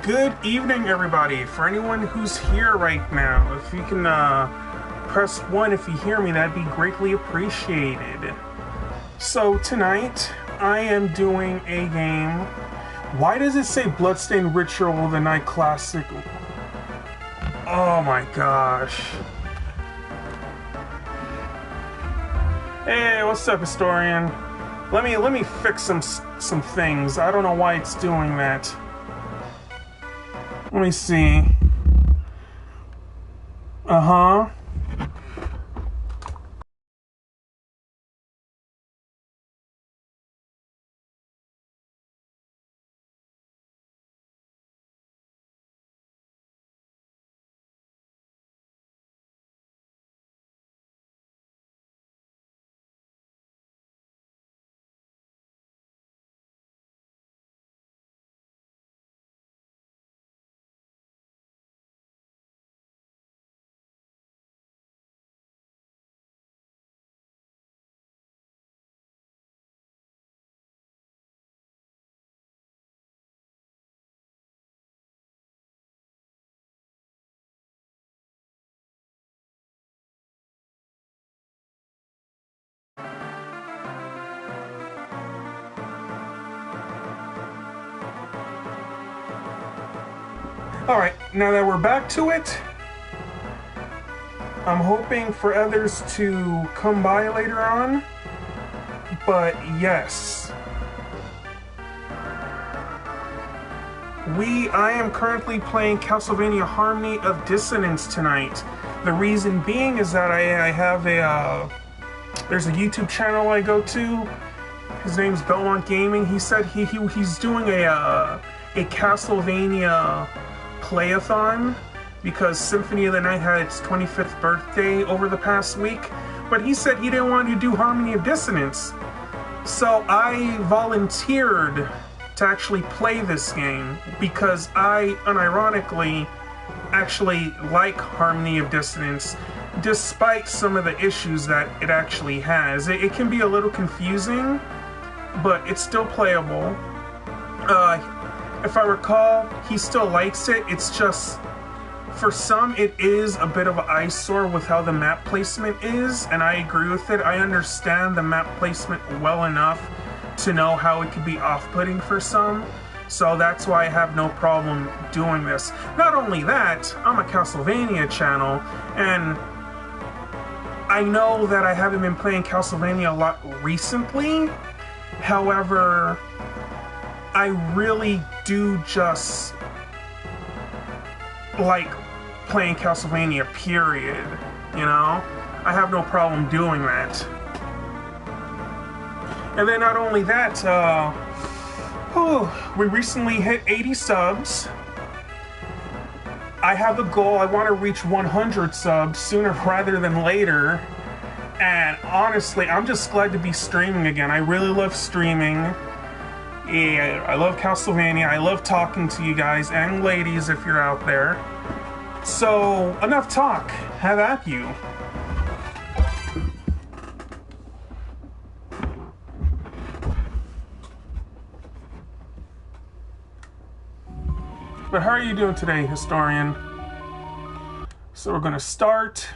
Good evening, everybody. For anyone who's here right now, if you can press 1 if you hear me, that'd be greatly appreciated. So tonight, I am doing a game. Why does it say Bloodstained Ritual, the Night Classic? Oh my gosh. Hey, what's up, historian? Let me fix some things. I don't know why it's doing that. Let me see. Uh-huh. Alright, now that we're back to it, I'm hoping for others to come by later on, but yes. I am currently playing Castlevania Harmony of Dissonance tonight. The reason being is that I have there's a YouTube channel I go to. His name's Belmont Gaming. He said he's doing a Castlevania playathon because Symphony of the Night had its 25th birthday over the past week, but he said he didn't want to do Harmony of Dissonance. So I volunteered to actually play this game because I unironically actually like Harmony of Dissonance despite some of the issues that it actually has. It can be a little confusing, but it's still playable. If I recall, he still likes it. It's just, for some, it is a bit of an eyesore with how the map placement is, and I agree with it. I understand the map placement well enough to know how it could be off-putting for some, so that's why I have no problem doing this. Not only that, I'm a Castlevania channel, and I know that I haven't been playing Castlevania a lot recently. However, I really do just like playing Castlevania, period, you know? I have no problem doing that. And then not only that, we recently hit 80 subs. I have a goal, I want to reach 100 subs sooner rather than later. And honestly, I'm just glad to be streaming again. I really love streaming. Yeah, I love Castlevania. I love talking to you guys and ladies if you're out there. So, enough talk. Have at you. But how are you doing today, historian? So we're gonna start.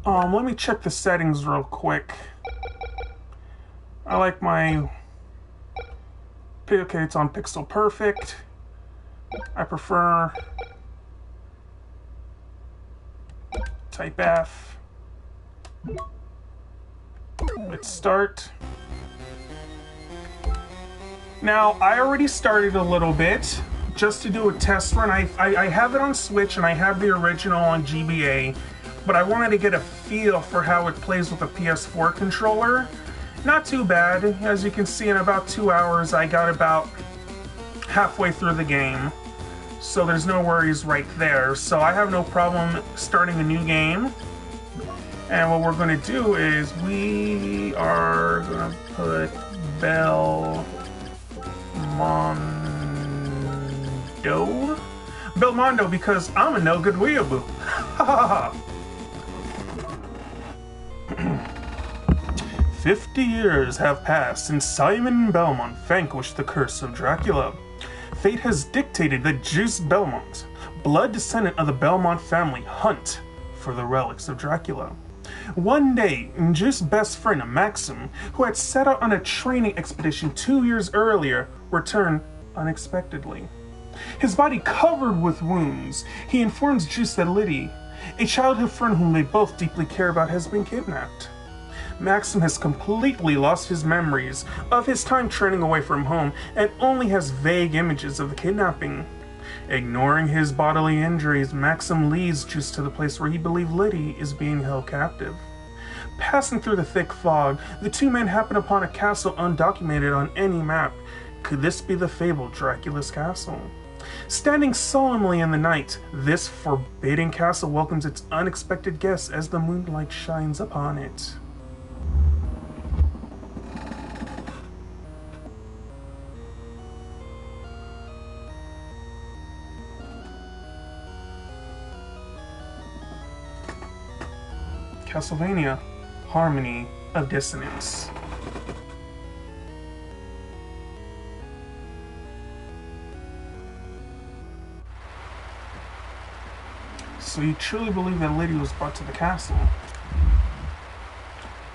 Let me check the settings real quick. I like my... Okay, it's on Pixel Perfect. I prefer Type F. Let's start. Now, I already started a little bit just to do a test run. I have it on Switch and I have the original on GBA, but I wanted to get a feel for how it plays with a PS4 controller. Not too bad. As you can see, in about 2 hours, I got about halfway through the game. So there's no worries right there. So I have no problem starting a new game. And what we're going to do is we are going to put Belmondo because I'm a no good weeaboo. Ha ha ha. 50 years have passed since Simon Belmont vanquished the curse of Dracula. fate has dictated that Juice Belmont, blood descendant of the Belmont family, hunt for the relics of Dracula. One day, Juice's best friend, Maxim, who had set out on a training expedition 2 years earlier, returned unexpectedly. His body covered with wounds, he informs Juice that Liddy, a childhood friend whom they both deeply care about, has been kidnapped. Maxim has completely lost his memories of his time training away from home and only has vague images of the kidnapping. Ignoring his bodily injuries, Maxim leads Juice to the place where he believes Liddy is being held captive. Passing through the thick fog, the two men happen upon a castle undocumented on any map. Could this be the fabled Dracula's castle? Standing solemnly in the night, this forbidding castle welcomes its unexpected guests as the moonlight shines upon it. Castlevania Harmony of Dissonance. So you truly believe that Liddy was brought to the castle?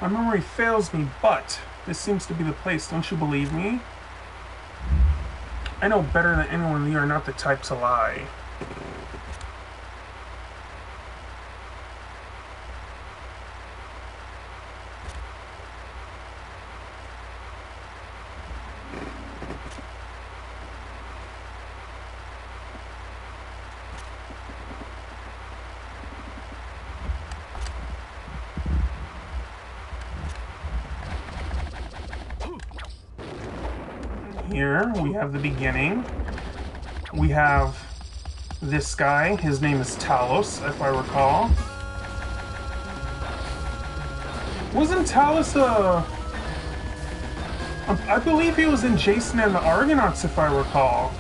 My memory fails me, but this seems to be the place. Don't you believe me? I know better than anyone you are not the type to lie. Here we have the beginning. We have this guy. His name is Talos, if I recall. Wasn't Talos I believe he was in Jason and the Argonauts, if I recall.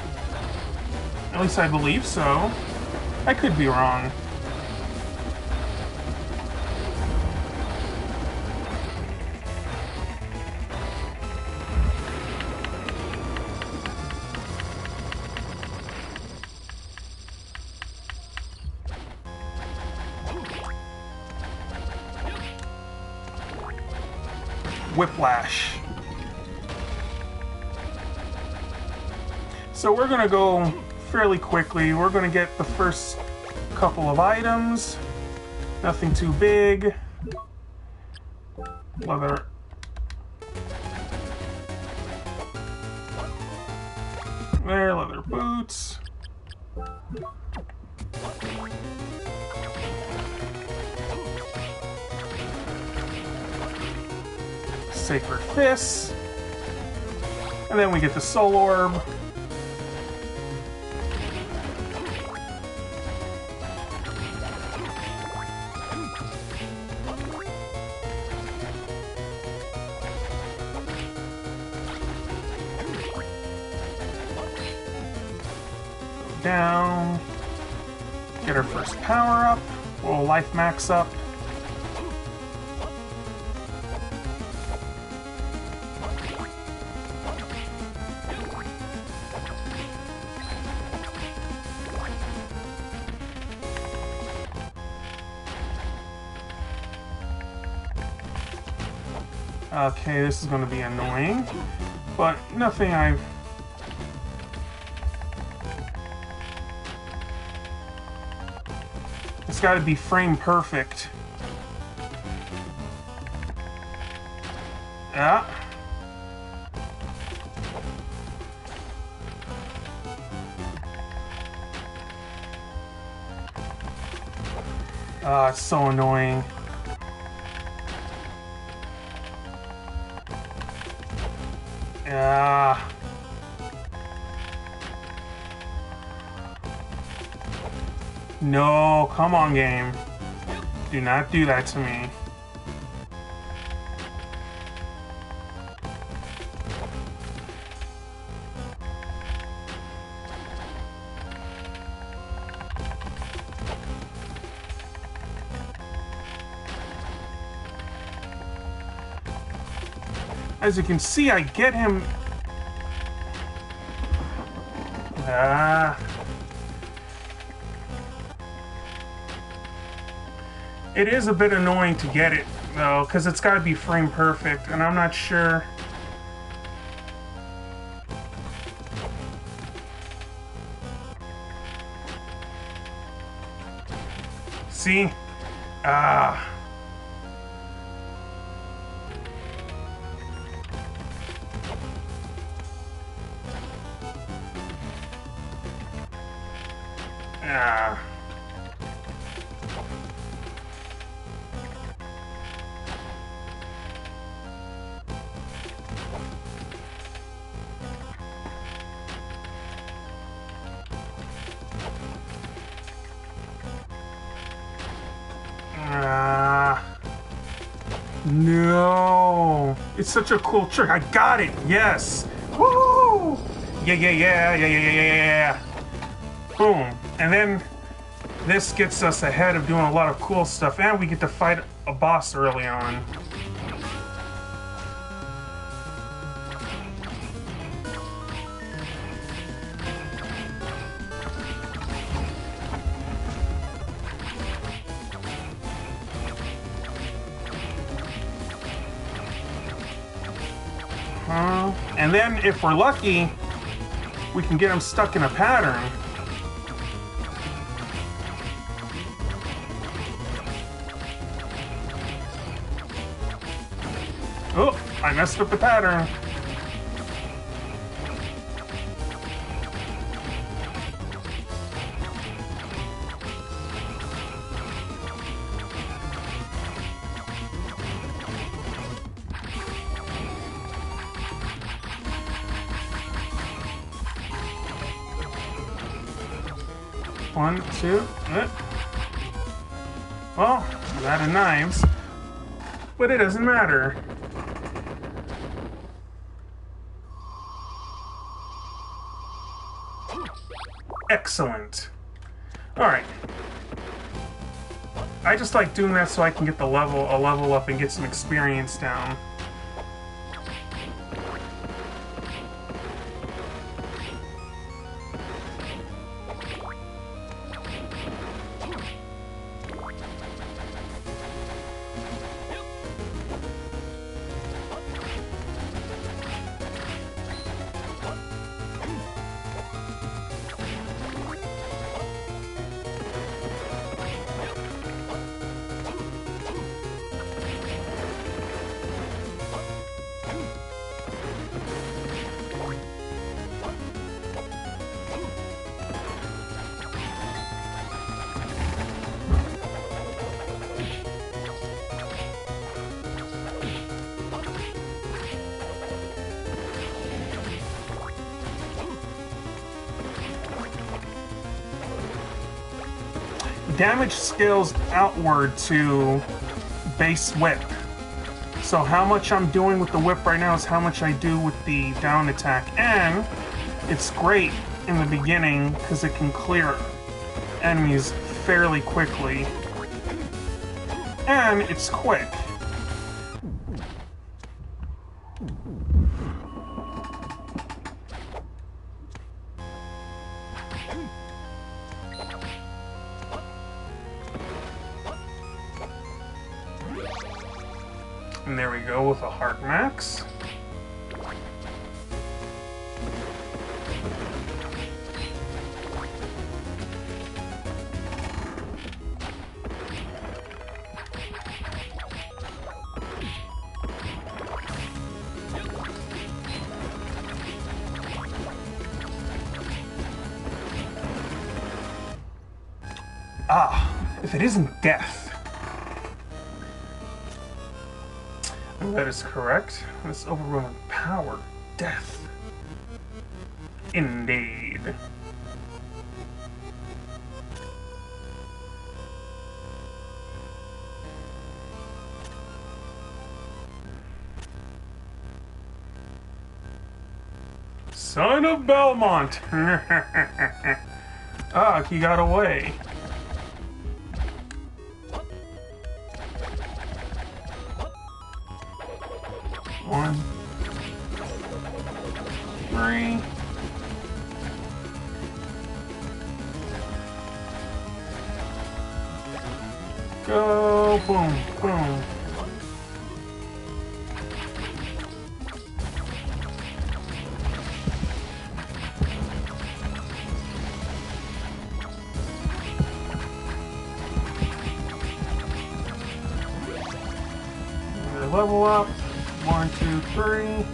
At least I believe so. I could be wrong. Whiplash. So we're gonna go fairly quickly. We're gonna get the first couple of items. Nothing too big. Leather. There, leather boots. Sacred Fists, and then we get the Soul Orb. Down, get our first power up, we'll life max up. Okay, this is going to be annoying, but nothing I've... It's got to be frame perfect. Yeah. It's so annoying. Yeah. No, come on, game. Do not do that to me. As you can see, I get him Ah. It is a bit annoying to get it, though, because it's got to be frame perfect, and I'm not sure. See? Ah. Ah. No. It's such a cool trick. I got it. Yes. Woo! Yeah, yeah, yeah, yeah, yeah, yeah, yeah, yeah. Boom. And then this gets us ahead of doing a lot of cool stuff, and we get to fight a boss early on. And then, if we're lucky, we can get him stuck in a pattern. Oh, I messed up the pattern. One, two, well, I'm out of knives, but it doesn't matter. Excellent. Alright. I just like doing that so I can get a level up and get some experience down. Damage scales outward to base whip. So how much I'm doing with the whip right now is how much I do with the down attack. And it's great in the beginning because it can clear enemies fairly quickly. And it's quick. And there we go with a heart max. Ah, if it isn't death. That is correct. This overwhelming power. Death. Indeed. Son of Belmont! Ah, he got away. One, three, Go, boom, boom. Level up. 1, 2, 3.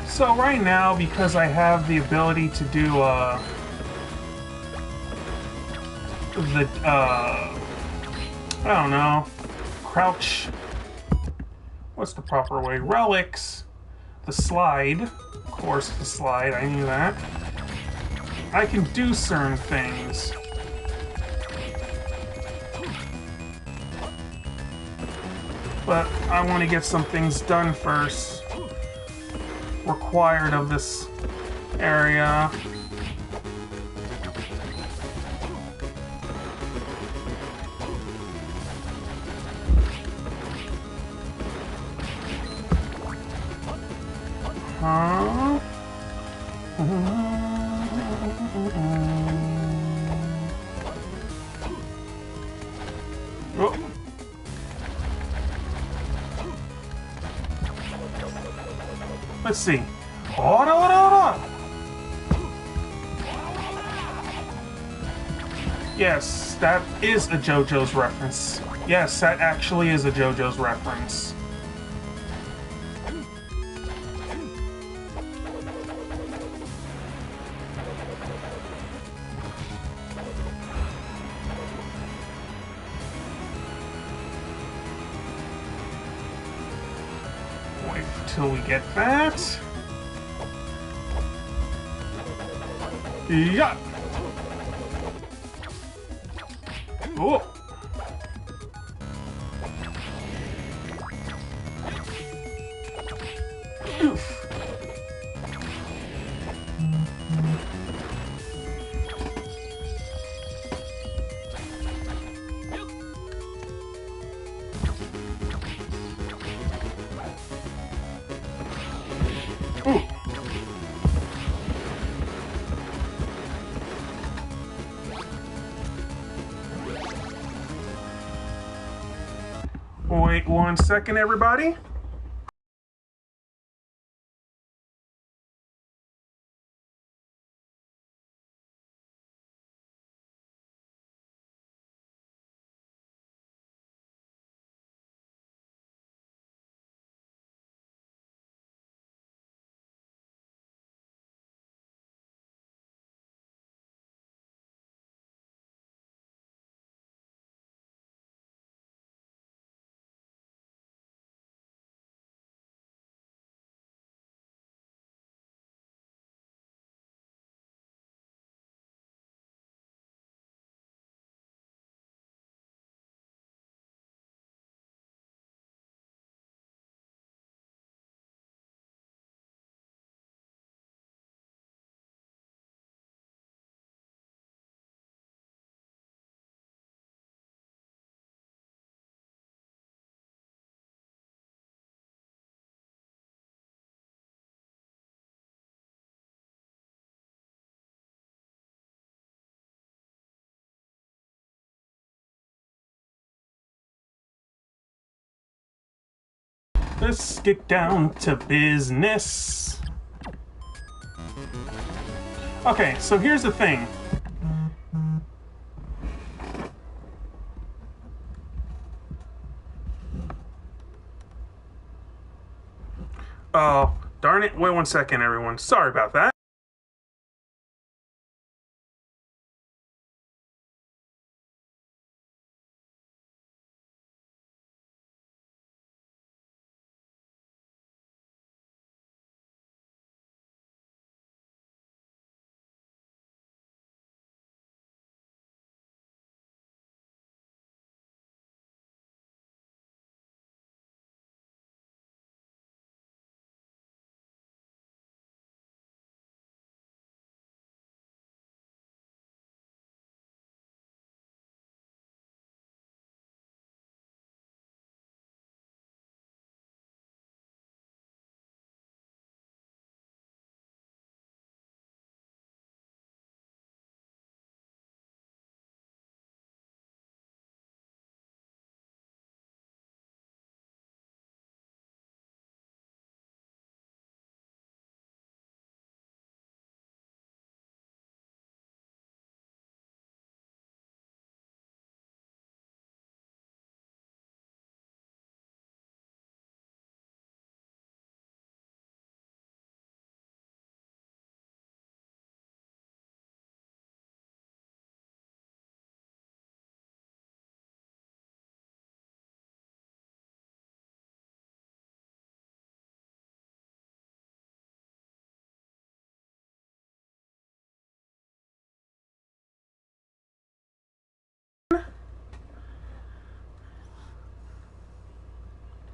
So right now, because I have the ability to do I don't know, crouch. What's the proper way? Relics. The slide. Of course, the slide. I knew that. I can do certain things. But I want to get some things done first. Required of this area. Huh? Oh. Let's see. Hold on. Yes, that is a JoJo's reference. Yes, that actually is a JoJo's reference. Wait till we get that. Yeah. Oh. Oof. Ooh. Wait 1 second, everybody. Let's get down to business. Okay, so here's the thing. Oh, darn it. Wait 1 second, everyone. Sorry about that.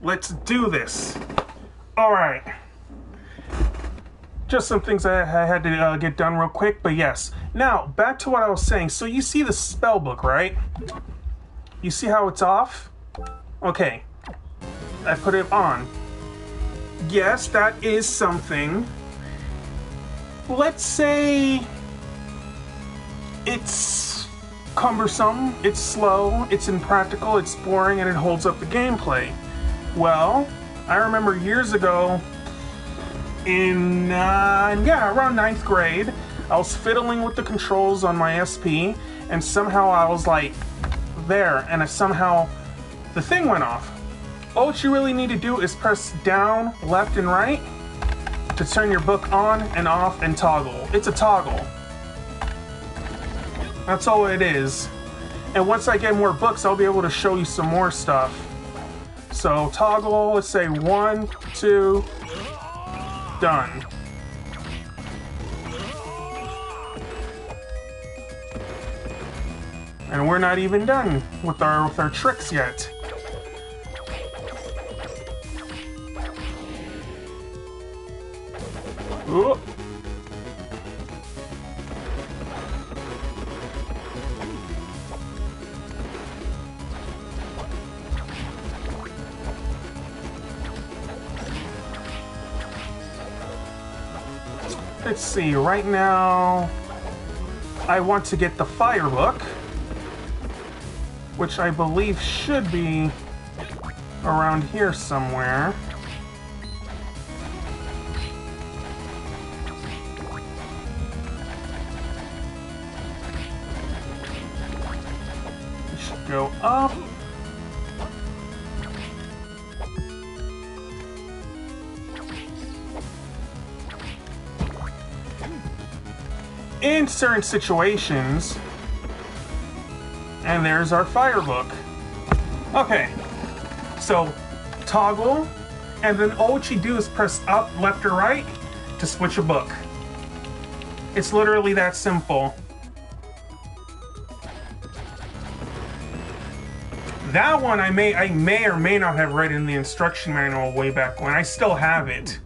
let's do this. All right. Just some things I had to get done real quick, but yes. Now, back to what I was saying. So you see the spell book, right? You see how it's off? Okay. I put it on. Yes, that is something. Let's say it's cumbersome, it's slow, it's impractical, it's boring, and it holds up the gameplay. Well, I remember years ago in, around 9th grade, I was fiddling with the controls on my SP, and somehow I was like, there, and somehow the thing went off. All you really need to do is press down, left, and right to turn your book on and off and toggle. It's a toggle. That's all it is. And once I get more books, I'll be able to show you some more stuff. So toggle, let's say 1, 2, done. And we're not even done with our tricks yet. Ooh. Let's see, right now I want to get the fire book, which I believe should be around here somewhere. It should go up. In certain situations, and there's our fire book. Okay, so toggle, and then all what you do is press up, left, or right to switch a book. It's literally that simple. That one I may or may not have read in the instruction manual way back when. I still have it.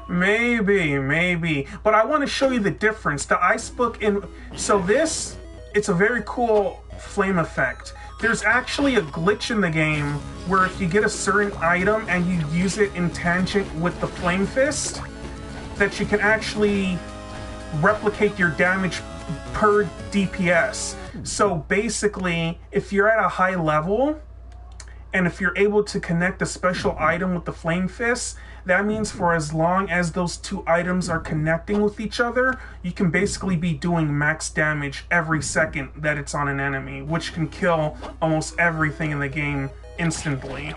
Maybe. But I want to show you the difference. The ice book so this, it's a very cool flame effect. There's actually a glitch in the game where if you get a certain item and you use it in tangent with the flame fist, that you can actually replicate your damage per DPS. So basically, if you're at a high level, and if you're able to connect a special item with the flame fist, that means for as long as those two items are connecting with each other, you can basically be doing max damage every second that it's on an enemy, which can kill almost everything in the game instantly.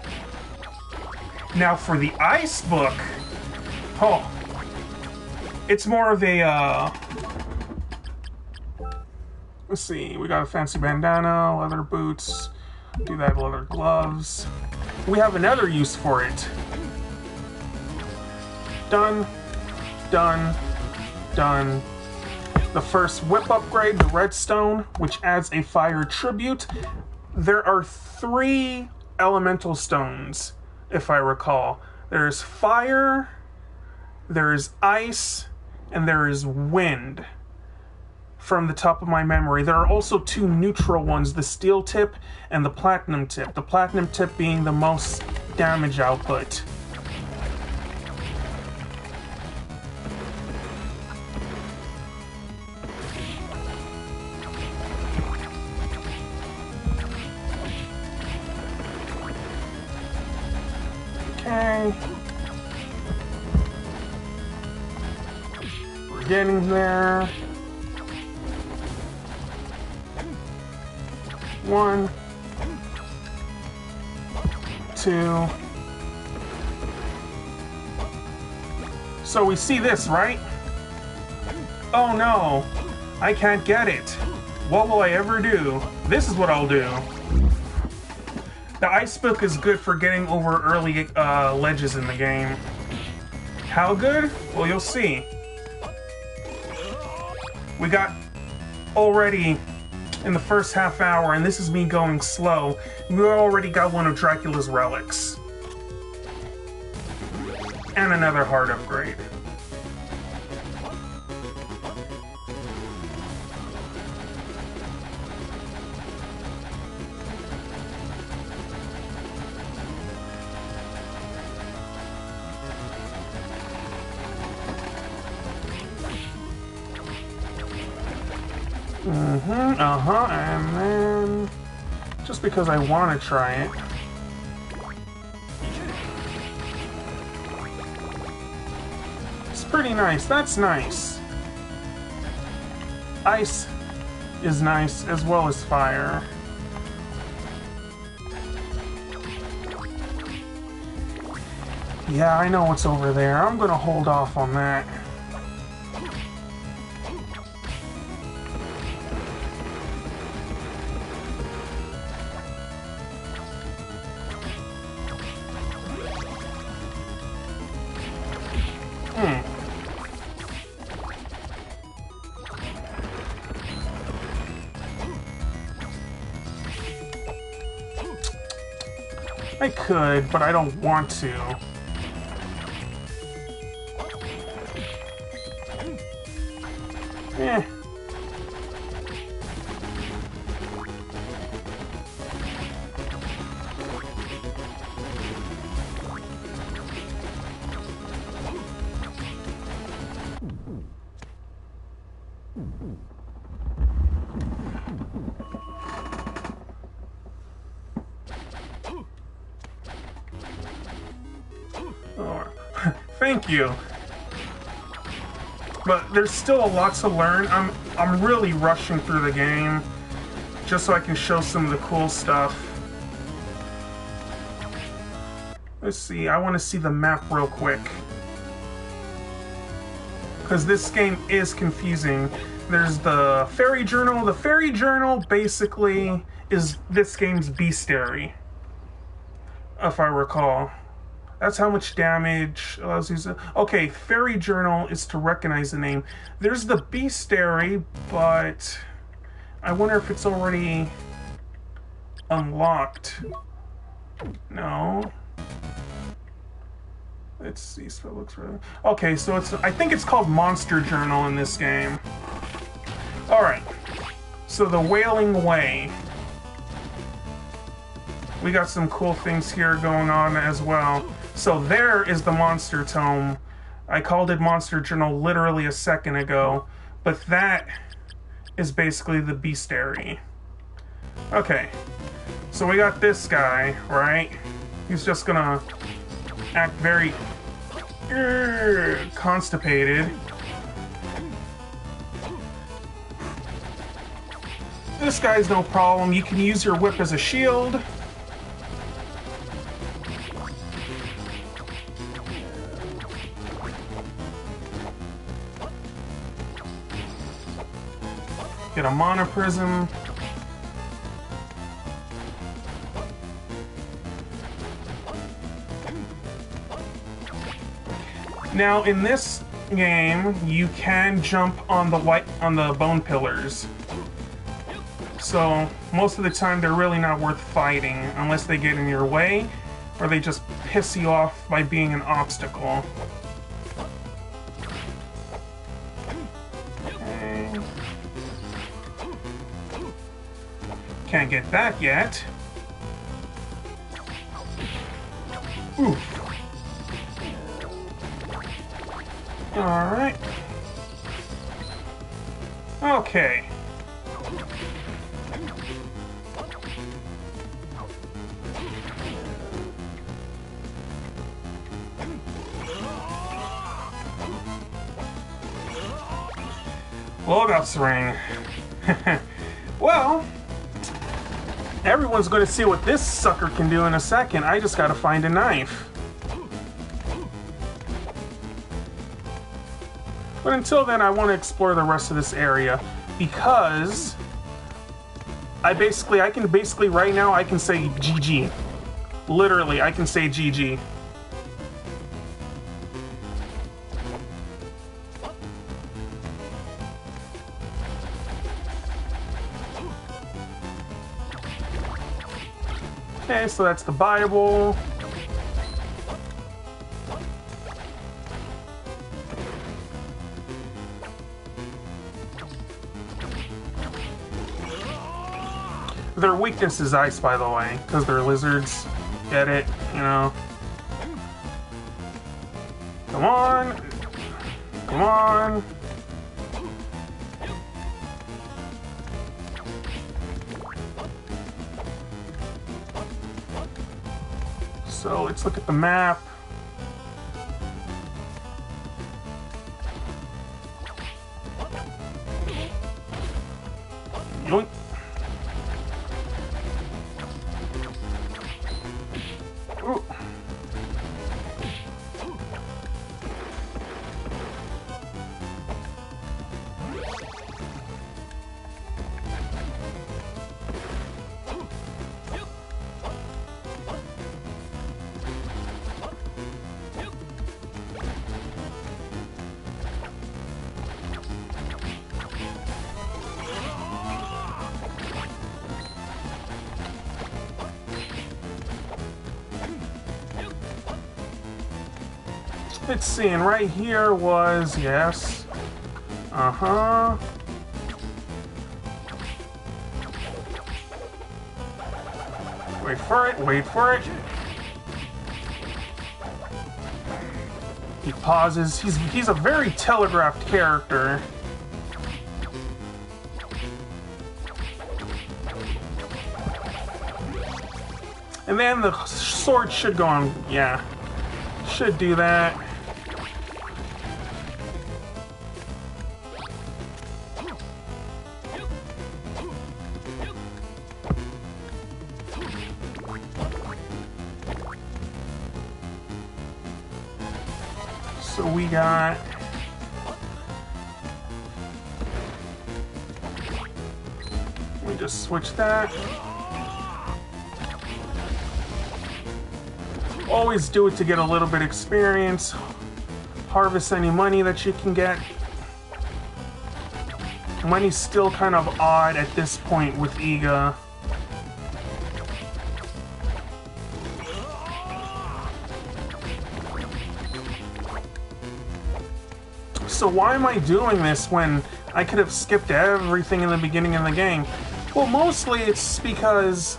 Now for the ice book, it's more of a, let's see, we got a fancy bandana, leather boots, do that, leather gloves. We have another use for it. Done. The first whip upgrade, the redstone, which adds a fire tribute. There are 3 elemental stones, if I recall. There's fire, there's ice, and there is wind. From the top of my memory. There are also 2 neutral ones, the steel tip and the platinum tip. The platinum tip being the most damage output. Okay. We're getting there. 1, 2. So we see this, right? Oh no, I can't get it. What will I ever do? This is what I'll do. The ice book is good for getting over early ledges in the game. How good? Well, you'll see. We got already in the first half hour, and this is me going slow. We already got one of Dracula's relics. And another heart upgrade. And then, just because I want to try it. It's pretty nice, that's nice. Ice is nice, as well as fire. Yeah, I know what's over there. I'm gonna hold off on that. I could, but I don't want to. Eh. Thank you. But there's still a lot to learn. I'm really rushing through the game just so I can show some of the cool stuff. Let's see, I want to see the map real quick. Because this game is confusing. There's the Fairy Journal. The Fairy Journal basically is this game's bestiary, if I recall. That's how much damage allows you to... Okay, Fairy Journal is to recognize the name. There's the bestiary, but I wonder if it's already unlocked. No. Let's see, so it looks really... Okay, so it's... I think it's called Monster Journal in this game. Alright. So the Wailing Way. We got some cool things here going on as well. So there is the Monster Tome. I called it Monster Journal literally a second ago, but that is basically the bestiary. Okay, so we got this guy, right? He's just gonna act very constipated. This guy's no problem. You can use your whip as a shield. Get a mana prism. Now in this game, you can jump on the bone pillars. So most of the time they're really not worth fighting unless they get in your way or they just piss you off by being an obstacle. Can't get that yet. Oof. Alright. Okay. Logos ring. Well, everyone's going to see what this sucker can do in a second. I just got to find a knife. But until then, I want to explore the rest of this area because I can basically right now I can say GG. Literally, I can say GG. Okay, so that's the Bible. Their weakness is ice, by the way, because they're lizards. Get it? You know? Come on! Come on! So let's look at the map. Yoink. Ooh. Let's see, and right here was, yes. Uh-huh. Wait for it, wait for it. He pauses. He's a very telegraphed character. And then the sword should go on, yeah. Should do that. So we got... We just switch that. Always do it to get a little bit of experience. Harvest any money that you can get. Money's still kind of odd at this point with Iga. So why am I doing this when I could have skipped everything in the beginning of the game? Well, mostly it's because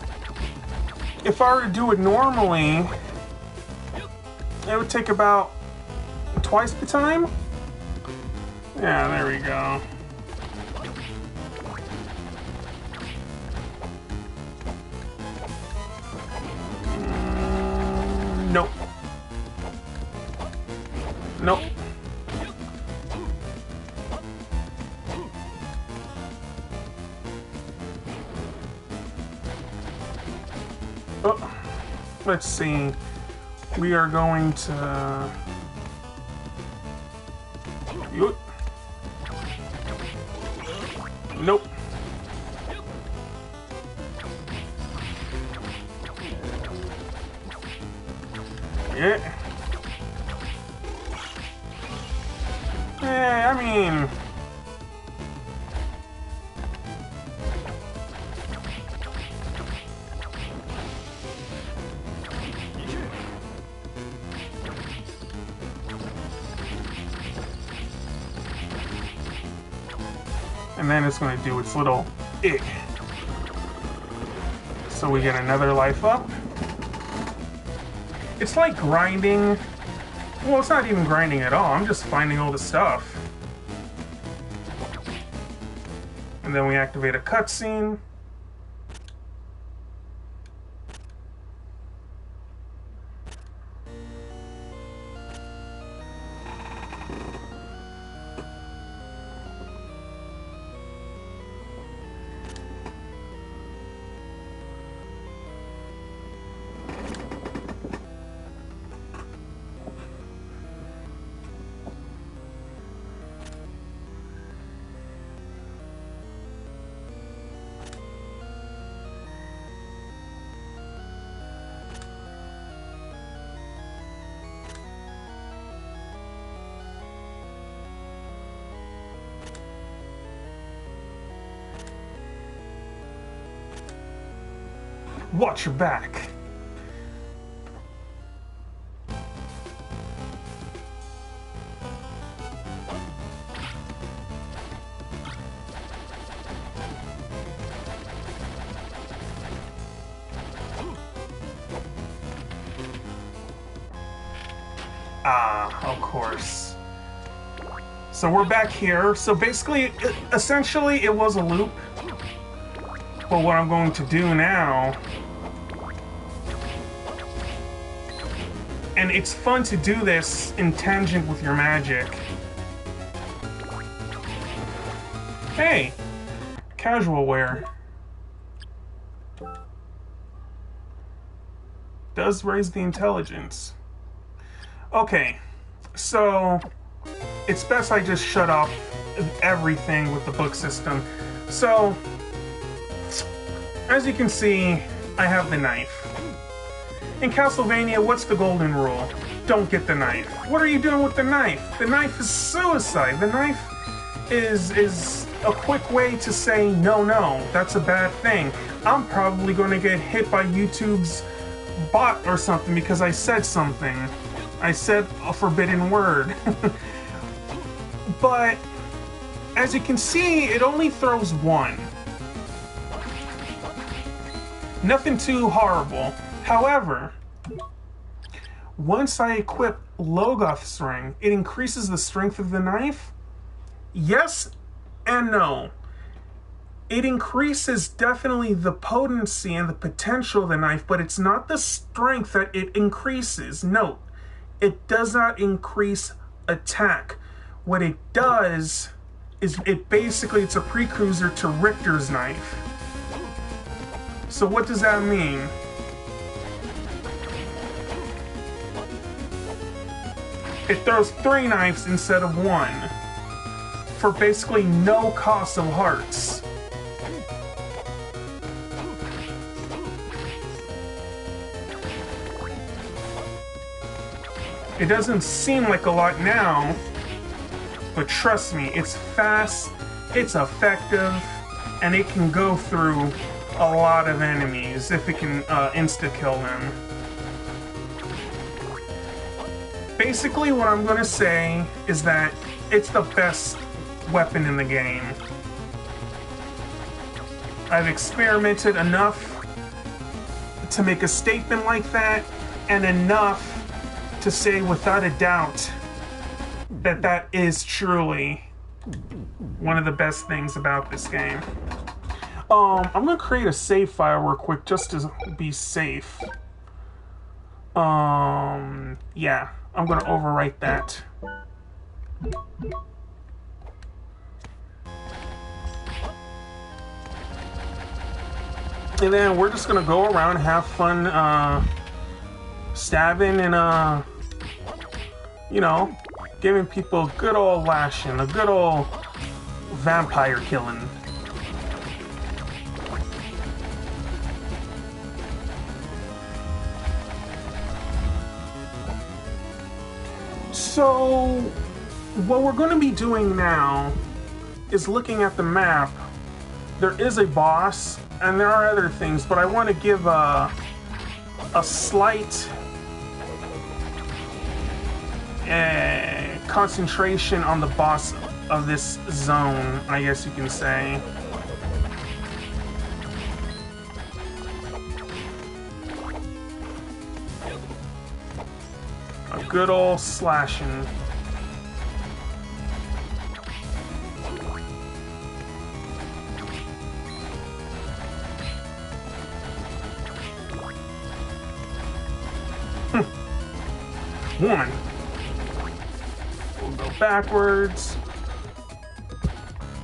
if I were to do it normally, it would take about twice the time? Yeah, there we go. Nope. Nope. Oh, let's see. We are going to... Nope. Yeah. Yeah, I mean... And then it's going to do its little ick. So we get another life up. It's like grinding. Well, it's not even grinding at all. I'm just finding all the stuff. And then we activate a cutscene. Watch your back. Ah, of course. So we're back here. So basically, essentially, it was a loop. But what I'm going to do now... And it's fun to do this in tangent with your magic. Hey! Casual wear. Does raise the intelligence. Okay, so it's best I just shut off everything with the book system. So, as you can see, I have the knife. In Castlevania, what's the golden rule? Don't get the knife. What are you doing with the knife? The knife is suicide. The knife is a quick way to say, no, that's a bad thing. I'm probably going to get hit by YouTube's bot or something because I said something. I said a forbidden word. But as you can see, it only throws one. Nothing too horrible. However, once I equip Logoth's ring, it increases the strength of the knife. Yes and no. It increases definitely the potency and the potential of the knife, but it's not the strength that it increases. Note, it does not increase attack. What it does is it's a precursor to Richter's knife. So what does that mean? It throws 3 knives instead of 1 for basically no cost of hearts. It doesn't seem like a lot now, but trust me, it's fast, it's effective, and it can go through a lot of enemies if it can insta-kill them. Basically, what I'm going to say is that it's the best weapon in the game. I've experimented enough to make a statement like that, and enough to say without a doubt that that is truly one of the best things about this game. I'm gonna create a save file real quick just to be safe. Yeah, I'm gonna overwrite that. And then we're just gonna go around and have fun stabbing and you know, giving people a good old lashing, a good old vampire killing. So, what we're going to be doing now is looking at the map. There is a boss, and there are other things, but I want to give a slight concentration on the boss of this zone, I guess you can say. A good old slashing. One. We'll go backwards.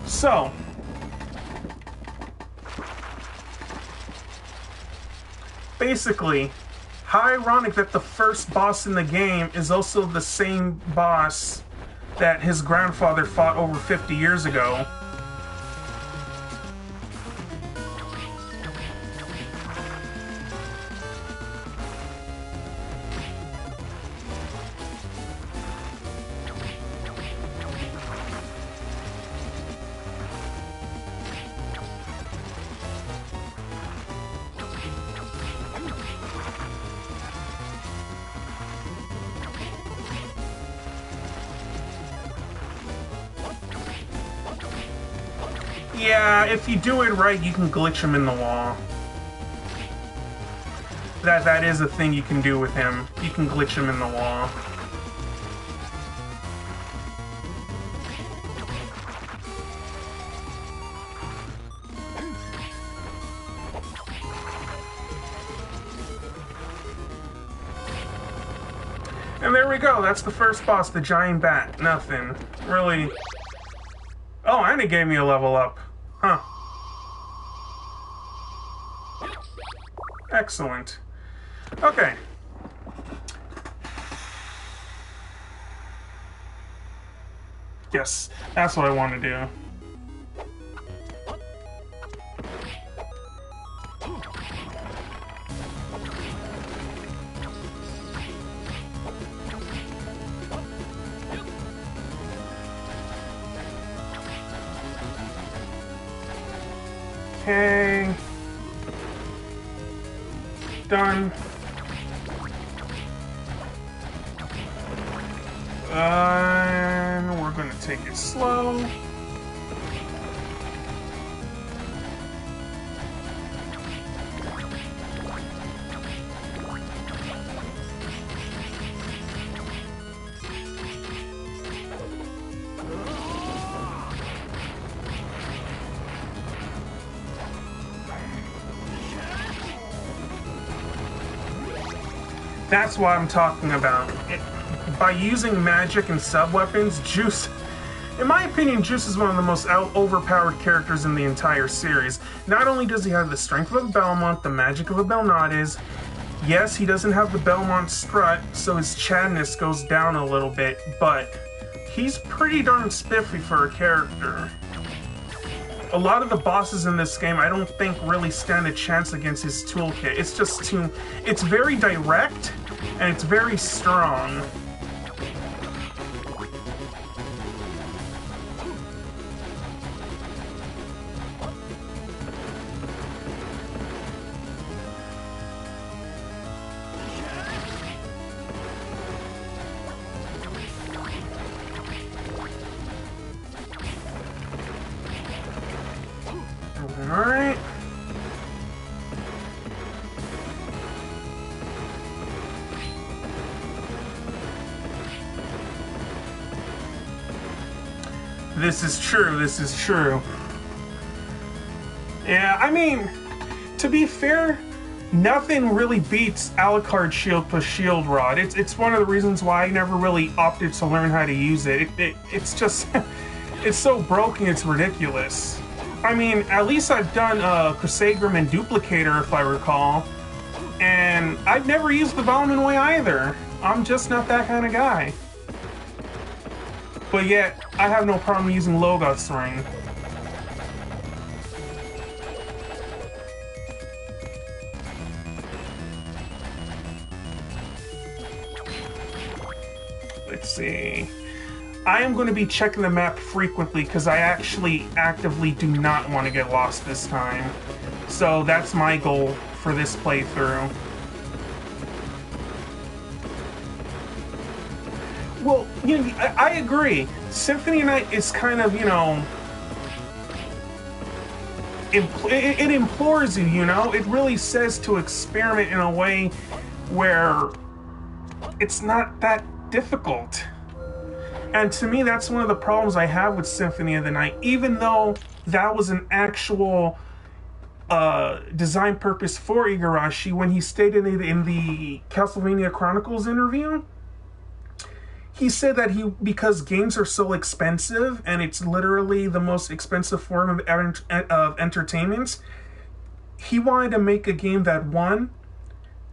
So, basically, how ironic that the first boss in the game is also the same boss that his grandfather fought over 50 years ago. Yeah, if you do it right, you can glitch him in the wall. That is a thing you can do with him. You can glitch him in the wall. And there we go, that's the first boss, the giant bat. Nothing. Really. Oh, and it gave me a level up. Huh. Excellent. Okay. Yes, that's what I want to do. Okay. Done. And we're going to take it slow. That's what I'm talking about. By using magic and sub-weapons, Juice... In my opinion, Juice is one of the most overpowered characters in the entire series. Not only does he have the strength of a Belmont, the magic of a Belmonts, yes, he doesn't have the Belmont strut, so his Chadness goes down a little bit, but he's pretty darn spiffy for a character. A lot of the bosses in this game I don't think really stand a chance against his toolkit. It's just too... It's very direct, and it's very strong. Alright. This is true, this is true. Yeah, I mean, to be fair, nothing really beats Alucard Shield plus Shield Rod. It's one of the reasons why I never really opted to learn how to use it. It's just, it's so broken, it's ridiculous. I mean, at least I've done Crusagram and Duplicator, if I recall, and I've never used the Belmont way either. I'm just not that kind of guy. But yet, I have no problem using Logos Ring. Let's see. I am going to be checking the map frequently because I actually actively do not want to get lost this time. So that's my goal for this playthrough. Well, you know, I agree. Symphony Night is kind of, you know, it implores you, you know? It really says to experiment in a way where it's not that difficult. And to me, that's one of the problems I have with Symphony of the Night. Even though that was an actual design purpose for Igarashi, when he stated in the Castlevania Chronicles interview, he said that because games are so expensive, and it's literally the most expensive form of entertainment, he wanted to make a game that, one,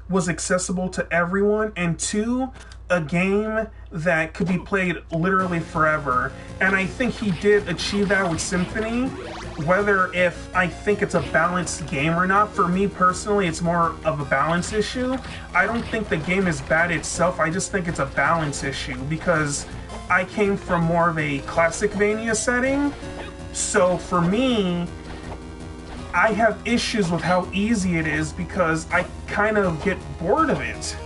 was accessible to everyone, and two, a game that could be played literally forever. And I think he did achieve that with Symphony. Whether if I think it's a balanced game or not, for me personally, it's more of a balance issue. I don't think the game is bad itself, I just think it's a balance issue because I came from more of a Classicvania setting. So for me, I have issues with how easy it is because I kind of get bored of it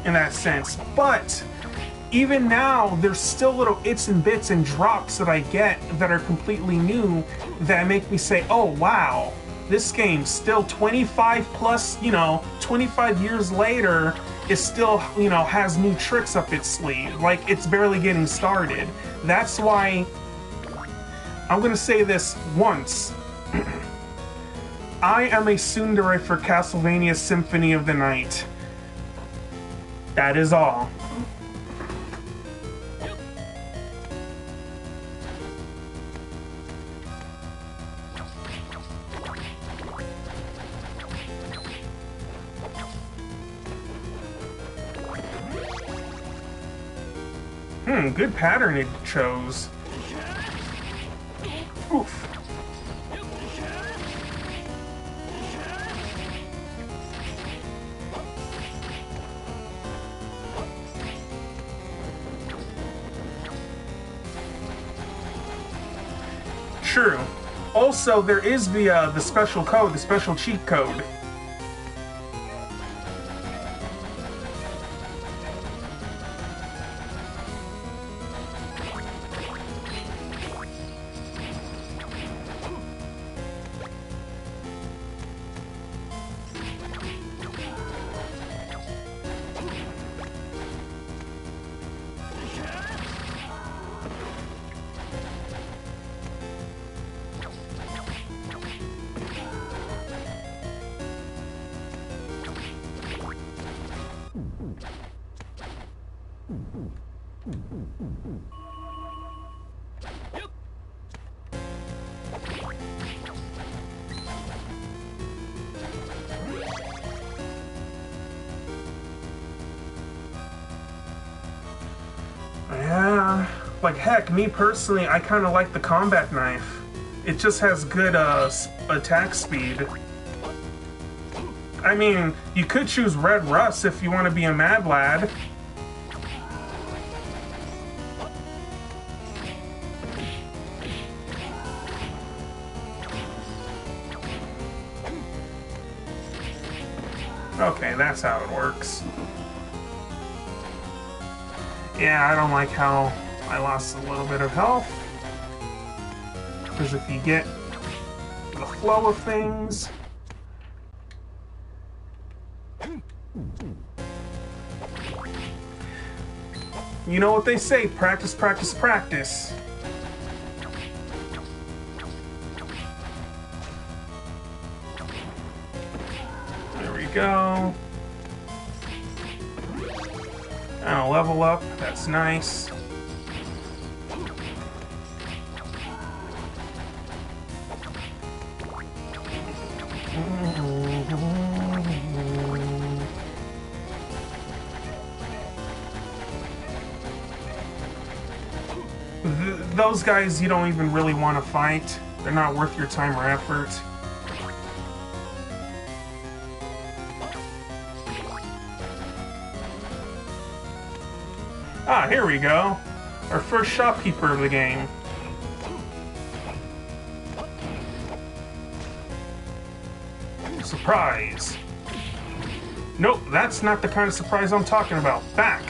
in that sense. But even now, there's still little its and bits and drops that I get that are completely new that make me say, oh wow, this game still 25 plus, you know, 25 years later is still, you know, has new tricks up its sleeve. Like, it's barely getting started. That's why I'm gonna say this once. I am a tsundere for Castlevania Symphony of the Night. That is all. Good pattern it chose. Oof. True. Also, there is the special code, the special cheat code. Yeah, like heck, me personally, I kind of like the combat knife. It just has good attack speed. I mean, you could choose Red Russ if you want to be a mad lad. Okay, that's how it works. Yeah, I don't like how I lost a little bit of health. Because if you get the flow of things... You know what they say, practice, practice, practice. There we go. And a level up, that's nice. Those guys you don't even really want to fight. They're not worth your time or effort. Ah, here we go. Our first shopkeeper of the game. Surprise. Nope, that's not the kind of surprise I'm talking about. Back.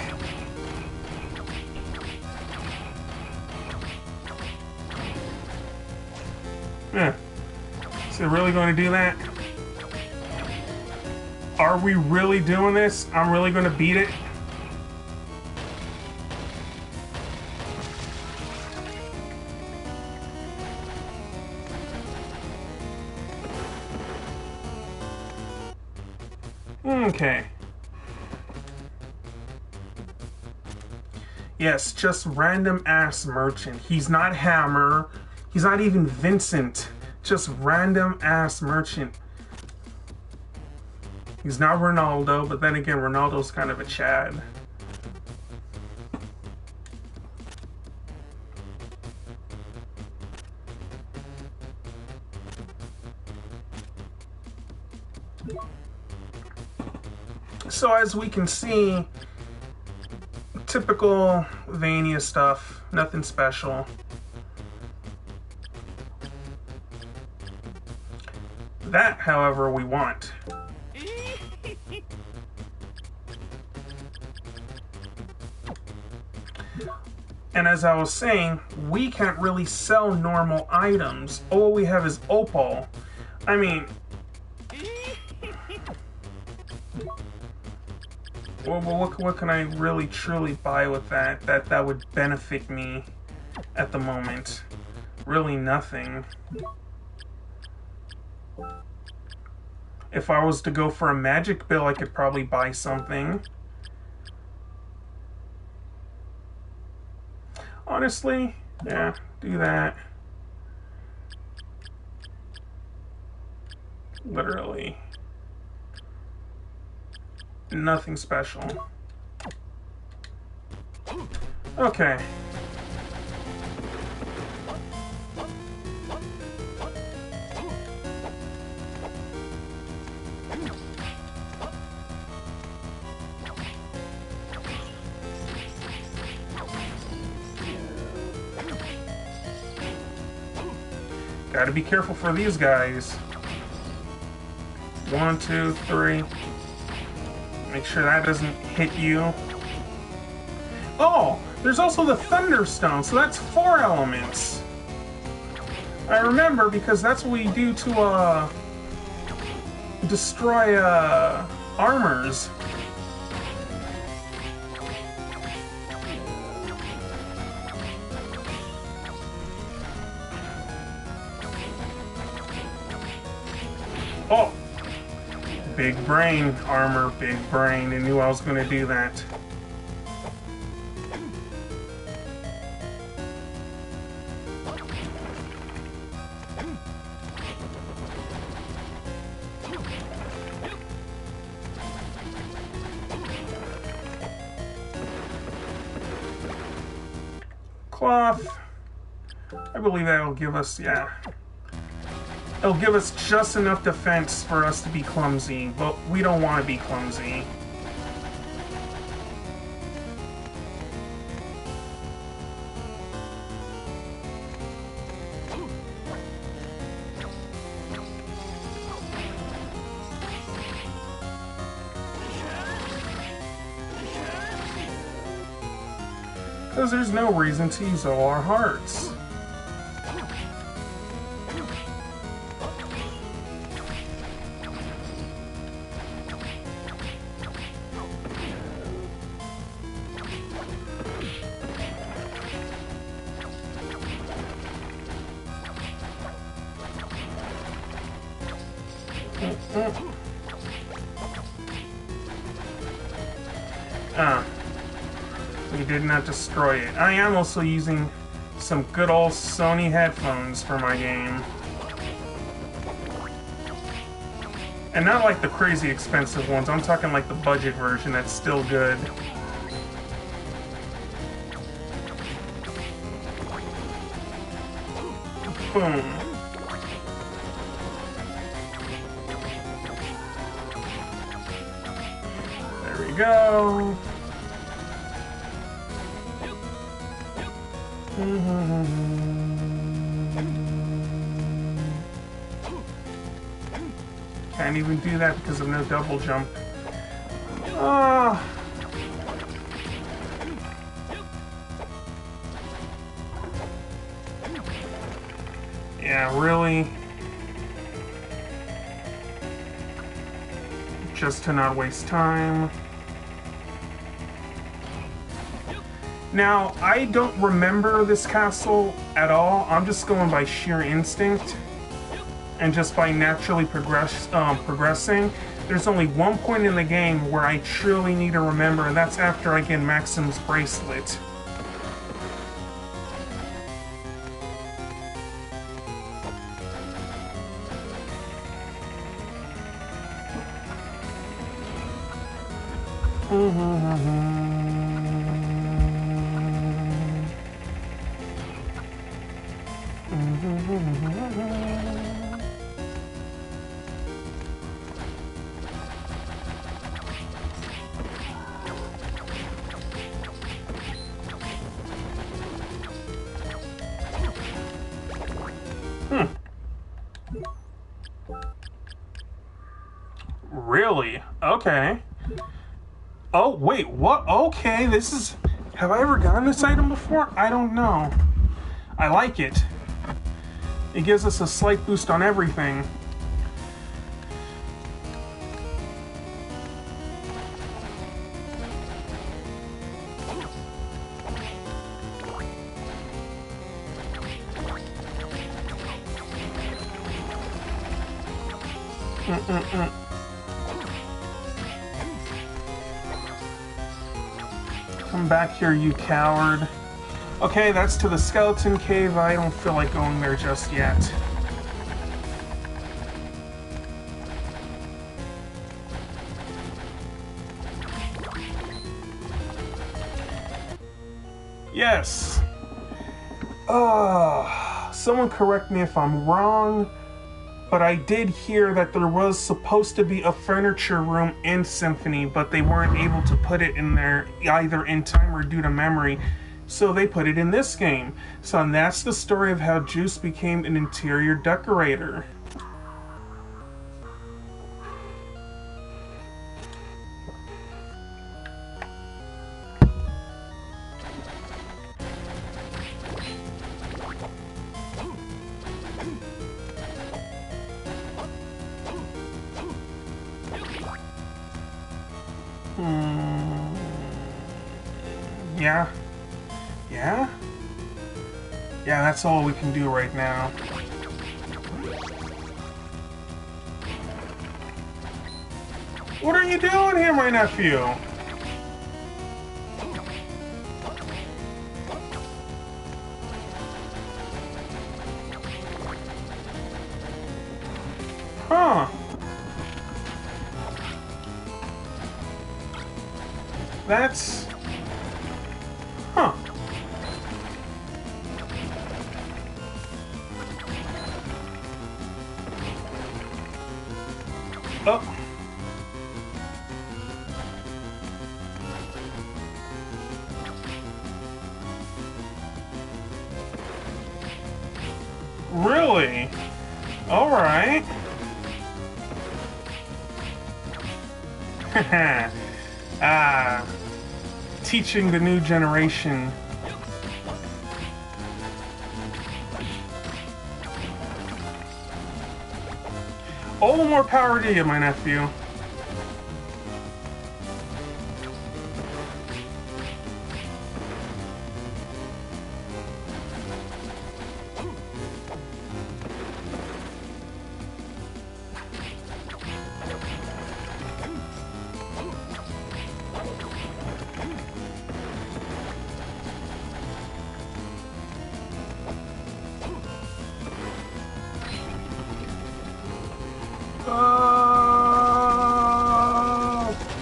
Yeah. Is it really going to do that? Are we really doing this? I'm really going to beat it? Okay. Yes, just random ass merchant. He's not Hammer. He's not even Vincent. Just random ass merchant. He's not Ronaldo, but then again, Ronaldo's kind of a Chad. So as we can see, typical Vania stuff, nothing special. That, however, we want. And as I was saying, we can't really sell normal items. All we have is opal. I mean... Well, what can I really truly buy with that would benefit me at the moment? Really nothing. If I was to go for a magic bill, I could probably buy something. Honestly, yeah, do that. Literally. Nothing special. Okay. Gotta be careful for these guys. 1, 2, 3. Make sure that doesn't hit you. Oh, there's also the Thunderstone, so that's 4 elements. I remember because that's what we do to destroy armors. Oh! Big brain, armor, big brain. I knew I was going to do that. Cloth. I believe that will give us, yeah. It'll give us just enough defense for us to be clumsy, but we don't want to be clumsy. Because there's no reason to use all our hearts. We did not destroy it. I am also using some good old Sony headphones for my game. And not like the crazy expensive ones, I'm talking like the budget version that's still good. Boom. There we go. Can't even do that because of no double jump. Yeah, really? Just to not waste time. Now, I don't remember this castle at all. I'm just going by sheer instinct and just by naturally progressing. There's only one point in the game where I truly need to remember, and that's after I get Maxim's bracelet. Really? Okay. Oh, wait, what? Okay, this is... Have I ever gotten this item before? I don't know. I like it. It gives us a slight boost on everything. Come back here, you coward. Okay, that's to the skeleton cave. I don't feel like going there just yet. Yes. Someone correct me if I'm wrong, but I did hear that there was supposed to be a furniture room in Symphony, but they weren't able to put it in there either in time or due to memory, so they put it in this game. So and that's the story of how Juice became an interior decorator. Yeah. Yeah? Yeah, that's all we can do right now. What are you doing here, my nephew? Huh. That's... Huh. Oh. Really? All right. Teaching the new generation. All the more power to you, my nephew.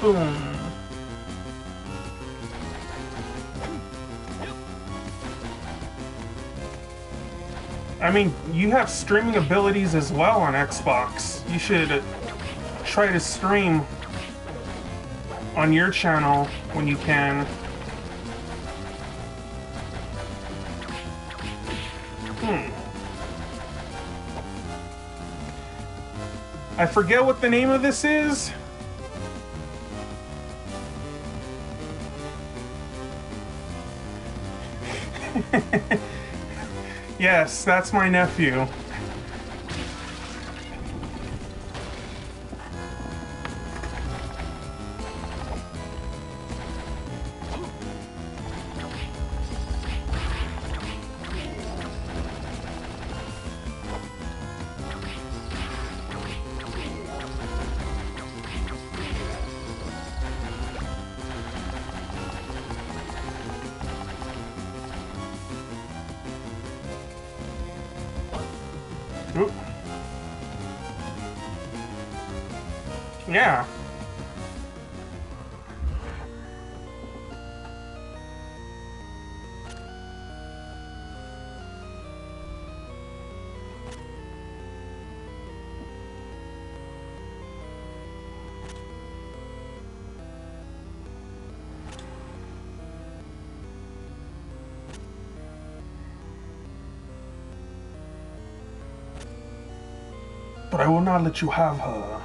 Boom. I mean, you have streaming abilities as well on Xbox. You should try to stream on your channel when you can. I forget what the name of this is. Yes, that's my nephew. Oop. Yeah. But I will not let you have her.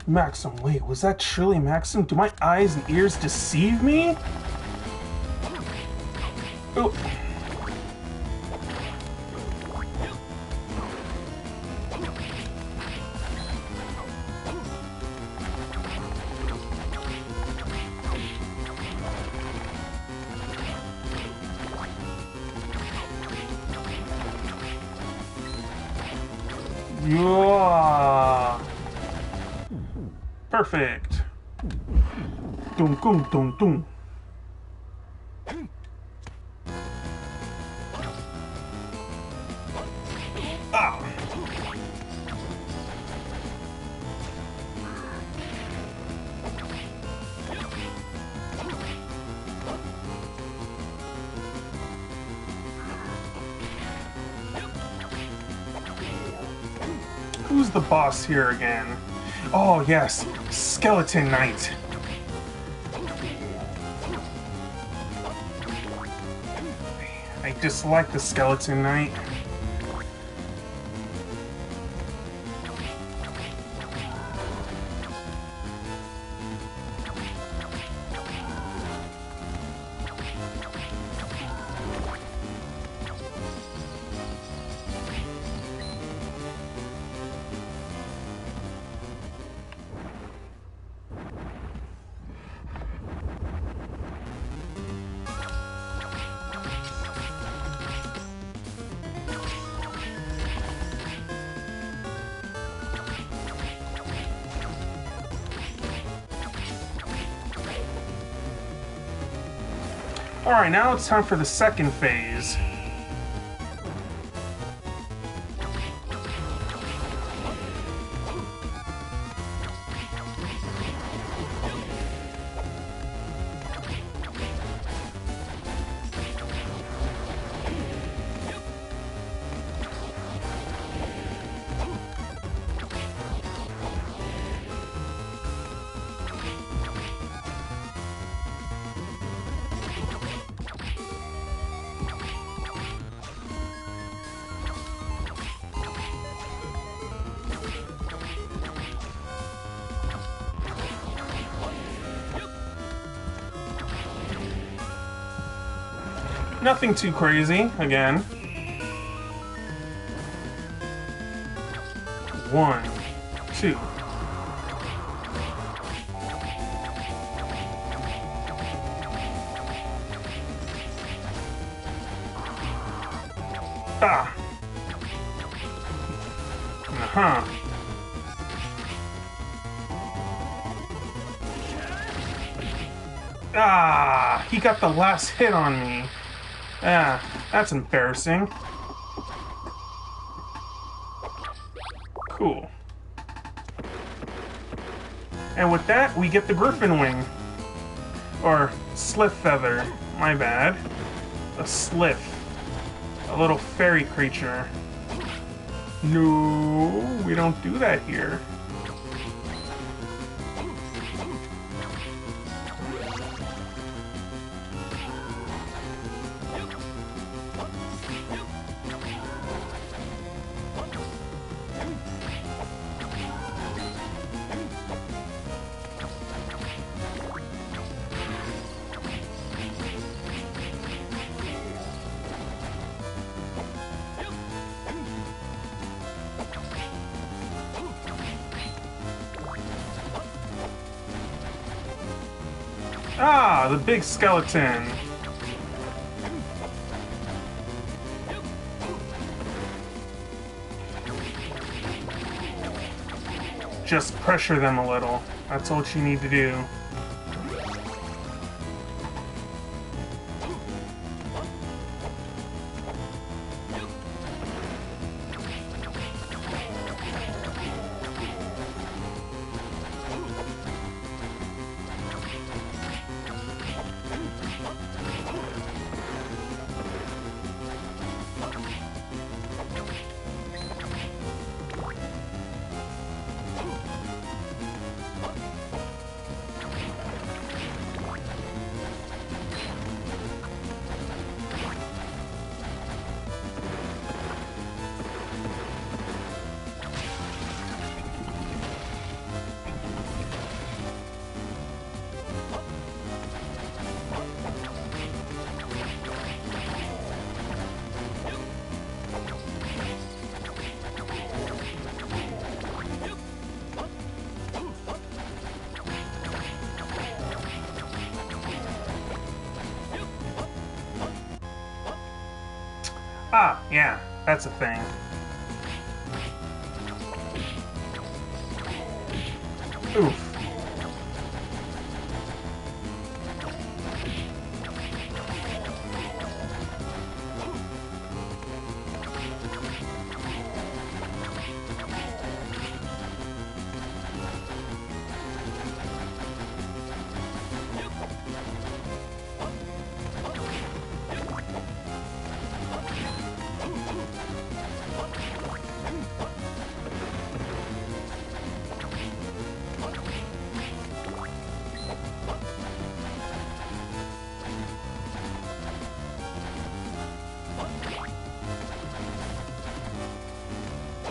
Maxim, wait, was that truly Maxim? Do my eyes and ears deceive me? Oh. Yeah. Perfect. Dum dum dum dum. Ah. Who's the boss here again? Oh yes, Skeleton Knight. I dislike the Skeleton Knight. Alright, now it's time for the second phase. Nothing too crazy, again. 1, 2. Ah! Uh-huh. Ah! He got the last hit on me. Ah, that's embarrassing. Cool. And with that, we get the Griffin Wing. Or Slith Feather. My bad. A Slith. A little fairy creature. No, we don't do that here. Ah, the big skeleton. Just pressure them a little. That's all you need to do. Ah, yeah, that's a thing. Oof.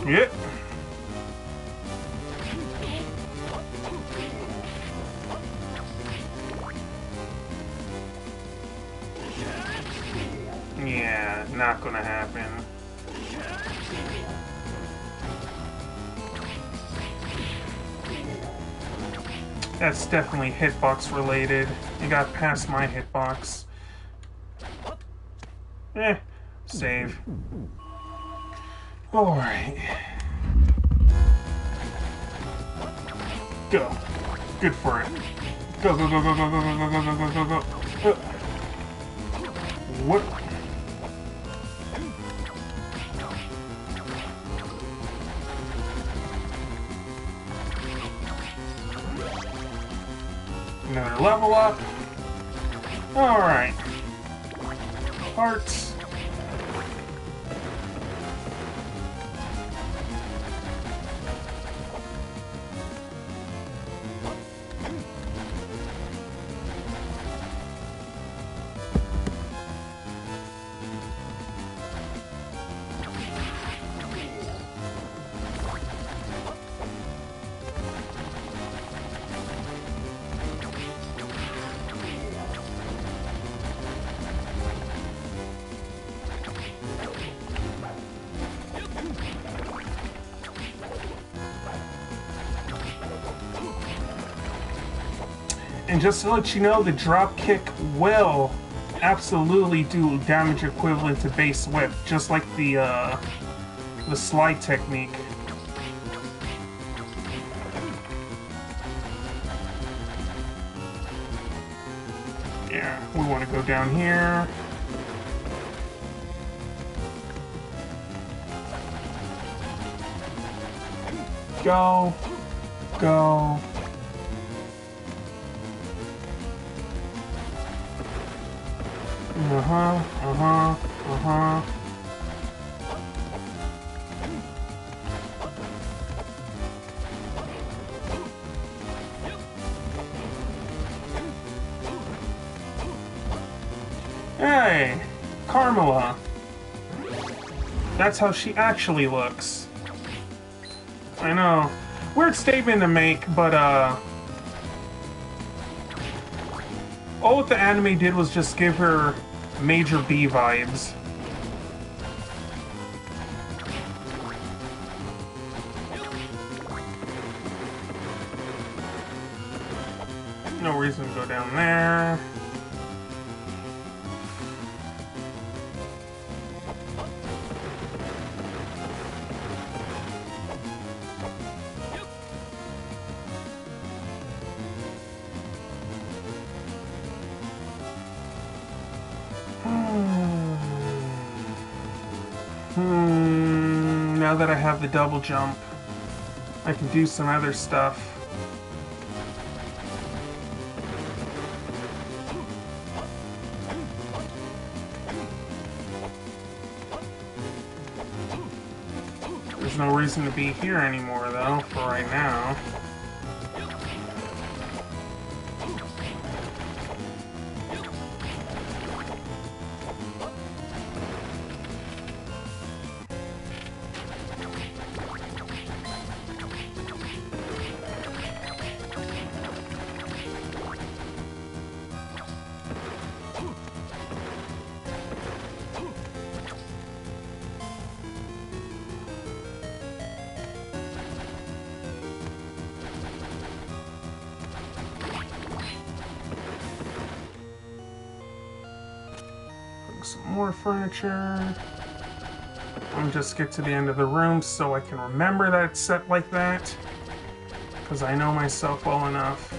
Yep. Yeah, not gonna happen. That's definitely hitbox related. You got past my hitbox. Save. Alright. Go. Good for it. Go, go, go, go, go, go, go, go, go, go, go, go, go. What? Another level up. Alright. Hearts. And just to let you know, the drop kick will absolutely do damage equivalent to base whip, just like the slide technique. Yeah, we want to go down here. Go. Go. Hey, Carmela. That's how she actually looks. I know. Weird statement to make, but all what the anime did was just give her Major B vibes. No reason to go down there. Now that I have the double jump, I can do some other stuff. There's no reason to be here anymore, though, for right now. Some more furniture. I'm just get to the end of the room so I can remember that it's set like that. because I know myself well enough.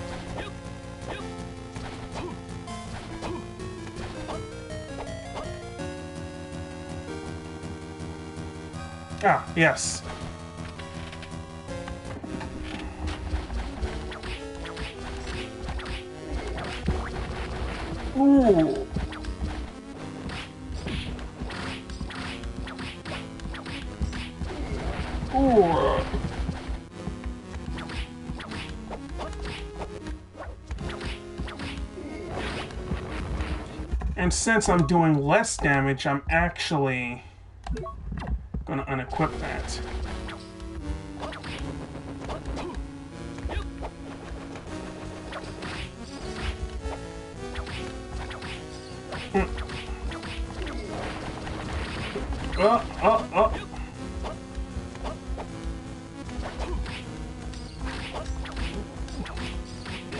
Ah, yes. Ooh. Ooh. And since I'm doing less damage, I'm actually gonna unequip that. Oh.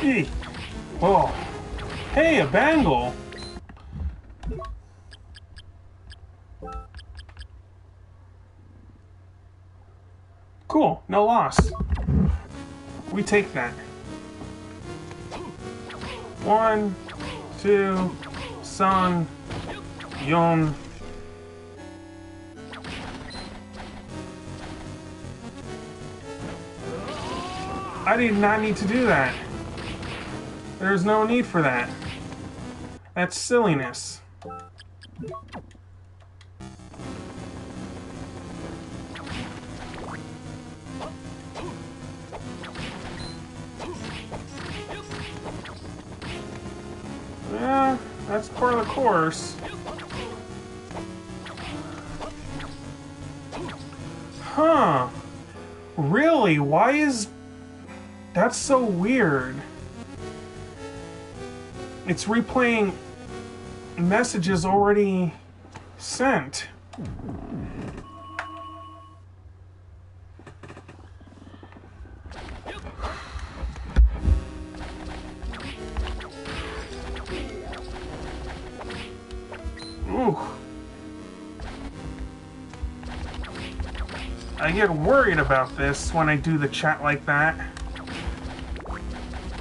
Hey. Oh. Hey, a bangle. Cool, no loss. We take that. 1, 2, 3, 4. I did not need to do that. There's no need for that. That's silliness. Yeah, that's part of the course. Huh. Really? Why is... That's so weird. It's replaying messages already sent. Ooh. I get worried about this when I do the chat like that.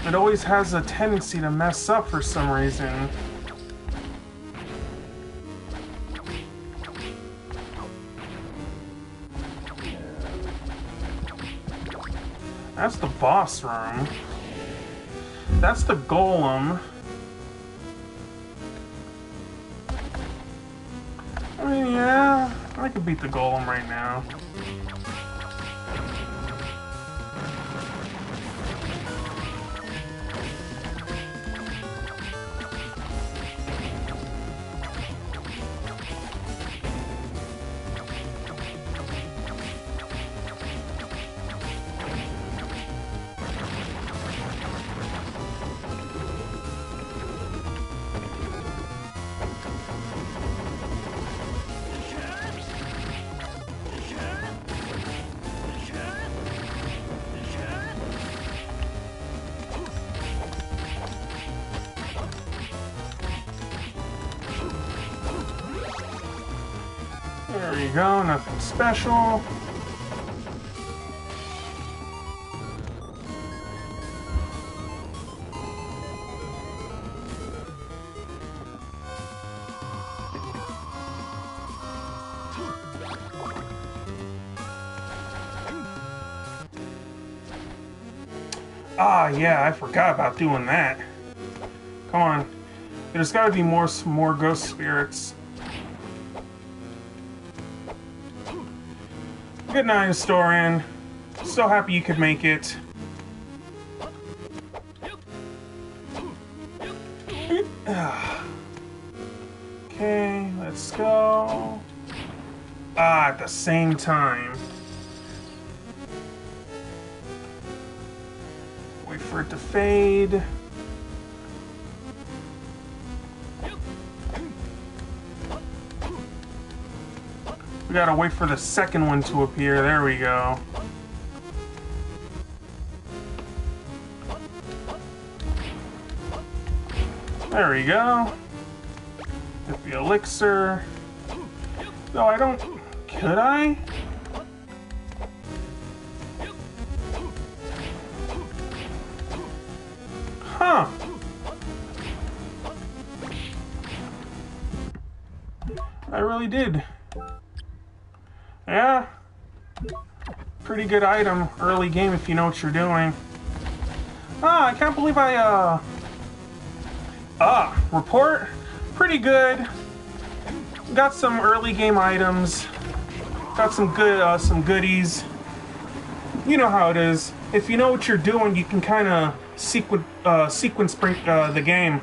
It always has a tendency to mess up for some reason. That's the boss room. That's the golem. I mean, yeah, I could beat the golem right now. There you go, nothing special. Ah, yeah, I forgot about doing that. Come on. There's gotta be more ghost spirits. Good night, historian. So happy you could make it. Okay, let's go. Ah, at the same time. Wait for it to fade. We gotta wait for the second one to appear. There we go. There we go. Get the elixir. No, I don't... Could I? I really did. Yeah. Pretty good item. Early game if you know what you're doing. Ah, I can't believe report? Pretty good. Got some early game items. Got some some goodies. You know how it is. If you know what you're doing, you can kind of sequence break the game.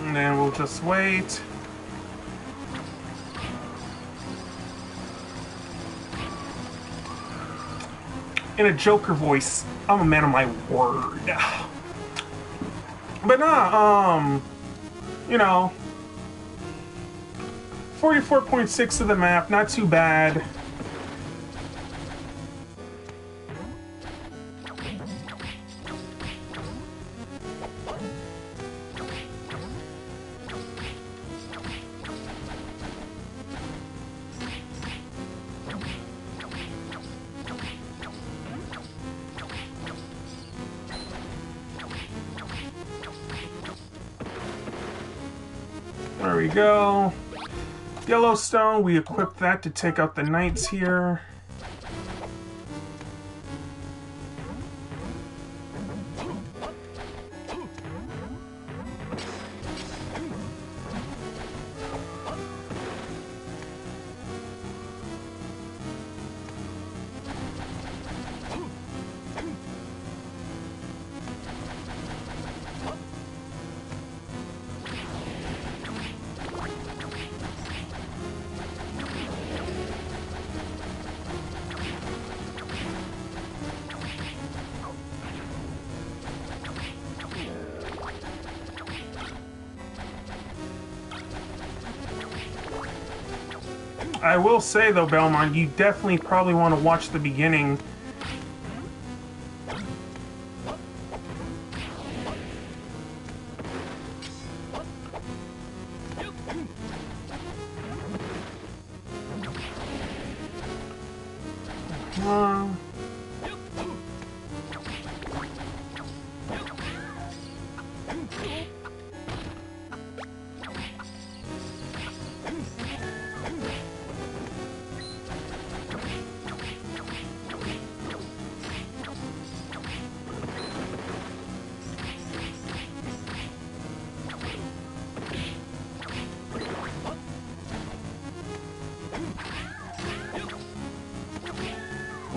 And then we'll just wait. In a Joker voice, I'm a man of my word. But nah, you know, 44.6 of the map, not too bad. There we go. Yellowstone, we equipped that to take out the knights here. I will say though, Belmont, you definitely probably want to watch the beginning.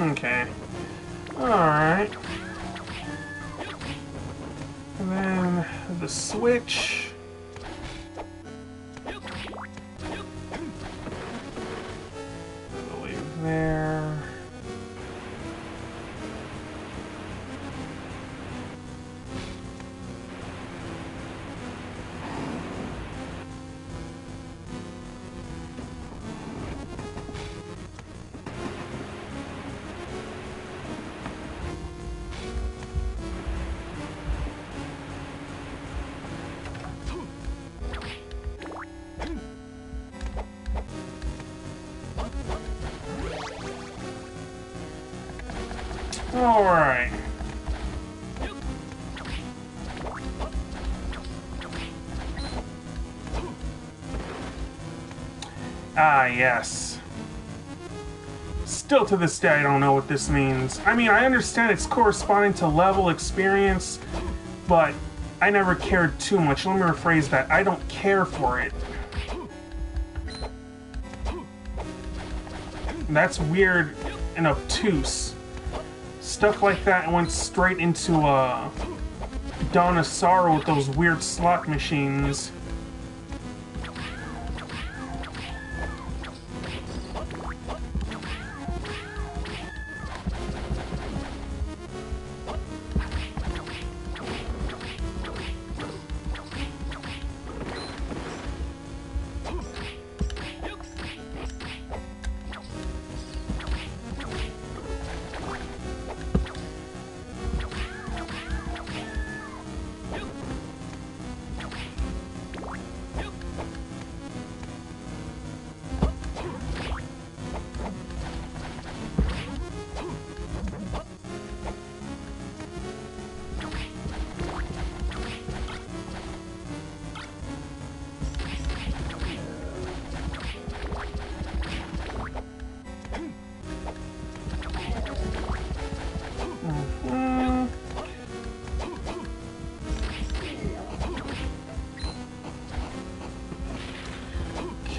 Okay. Alright. And then the switch. I believe there. All right. Ah, yes. Still to this day, I don't know what this means. I mean, I understand it's corresponding to level experience, but I never cared too much. Let me rephrase that. I don't care for it. That's weird and obtuse. Stuff like that went straight into Dawn of Sorrow with those weird slot machines.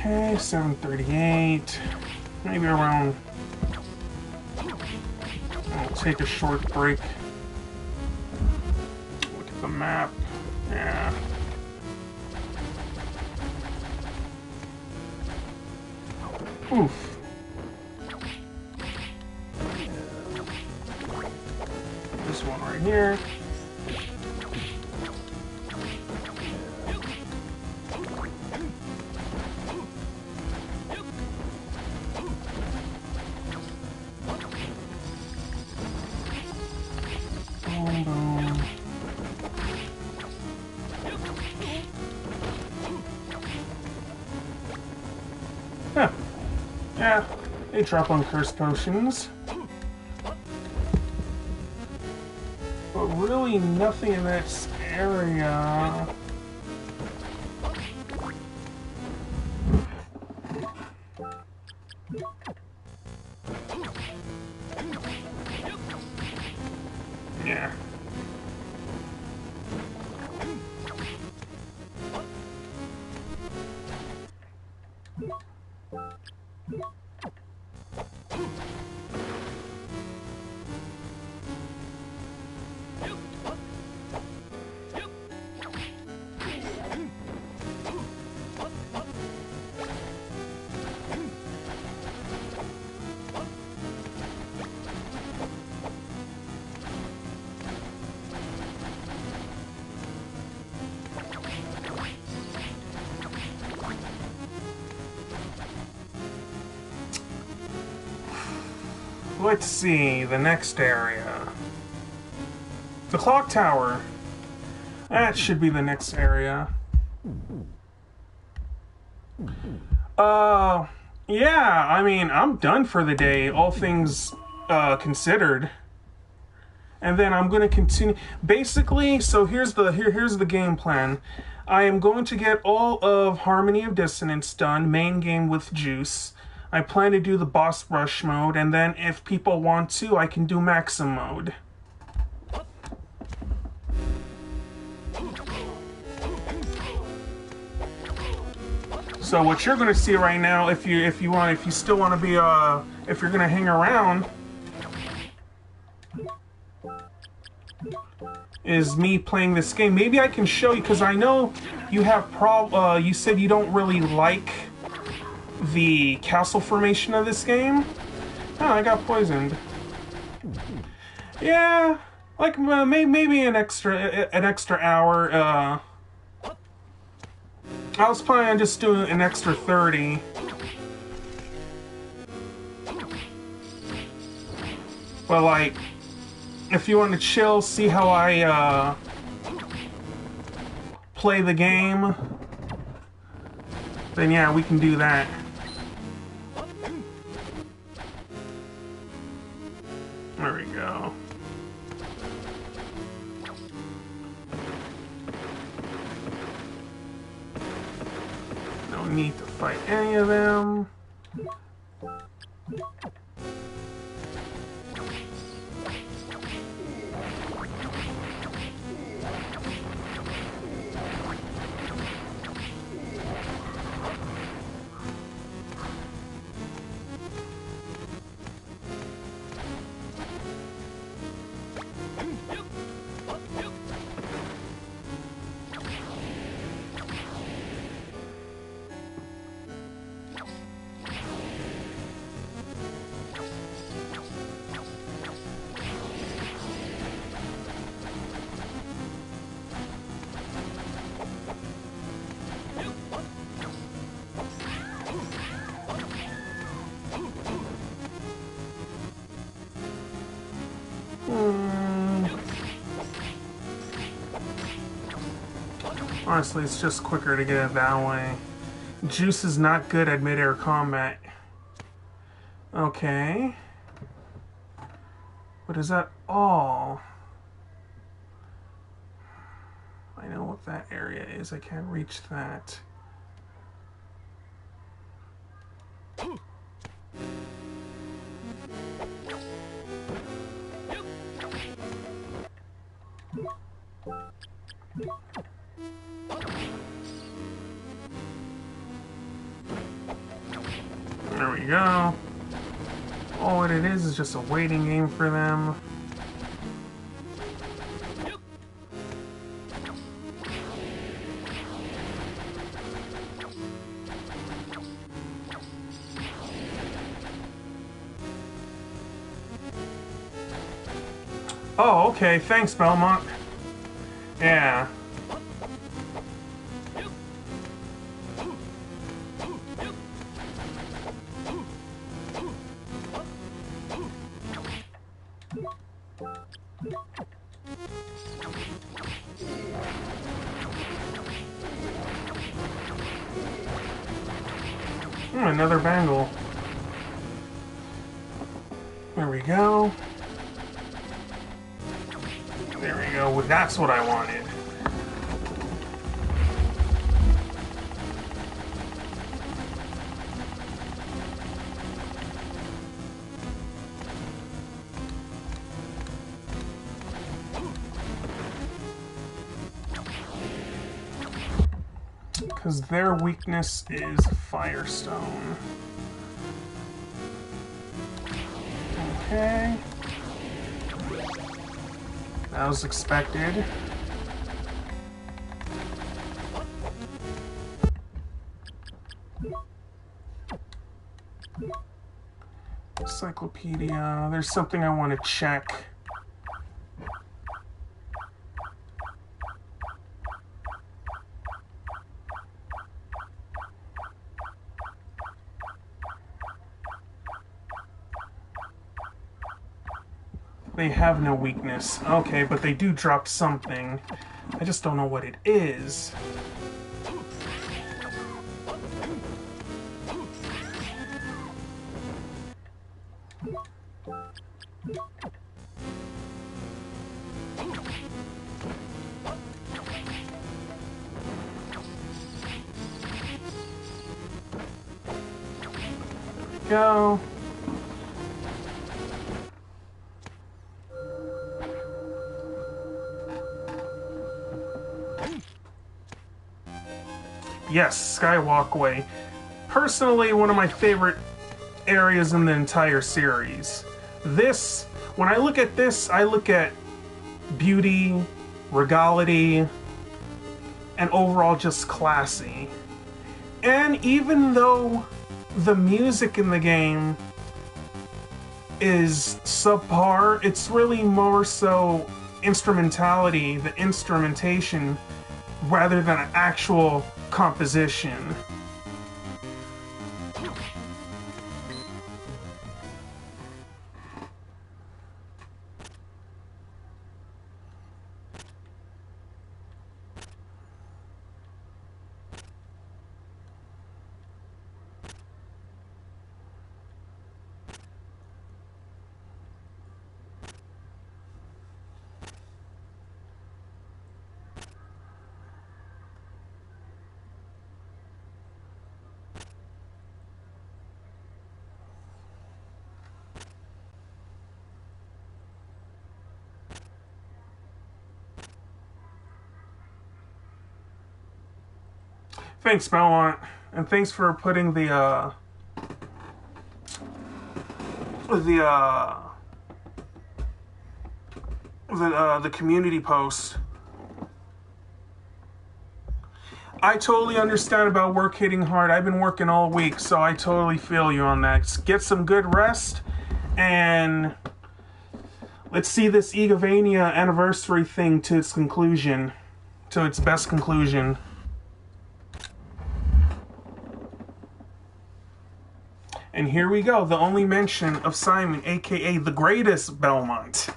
Okay, 7:38. Maybe around... I'll take a short break. Look at the map. Yeah. Oof. This one right here. Boom, boom. Huh. Yeah, they drop on curse potions. But really nothing in this area. Yeah. Let's see, the next area. The clock tower. That should be the next area. Yeah, I mean, I'm done for the day, all things considered. And then I'm going to continue. Basically, so here's the game plan. I am going to get all of Harmony of Dissonance done, main game with Juice. I plan to do the boss rush mode, and then if people want to, I can do maxim mode. So what you're gonna see right now, if you still want to be if you're gonna hang around, is me playing this game. Maybe I can show you, because I know you have you said you don't really like the castle formation of this game. Oh, I got poisoned. Yeah, like maybe an extra hour. I was planning on just doing an extra 30. But like, if you want to chill, see how I play the game, then yeah, we can do that. There we go. No need to fight any of them. Honestly, it's just quicker to get it that way. Juice is not good at mid-air combat. Okay. But is that all? I know what that area is. I can't reach that. we go. Oh, what it is just a waiting game for them. Oh, okay. Thanks, Belmont. Yeah. Another bangle. There we go. There we go. Well, that's what I wanted. Because their weakness is Firestone. Okay. That was expected. Encyclopedia. There's something I want to check. They have no weakness. Okay, but they do drop something. I just don't know what it is. Go. Yes, Sky Walkway. Personally, one of my favorite areas in the entire series. This, when I look at this, I look at beauty, regality, and overall just classy. And even though the music in the game is subpar, it's really more so instrumentality, the instrumentation, rather than an actual composition. Thanks, Belmont, and thanks for putting the community post. I totally understand about work hitting hard. I've been working all week, so I totally feel you on that. Get some good rest, and let's see this Castlevania anniversary thing to its conclusion, to its best conclusion. And here we go, the only mention of Simon, aka the greatest Belmont.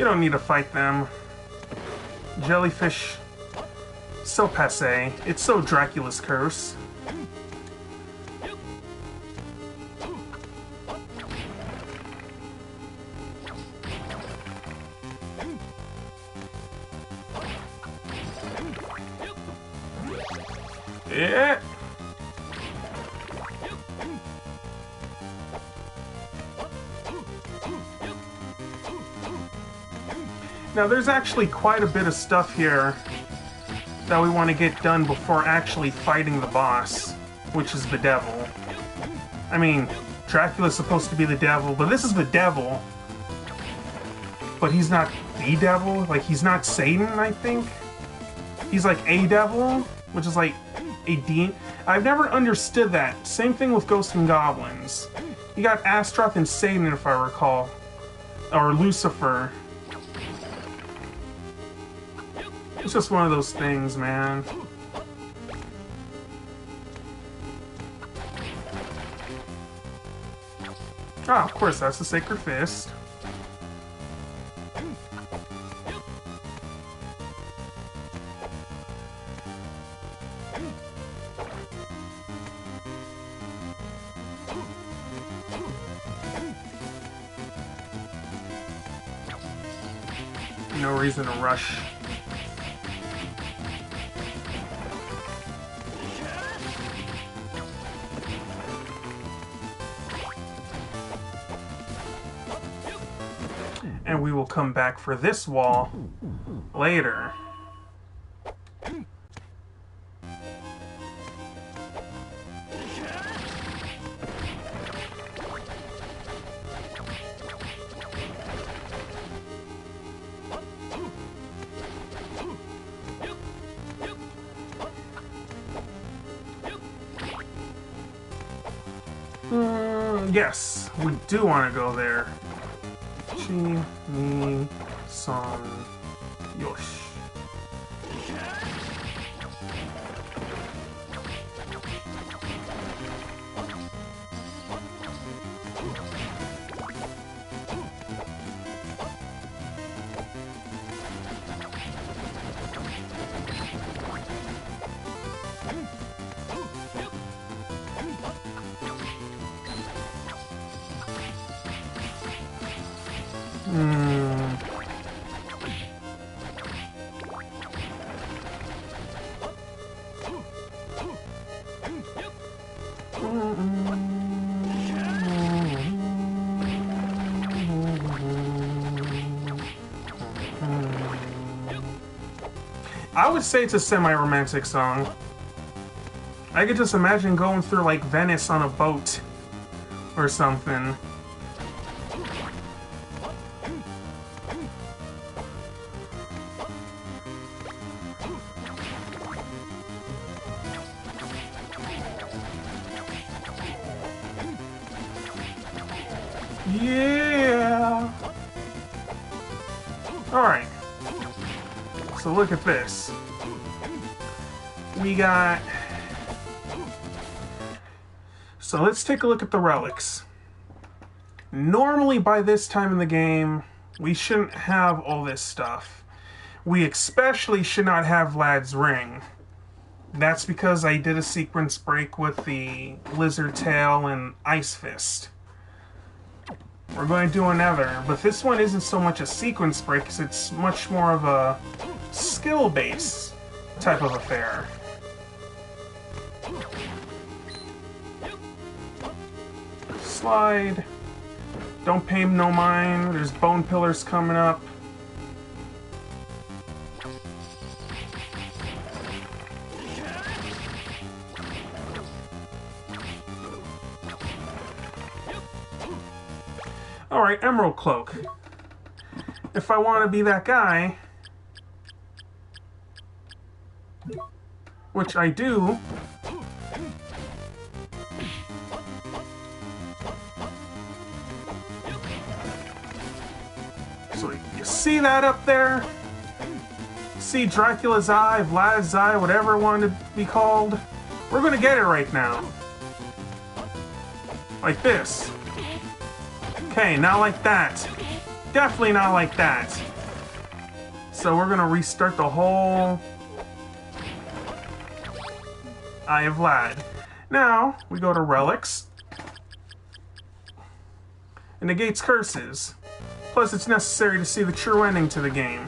You don't need to fight them. Jellyfish, so passé. It's so Dracula's curse. Yeah. Now there's actually quite a bit of stuff here that we want to get done before actually fighting the boss, which is the devil. I mean, Dracula's supposed to be the devil, but this is the devil. But he's not the devil, like he's not Satan, I think. He's like a devil, which is like a demon. I've never understood that. Same thing with Ghosts and Goblins. You got Astaroth and Satan, if I recall. Or Lucifer. It's just one of those things, man. Ah, of course, that's the Sacred Fist. No reason to rush. And we will come back for this wall later. Yes, we do want to go there. Chi, ni, son, yosh. I would say it's a semi-romantic song. I could just imagine going through like Venice on a boat or something. Yeah. All right. So look at this. We got... So let's take a look at the relics. Normally by this time in the game, we shouldn't have all this stuff. We especially should not have Lad's Ring. That's because I did a sequence break with the Lizard Tail and Ice Fist. We're going to do another, but this one isn't so much a sequence break, because it's much more of a skill-based type of affair. Slide. Don't pay him no mind. There's bone pillars coming up. Alright, Emerald Cloak. If I want to be that guy, which I do, so you see that up there? See Dracula's eye, Vlad's eye, whatever it wanted to be called? We're gonna get it right now. Like this. Okay, not like that. Definitely not like that. So we're gonna restart the whole Eye of Lad. Now, we go to Relics. It negates curses. Plus, it's necessary to see the true ending to the game.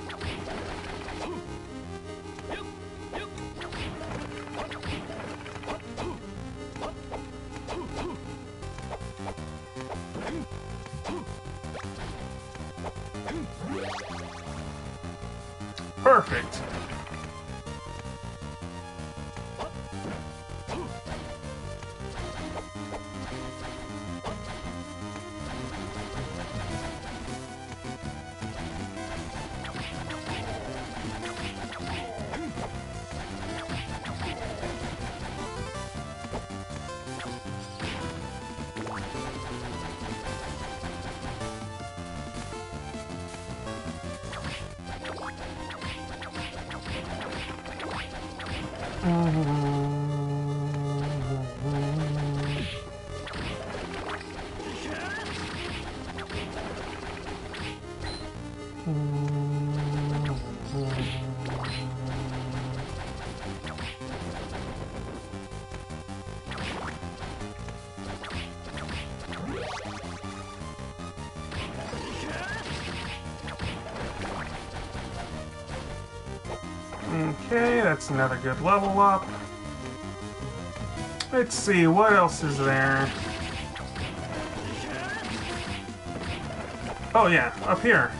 Perfect. Okay, that's another good level up. Let's see, what else is there? Oh yeah, up here.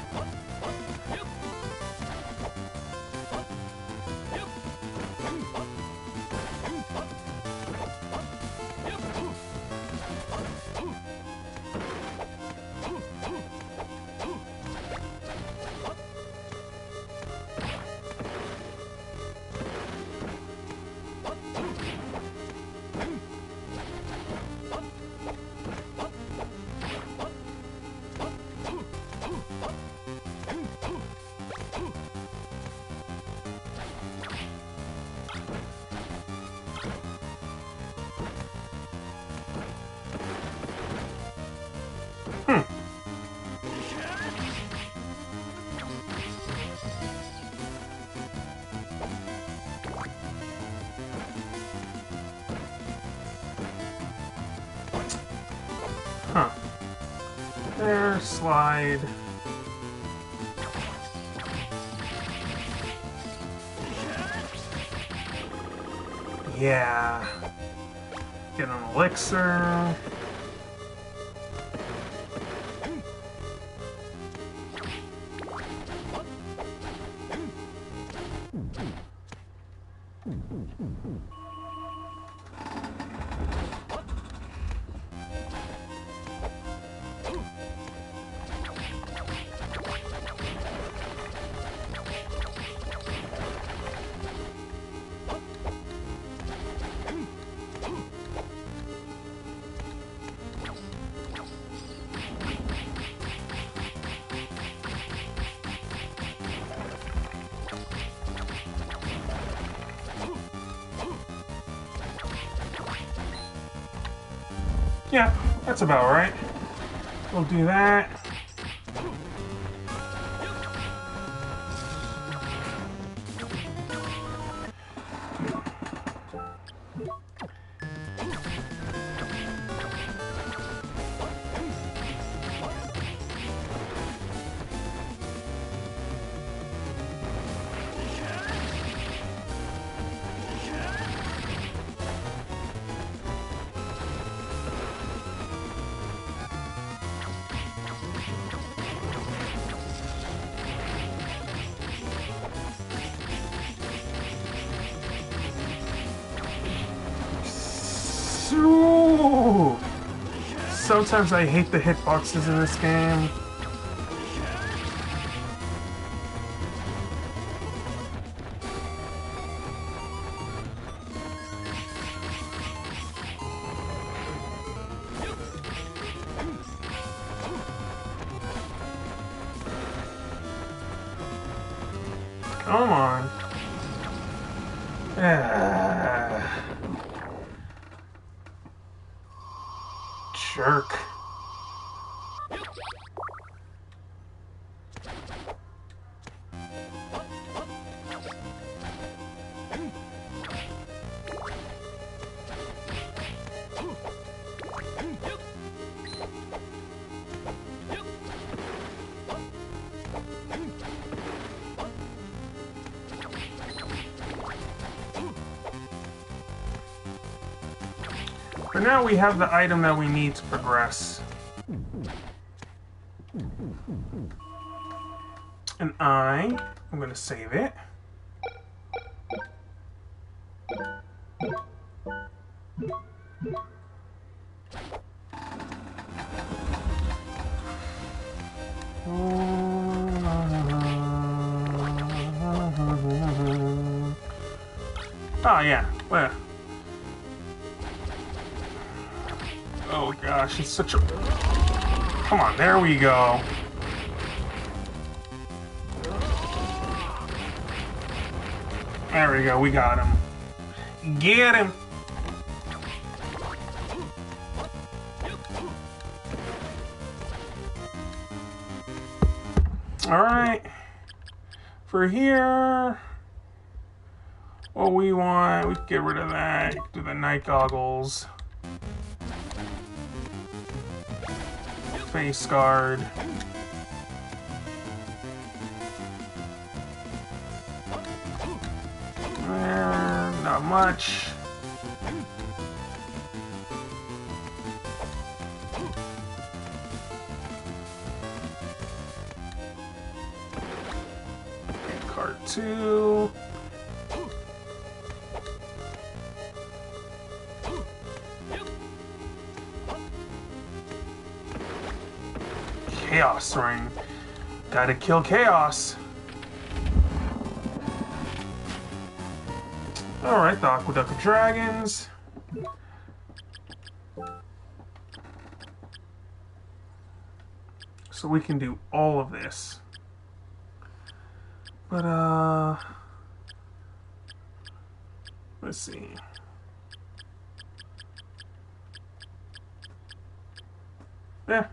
Huh. There, slide. Yeah. Get an elixir. Yeah, that's about right. We'll do that. Ooh. Sometimes I hate the hitboxes in this game. Come on. Jerk. For now, we have the item that we need to progress. And I'm going to save it. Oh, yeah. Well. Oh, gosh. It's such a... Come on. There we go. There we go. We got him. Get him. Alright, for here, what we want, we can get rid of that, do the night goggles, face guard, not much. Card 2. Chaos ring. Gotta kill chaos. Alright, the Aqueduct of Dragons. So we can do all of this. But, let's see. Yeah.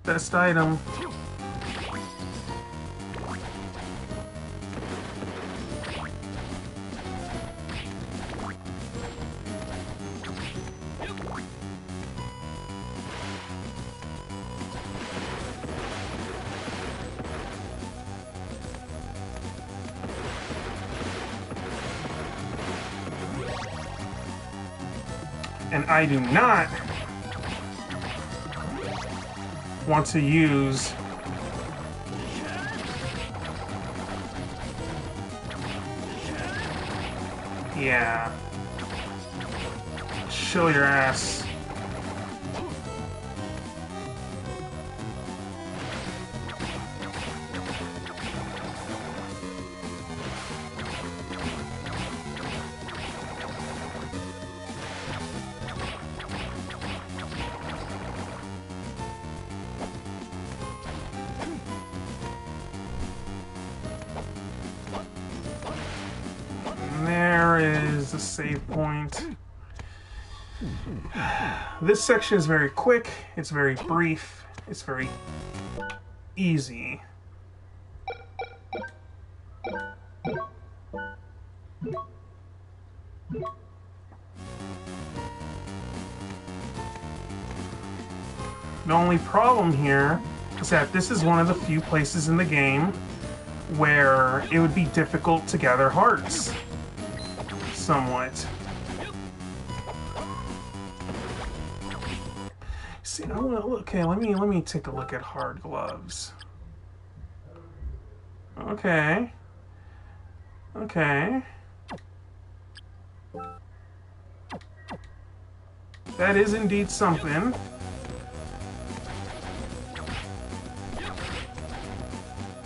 Best item. And I do not want to use yeah, chill your ass. Save point. This section is very quick, it's very brief, it's very easy. The only problem here is that this is one of the few places in the game where it would be difficult to gather hearts. Somewhat. See, I want to okay. Let me take a look at hard gloves. Okay. Okay. That is indeed something.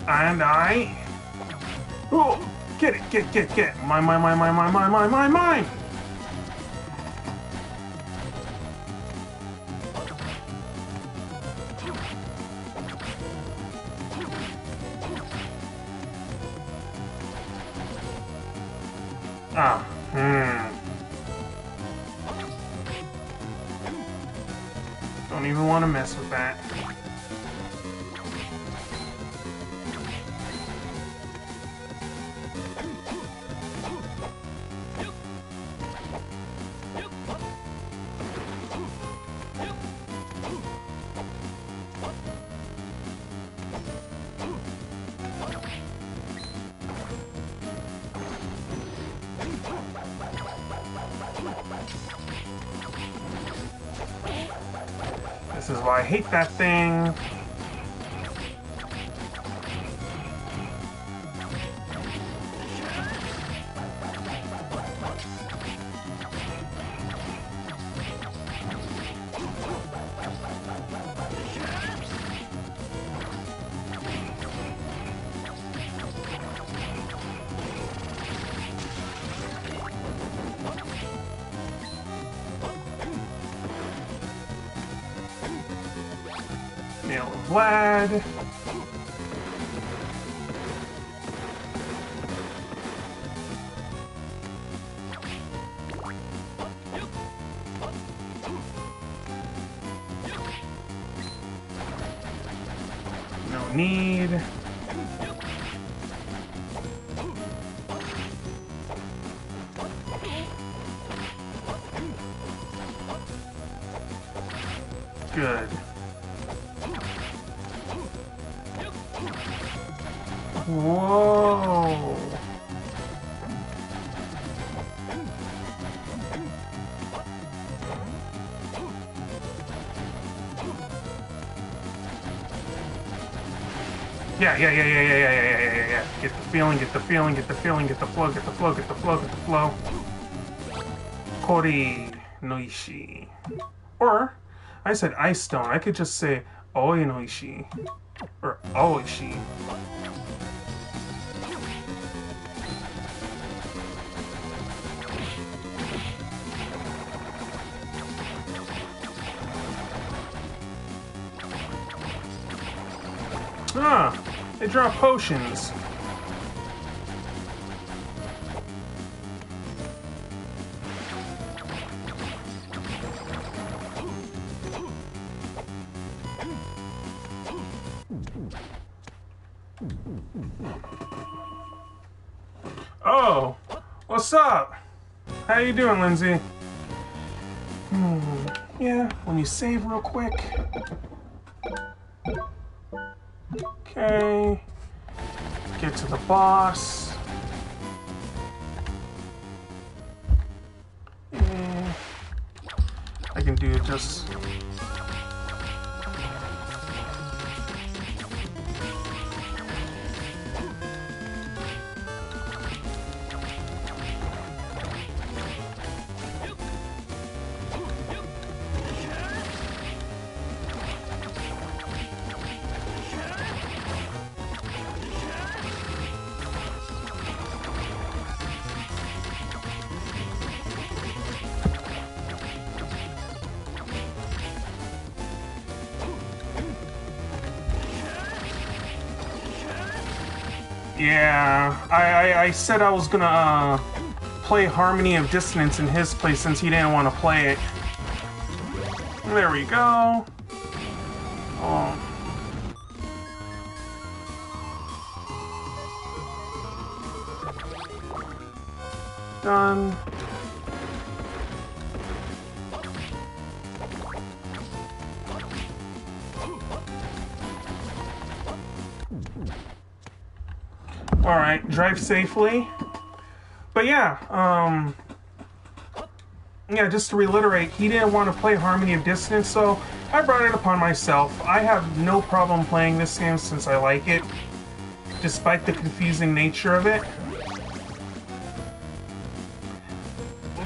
And I. Oh. Get it, get. Mine. Ah, Don't even want to mess with that. This is why I hate that thing. Nail of Vlad. No need. Good. Whoa. Yeah. Get the feeling, get the feeling, get the feeling, get the flow, get the flow, get the flow, get the flow. Kori no Ishi. Or, I said Ice Stone. I could just say Oi no Ishi. Or Aoishi. Ah, they drop potions. Oh, what's up? How you doing, Lindsay? Yeah, when you save real quick. Okay. Get to the boss. I can do it just... Yeah, I said I was gonna play Harmony of Dissonance in his place since he didn't want to play it. There we go. Oh. Done. Alright, drive safely. But yeah, just to reiterate, he didn't want to play Harmony of Dissonance, so I brought it upon myself. I have no problem playing this game since I like it, despite the confusing nature of it.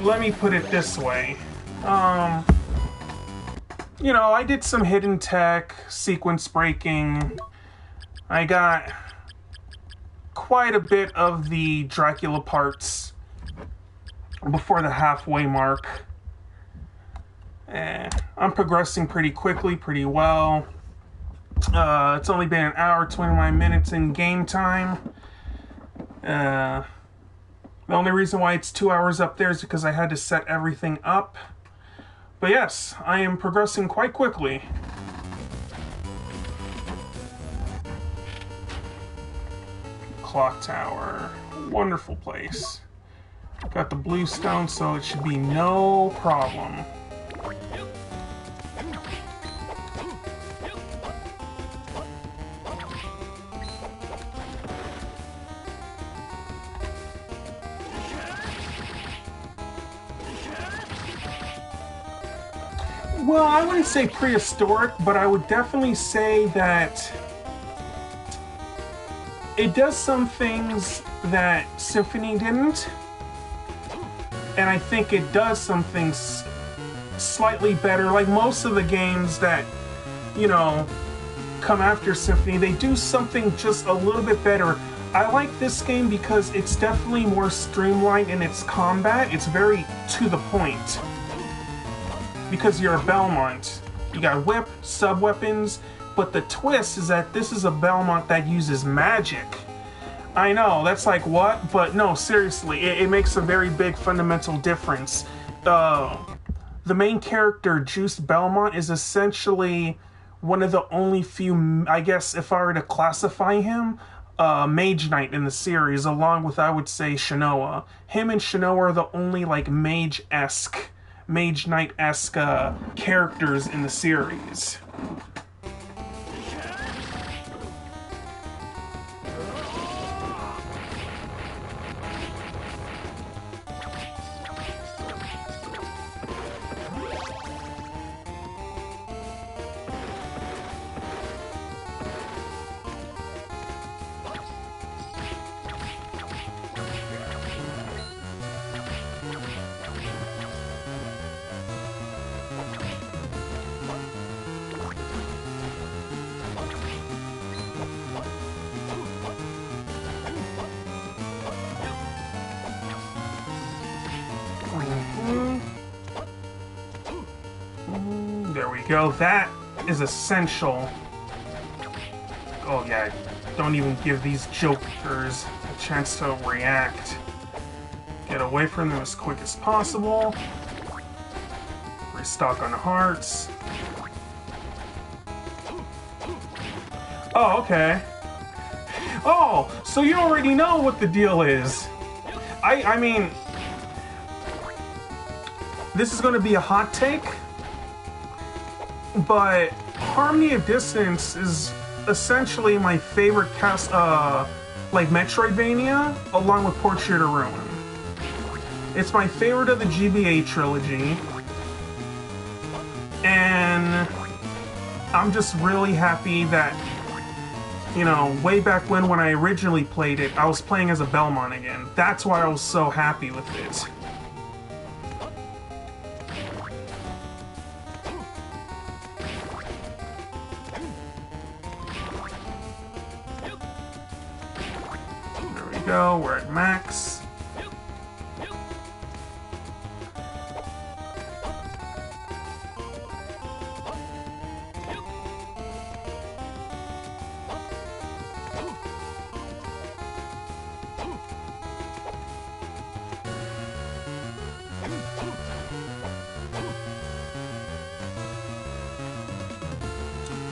Let me put it this way. You know, I did some hidden tech, sequence breaking. I got quite a bit of the Dracula parts before the halfway mark. I'm progressing pretty quickly, pretty well. It's only been an hour, 29 minutes in game time. The only reason why it's 2 hours up there is because I had to set everything up. But yes, I am progressing quite quickly. Clock Tower. Wonderful place. Got the blue stone, so it should be no problem. Well, I wouldn't say prehistoric, but I would definitely say that it does some things that Symphony didn't, and I think it does some things slightly better. Like most of the games that, you know, come after Symphony, they do something just a little bit better. I like this game because it's definitely more streamlined in its combat. It's very to the point. Because you're a Belmont. You got whip, sub-weapons, but the twist is that this is a Belmont that uses magic. I know, that's like, what? But no, seriously, it makes a very big fundamental difference. The main character, Juice Belmont, is essentially one of the only few, I guess if I were to classify him, Mage Knight in the series, along with, I would say, Shinoa. Him and Shinoa are the only, like, Mage Knight-esque characters in the series. There we go. That is essential. Oh yeah, don't even give these jokers a chance to react. Get away from them as quick as possible. Restock on hearts. Oh, okay. Oh, so you already know what the deal is. I mean, this is going to be a hot take, but Harmony of Dissonance is essentially my favorite like Metroidvania, along with Portrait of Ruin. It's my favorite of the GBA trilogy, and I'm just really happy that, you know, way back when I originally played it, I was playing as a Belmont again. That's why I was so happy with it. There we go, we're at max.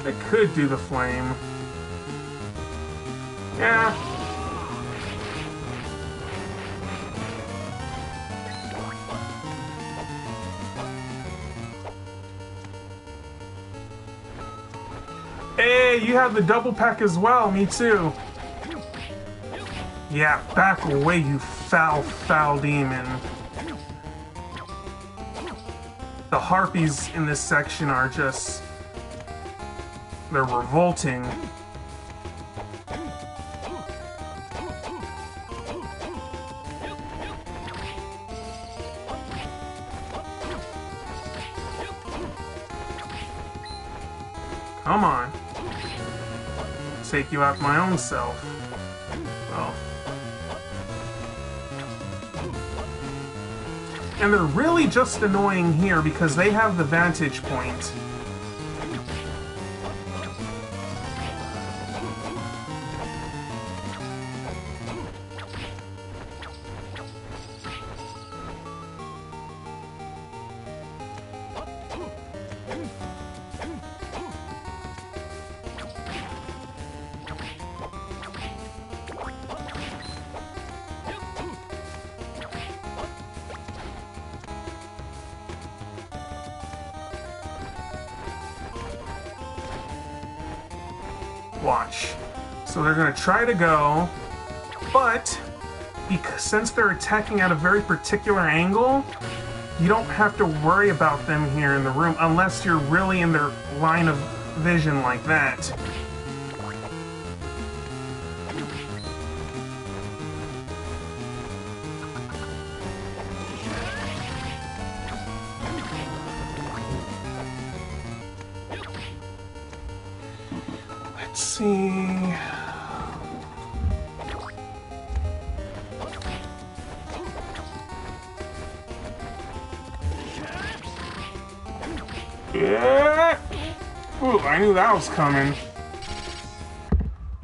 I could do the flame. Yeah. Hey, you have the double pack as well. Me too. Yeah, back away, you foul, foul demon. The harpies in this section are just... they're revolting. Come on. Take you out my own self. Well. And they're really just annoying here because they have the vantage point. Watch. So they're going to try to go, but because since they're attacking at a very particular angle, You don't have to worry about them here in the room unless you're really in their line of vision like that. Let's see. Yeah. Ooh, I knew that was coming.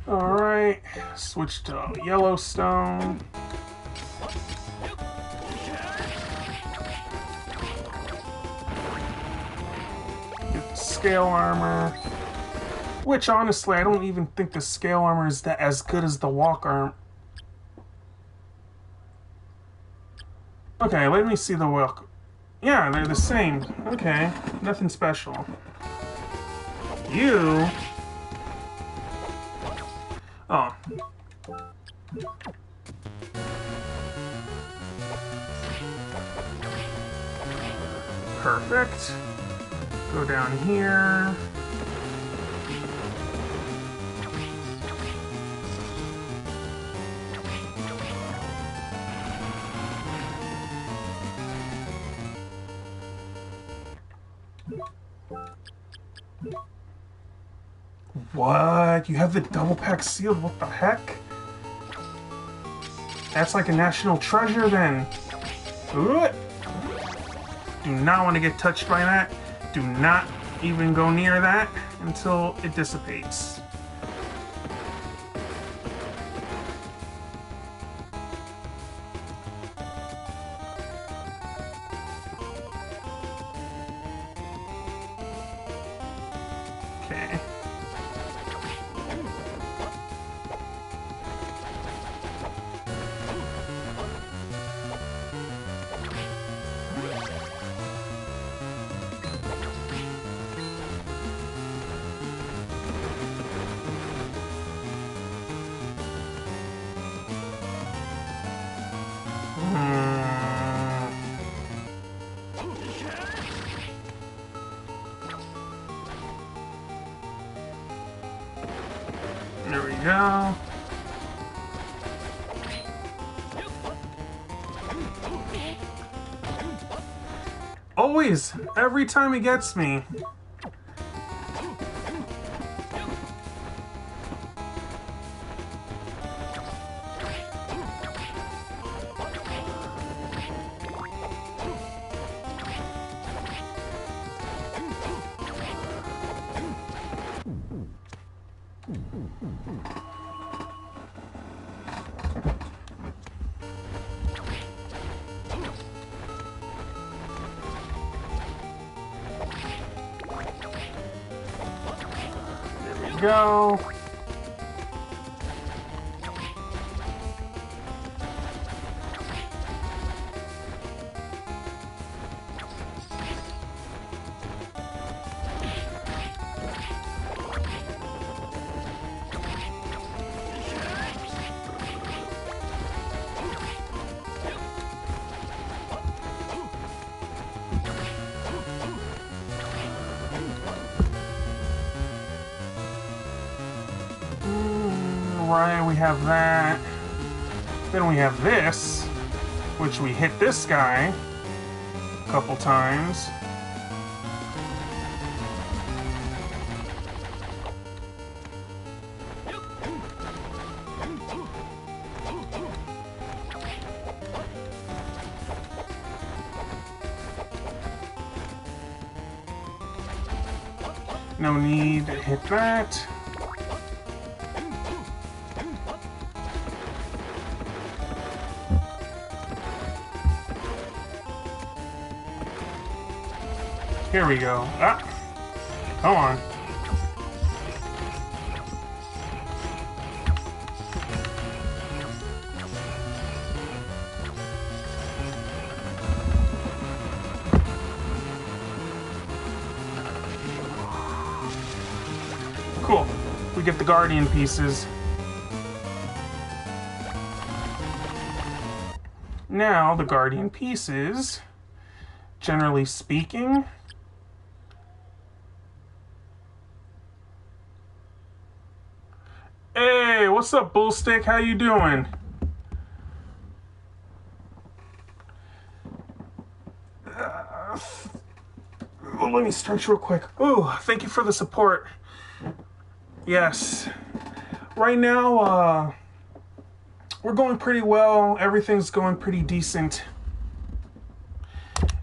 Alright, switch to Yellowstone. Get scale armor. Which, honestly, I don't even think the scale armor is that as good as the walk armor. Okay, let me see the walk. Yeah, they're the same. Okay, nothing special. You... Oh. Perfect. Go down here. What? You have the double pack sealed? What the heck? That's like a national treasure then. Ooh. Do not want to get touched by that. Do not even go near that until it dissipates. Okay. There we go. Always, every time he gets me. Go. Right, we have that. Then we have this, which we hit this guy a couple times. No need to hit that. Here we go. Ah! Come on. Cool. We get the Guardian pieces. Now, the Guardian pieces generally speaking. Hey, what's up, Bullstick? How you doing? Let me stretch real quick. Ooh, thank you for the support. Yes. Right now, we're going pretty well. Everything's going pretty decent.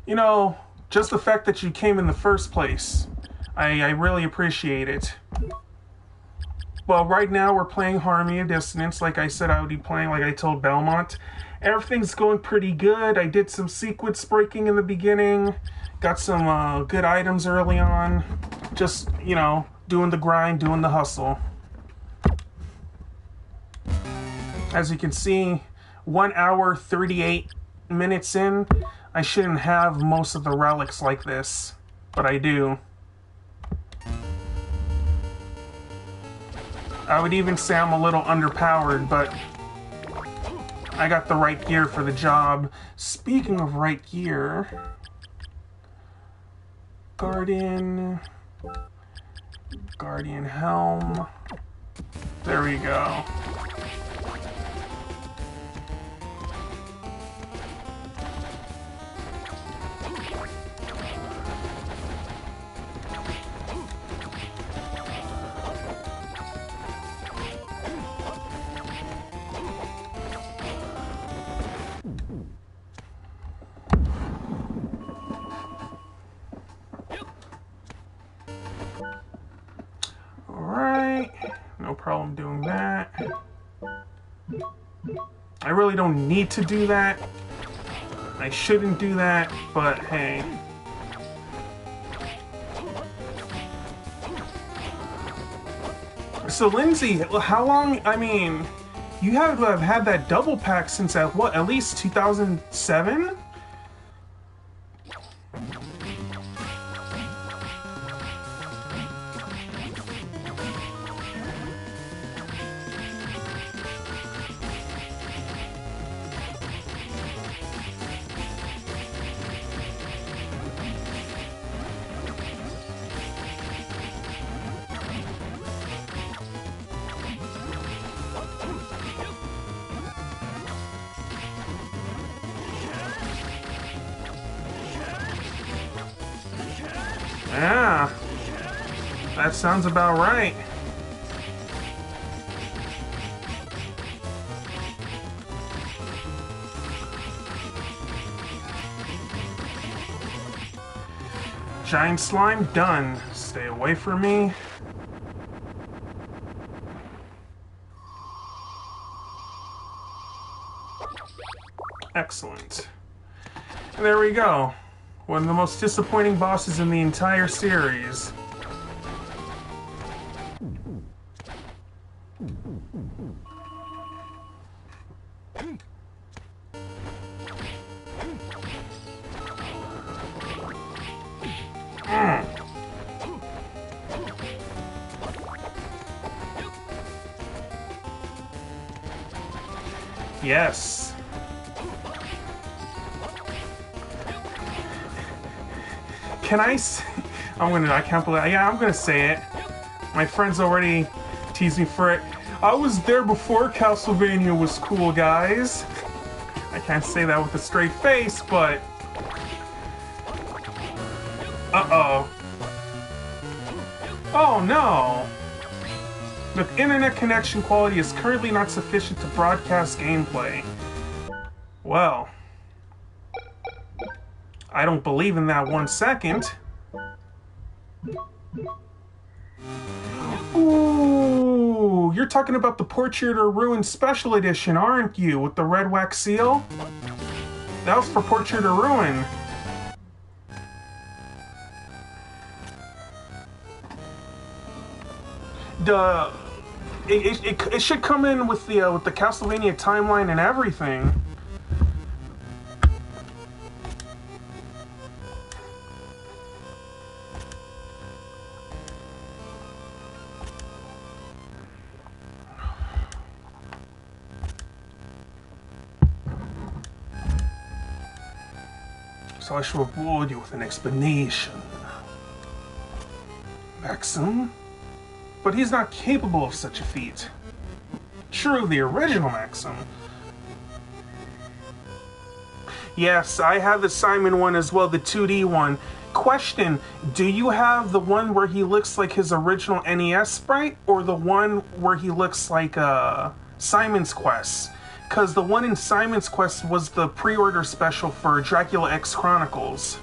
You know, just the fact that you came in the first place, I really appreciate it. Well, right now we're playing Harmony of Dissonance. Like I said, I would be playing, like I told Belmont. Everything's going pretty good. I did some sequence breaking in the beginning. Got some good items early on. Just, you know, doing the grind, doing the hustle. As you can see, 1 hour, 38 minutes in. I shouldn't have most of the relics like this, but I do. I would even say I'm a little underpowered, but I got the right gear for the job. Speaking of right gear, Guardian Helm, there we go. No problem doing that. I really don't need to do that. I shouldn't do that, but hey. So Lindsay, how long, I mean, you have to have had that double pack since at least 2007? Yeah, that sounds about right. Giant slime done. Stay away from me. Excellent. And there we go. One of the most disappointing bosses in the entire series. Yes. Can I say, I can't believe, yeah, I'm gonna say it. My friends already teased me for it. I was there before Castlevania was cool, guys. I can't say that with a straight face, but... Uh-oh. Oh, no. The internet connection quality is currently not sufficient to broadcast gameplay. Well... I don't believe in that 1 second. Ooh, you're talking about the Portrait or Ruin Special Edition, aren't you? With the red wax seal? That was for Portrait or Ruin. It should come in with the Castlevania timeline and everything. so I shall reward you with an explanation. Maxim? But he's not capable of such a feat. True, the original Maxim. Yes, I have the Simon one as well, the 2D one. Question, do you have the one where he looks like his original NES sprite, or the one where he looks like Simon's Quest? Because the one in Simon's Quest was the pre-order special for Dracula X Chronicles.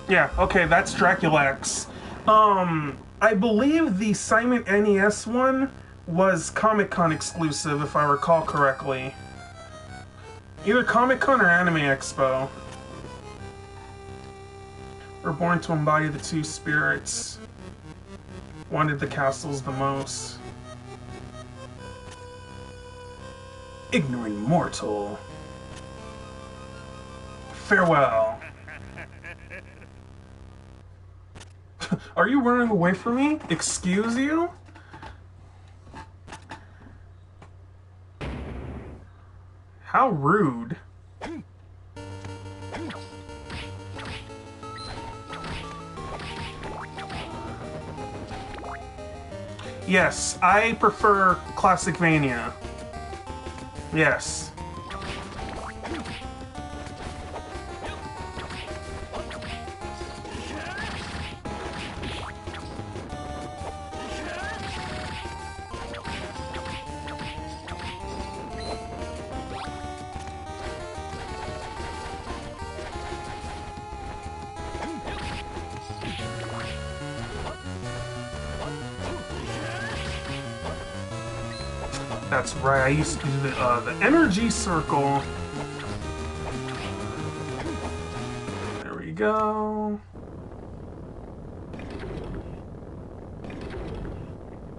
Yeah, okay, that's Dracula X. I believe the Simon NES one was Comic-Con exclusive, if I recall correctly. Either Comic-Con or Anime Expo. We're born to embody the two spirits. Wanted the castles the most. Ignorant mortal. Farewell. Are you running away from me? Excuse you? How rude. Yes, I prefer Classicvania. Yes. That's right, I used to do the energy circle. There we go.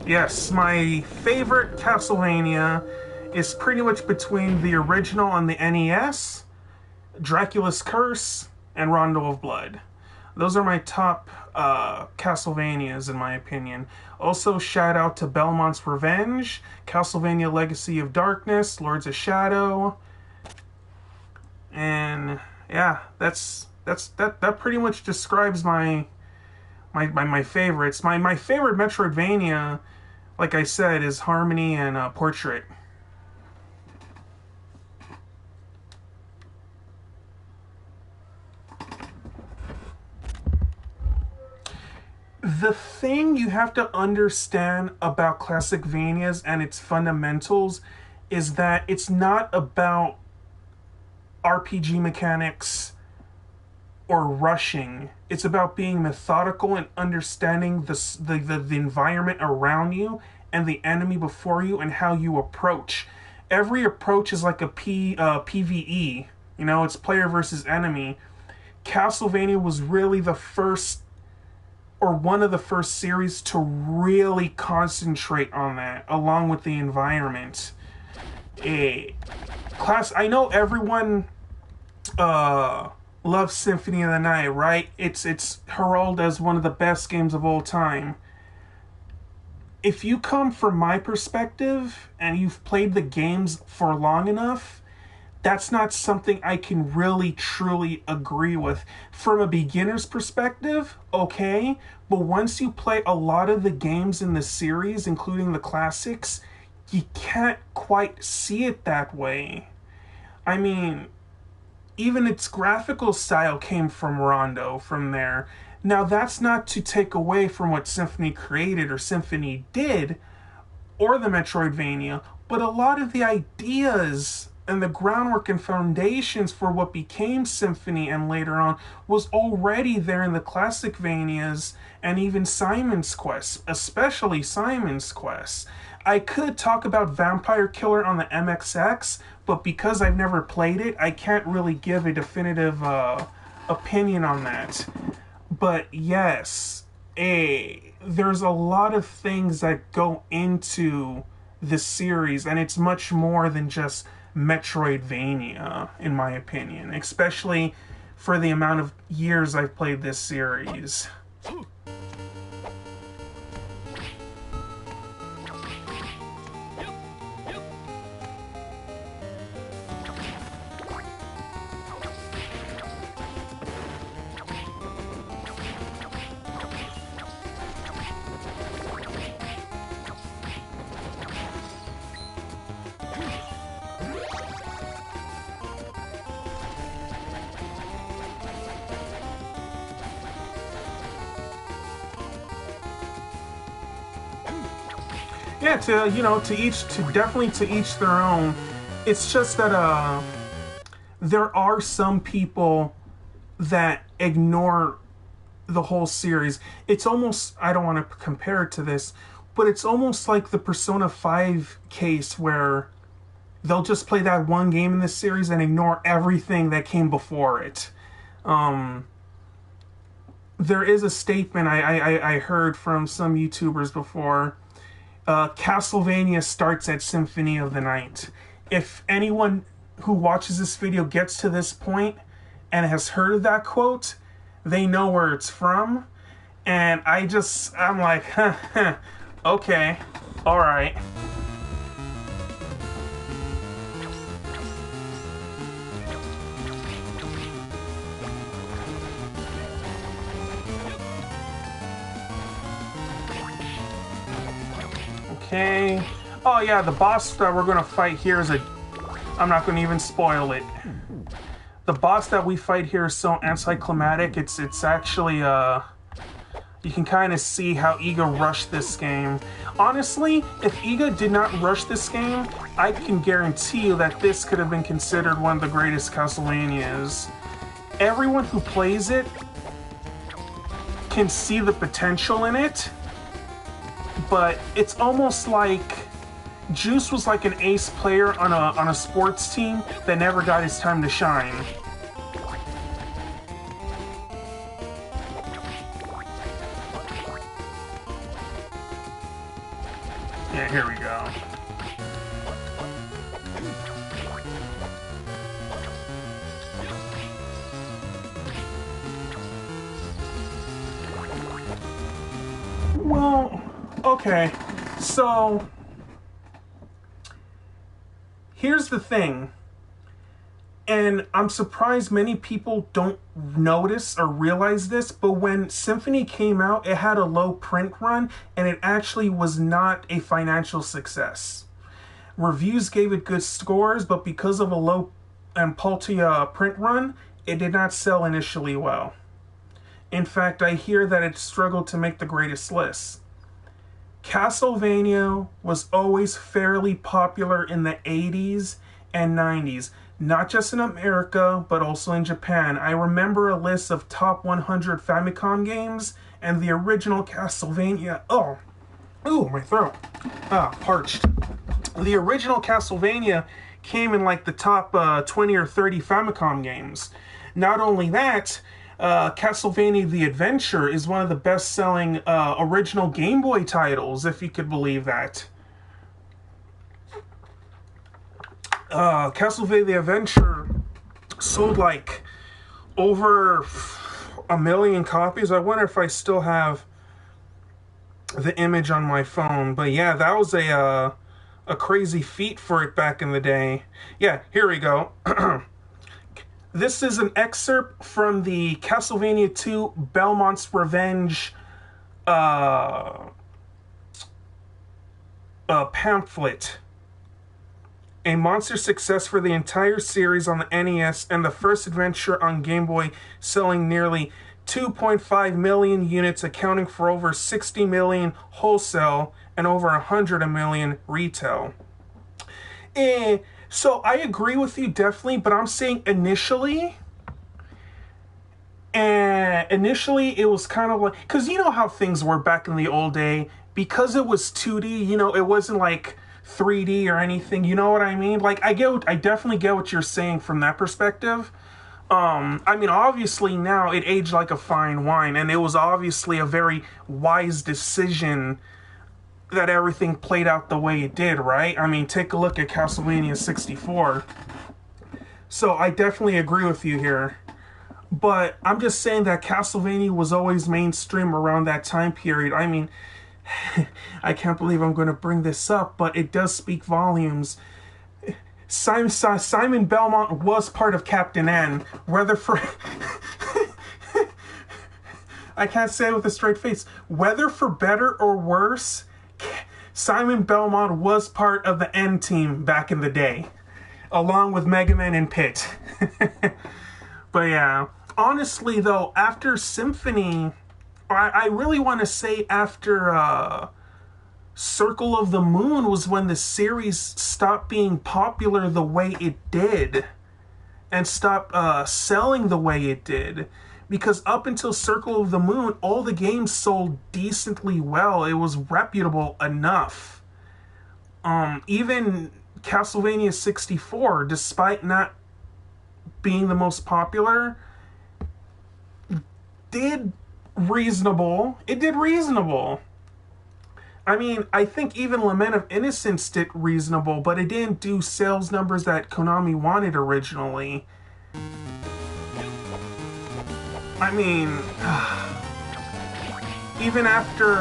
Yes, my favorite Castlevania is pretty much between the original on the NES, Dracula's Curse, and Rondo of Blood. Those are my top Castlevanias, in my opinion. Also, shout out to Belmont's Revenge, Castlevania Legacy of Darkness, Lords of Shadow, and yeah, that pretty much describes my favorites. My favorite Metroidvania, like I said, is Harmony and Portrait. The thing you have to understand about Classicvanias and its fundamentals is that it's not about RPG mechanics or rushing. It's about being methodical and understanding the environment around you and the enemy before you and how you approach. Every approach is like a PvE. You know, it's player versus enemy. Castlevania was really the first, or one of the first series to really concentrate on that, along with the environment. I know everyone loves Symphony of the Night, right? It's heralded as one of the best games of all time. If you come from my perspective, and you've played the games for long enough, that's not something I can really truly agree with. From a beginner's perspective, okay, but once you play a lot of the games in the series, including the classics, you can't quite see it that way. I mean, even its graphical style came from Rondo from there. Now, that's not to take away from what Symphony created or Symphony did, or the Metroidvania, but a lot of the ideas and the groundwork and foundations for what became Symphony and later on was already there in the Classicvanias and even Simon's Quest, especially Simon's Quest. I could talk about Vampire Killer on the MXX, but because I've never played it, I can't really give a definitive opinion on that. But yes, there's a lot of things that go into this series, and it's much more than just Metroidvania, in my opinion, especially for the amount of years I've played this series. yeah, to, you know, definitely to each their own. It's just that there are some people that ignore the whole series. It's almost, I don't want to compare it to this, but it's almost like the Persona 5 case where they'll just play that one game in this series and ignore everything that came before it. There is a statement I heard from some YouTubers before. Castlevania starts at Symphony of the Night. If anyone who watches this video gets to this point and has heard of that quote, they know where it's from. And I'm like, okay, alright. Okay. Oh yeah, the boss that we're gonna fight here is I'm not gonna even spoil it. The boss that we fight here is so anticlimactic. It's actually you can kind of see how Iga rushed this game. Honestly, if Iga did not rush this game, I can guarantee you that this could have been considered one of the greatest Castlevanias. Everyone who plays it can see the potential in it, but it's almost like Juice was like an ace player on a sports team that never got his time to shine. Yeah, here we go. Well, okay, so here's the thing, and I'm surprised many people don't notice or realize this, but when Symphony came out, it had a low print run, and it actually was not a financial success. Reviews gave it good scores, but because of a low and paltry print run, it did not sell initially well. In fact, I hear that it struggled to make the greatest lists. Castlevania was always fairly popular in the 80s and 90s, not just in America, but also in Japan. I remember a list of top 100 Famicom games, and the original Castlevania... Ooh, my throat. Parched. The original Castlevania came in like the top 20 or 30 Famicom games. Not only that, Castlevania The Adventure is one of the best-selling original Game Boy titles, if you could believe that. Castlevania The Adventure sold like over 1 million copies. I wonder if I still have the image on my phone. But yeah, that was a crazy feat for it back in the day. Yeah, here we go. This is an excerpt from the Castlevania 2 Belmont's Revenge pamphlet. A monster success for the entire series on the NES and the first adventure on Game Boy, selling nearly 2.5 million units, accounting for over 60 million wholesale and over 100 million retail. So I agree with you definitely, but I'm saying initially it was kind of like, because you know how things were back in the old day, because it was 2D, you know, it wasn't like 3D or anything, you know what I mean? Like, I definitely get what you're saying from that perspective. I mean, obviously now it aged like a fine wine, and it was obviously a very wise decision that everything played out the way it did, right? I mean, take a look at Castlevania 64. So I definitely agree with you here. But I'm just saying that Castlevania was always mainstream around that time period. I mean, I can't believe I'm going to bring this up, but it does speak volumes. Simon Belmont was part of Captain N, whether for... I can't say it with a straight face. Whether for better or worse, Simon Belmont was part of the N team back in the day, along with Mega Man and Pit. But yeah, honestly though, after Symphony, I really want to say after Circle of the Moon was when the series stopped being popular the way it did and stopped selling the way it did. Because up until Circle of the Moon, all the games sold decently well. It was reputable enough. Even Castlevania 64, despite not being the most popular, did reasonable. It did reasonable. I mean, I think even Lament of Innocence did reasonable, but it didn't do sales numbers that Konami wanted originally. I mean, even after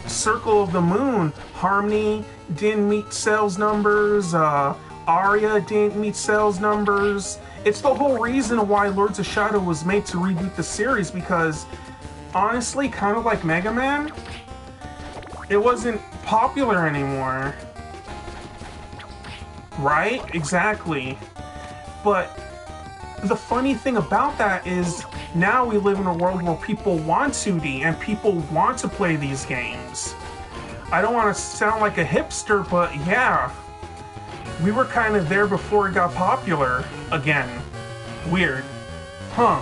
Circle of the Moon, Harmony didn't meet sales numbers, Aria didn't meet sales numbers. It's the whole reason why Lords of Shadow was made to reboot the series, because honestly, kind of like Mega Man, it wasn't popular anymore. Right? Exactly. But the funny thing about that is now we live in a world where people want 2D and people want to play these games. I don't want to sound like a hipster, but yeah, we were kind of there before it got popular again. Weird. Huh.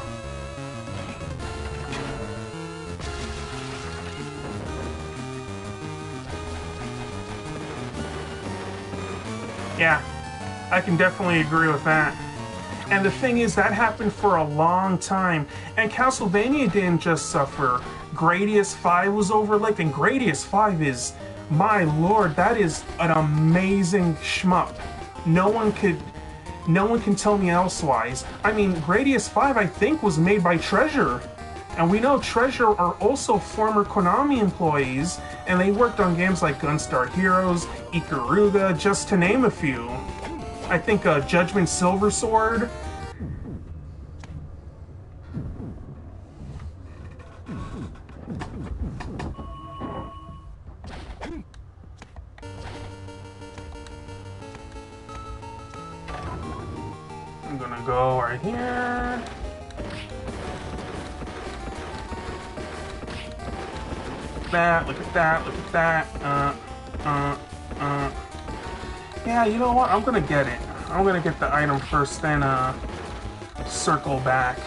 Yeah, I can definitely agree with that. And the thing is, that happened for a long time. And Castlevania didn't just suffer. Gradius 5 was overlooked, and Gradius 5 is, my lord, that is an amazing shmup. No one can tell me elsewise. I mean, Gradius 5, I think, was made by Treasure. And we know Treasure are also former Konami employees, and they worked on games like Gunstar Heroes, Ikaruga, just to name a few. I think Judgment Silver Sword. I'm gonna go right here. Look at that, look at that. Yeah, you know what? I'm gonna get it. I'm gonna get the item first, then circle back.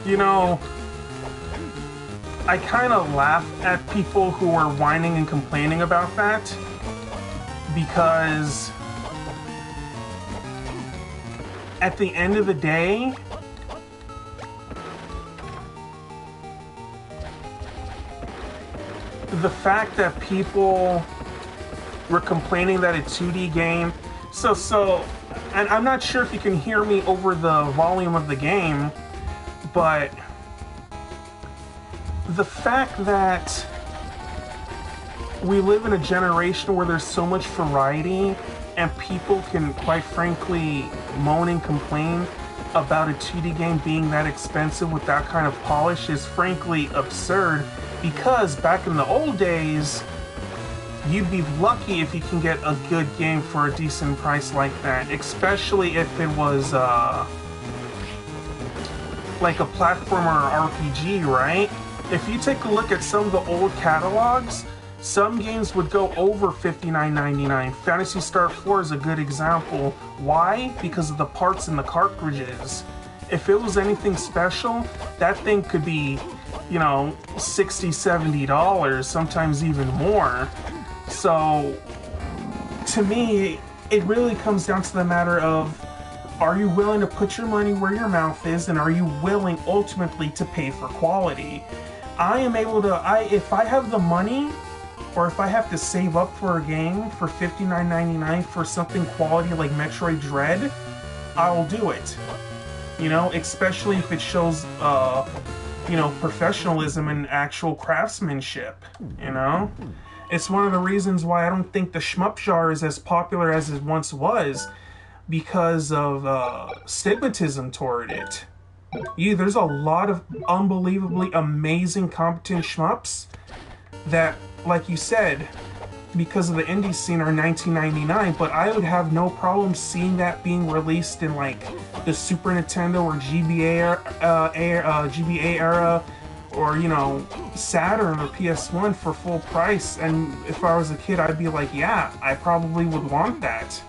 You know, I kind of laugh at people who are whining and complaining about that, because at the end of the day, the fact that people were complaining that it's a 2D game, and I'm not sure if you can hear me over the volume of the game, but the fact that we live in a generation where there's so much variety and people can, quite frankly, moan and complain about a 2D game being that expensive with that kind of polish is frankly absurd, because back in the old days, you'd be lucky if you can get a good game for a decent price like that, especially if it was like a platformer or RPG, right? If you take a look at some of the old catalogs, some games would go over $59.99. Phantasy Star 4 is a good example. Why? Because of the parts in the cartridges. If it was anything special, that thing could be, you know, $60, $70, sometimes even more. So, to me, it really comes down to the matter of, are you willing to put your money where your mouth is, and are you willing ultimately to pay for quality? I am able to, if I have the money, or if I have to save up for a game for $59.99 for something quality like Metroid Dread, I will do it. You know, especially if it shows, you know, professionalism and actual craftsmanship, you know? It's one of the reasons why I don't think the shmup genre is as popular as it once was, because of stigmatism toward it. There's a lot of unbelievably amazing competent shmups that, like you said, because of the indie scene are $19.99, but I would have no problem seeing that being released in like the Super Nintendo or GBA era, or you know, Saturn or PS1 for full price. And if I was a kid, I'd be like, yeah, I probably would want that.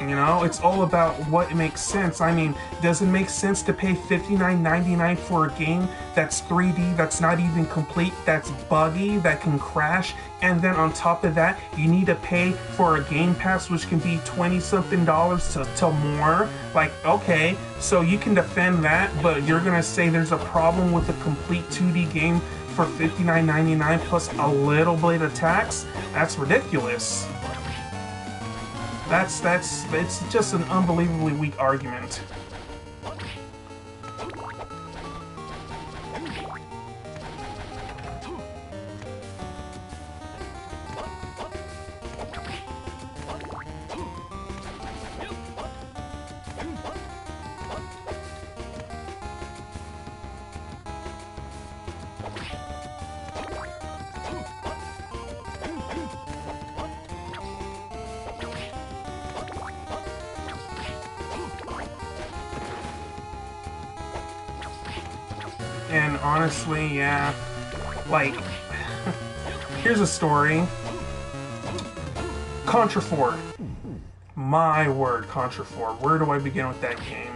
You know, it's all about what makes sense. I mean, does it make sense to pay $59.99 for a game that's 3D, that's not even complete, that's buggy, that can crash, and then on top of that, you need to pay for a Game Pass, which can be $20-something to more? Like, okay, so you can defend that, but you're gonna say there's a problem with a complete 2D game for $59.99 plus a little bit of tax? That's ridiculous. It's just an unbelievably weak argument. And honestly, yeah, like, here's a story. Contra 4. My word, Contra 4. Where do I begin with that game?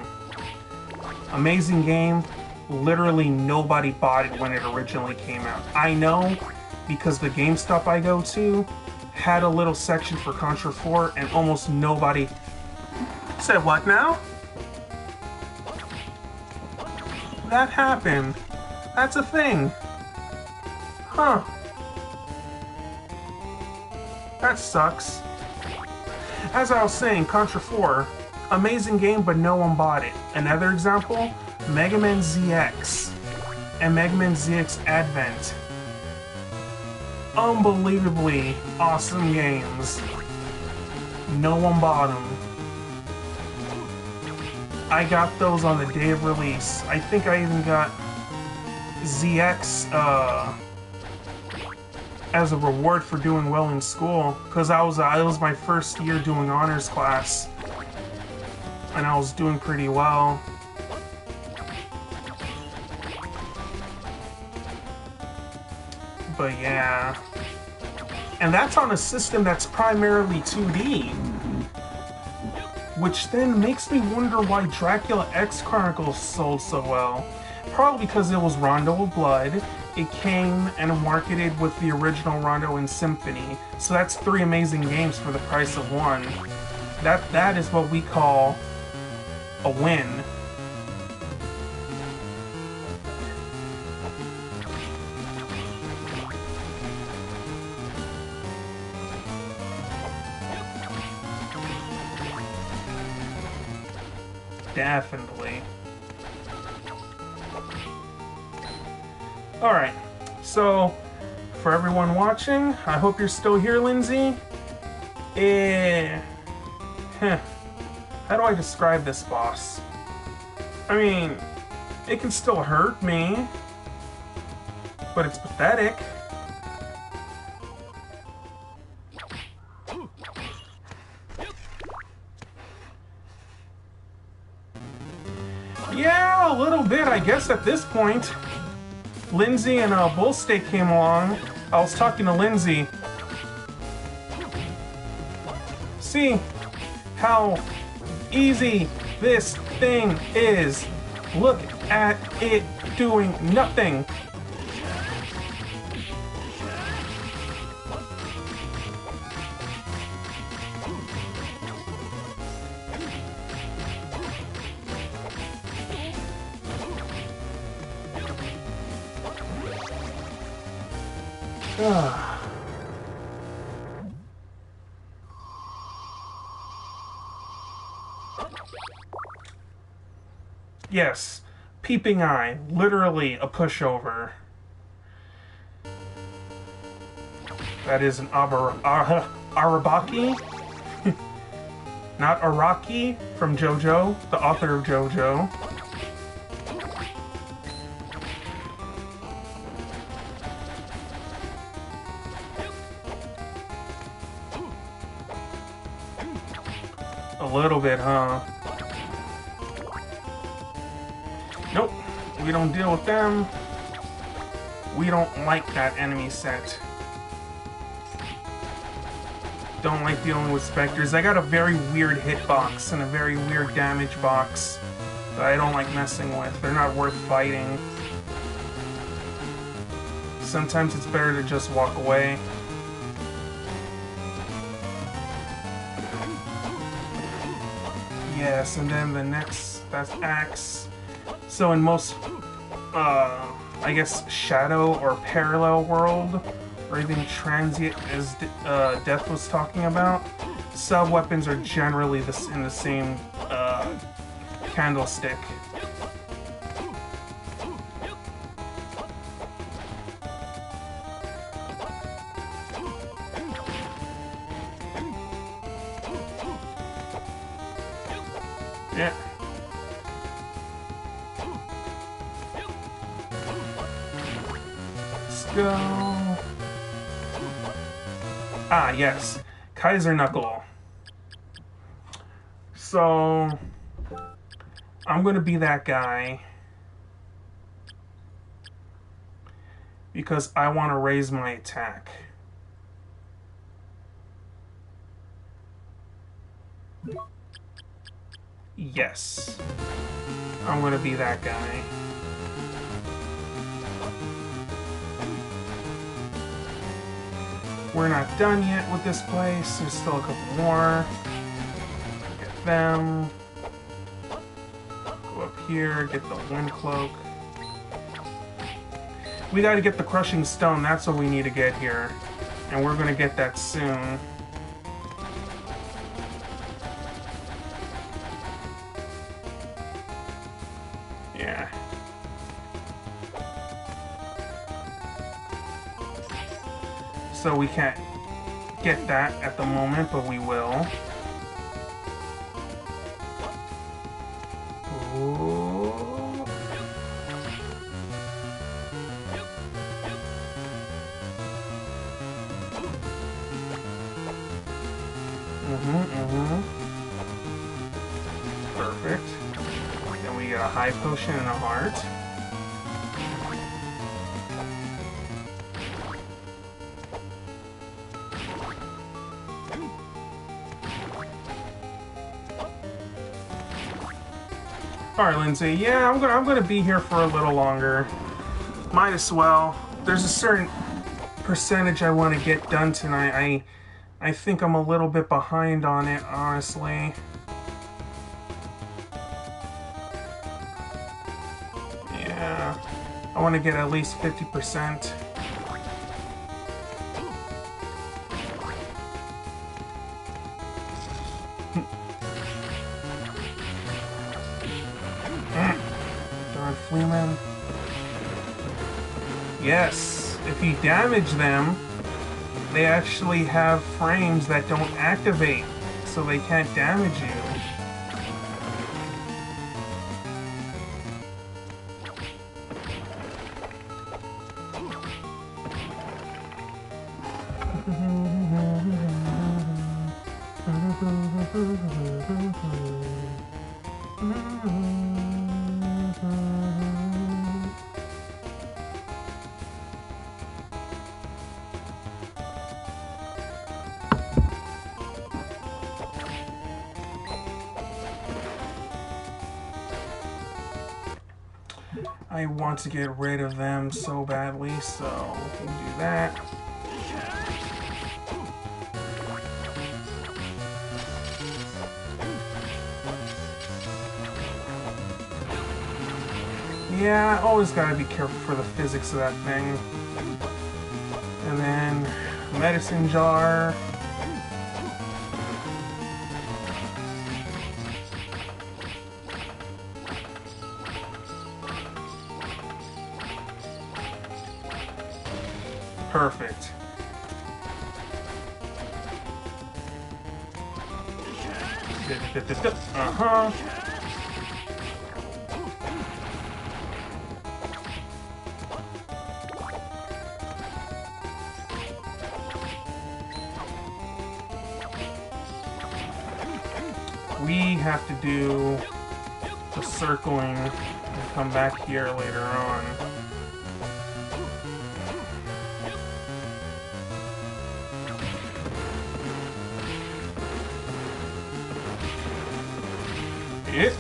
Amazing game. Literally nobody bought it when it originally came out. I know because the GameStop I go to had a little section for Contra 4 and almost nobody said, what now? That happened. That's a thing. Huh. That sucks. As I was saying, Contra 4, amazing game, but no one bought it. Another example, Mega Man ZX and Mega Man ZX Advent. Unbelievably awesome games. No one bought them. I got those on the day of release. I think I even got ZX as a reward for doing well in school, because it was my first year doing honors class, and I was doing pretty well. But yeah, and that's on a system that's primarily 2D. Which then makes me wonder why Dracula X Chronicles sold so well. Probably because it was Rondo of Blood. It came and marketed with the original Rondo and Symphony. So that's 3 amazing games for the price of 1. That is what we call a win. Definitely. Alright, so for everyone watching, I hope you're still here, Lindsay. How do I describe this boss? I mean, it can still hurt me, but it's pathetic. Yeah, a little bit, I guess, at this point. Lindsay and Bullsteak came along. I was talking to Lindsay. See how easy this thing is. Look at it doing nothing. Yes, Peeping Eye, literally a pushover. That is an Arabaki. Not Araki from JoJo, the author of JoJo. A little bit, huh? Nope, we don't deal with them. We don't like that enemy set. Don't like dealing with specters. I got a very weird hitbox and a very weird damage box that I don't like messing with. They're not worth fighting. Sometimes it's better to just walk away. Yes, and then the next, that's Axe. So in most, I guess, Shadow or Parallel World, or even Transient, as Death was talking about, sub-weapons are generally in the same candlestick. Yeah. Let's go. Ah, yes. Kaiser Knuckle. So, I'm gonna be that guy because I want to raise my attack. Yes. I'm gonna be that guy. We're not done yet with this place. There's still a couple more. Get them. Go up here, get the wind cloak. We gotta get the crushing stone. That's what we need to get here. And we're gonna get that soon. Yeah. So we can't get that at the moment, but we will. Ooh. Perfect. Then we get a high potion and a heart. Alright, Lindsay. Yeah, I'm gonna be here for a little longer. Might as well. There's a certain percentage I want to get done tonight. I think I'm a little bit behind on it, honestly. Yeah. I want to get at least 50%. Fleeman. Yes, if you damage them, they actually have frames that don't activate, so they can't damage you. I want to get rid of them so badly, so we'll do that. Yeah, always gotta be careful for the physics of that thing. And then, medicine jar. Perfect. Did Uh-huh. We have to do the circling and come back here later on. It.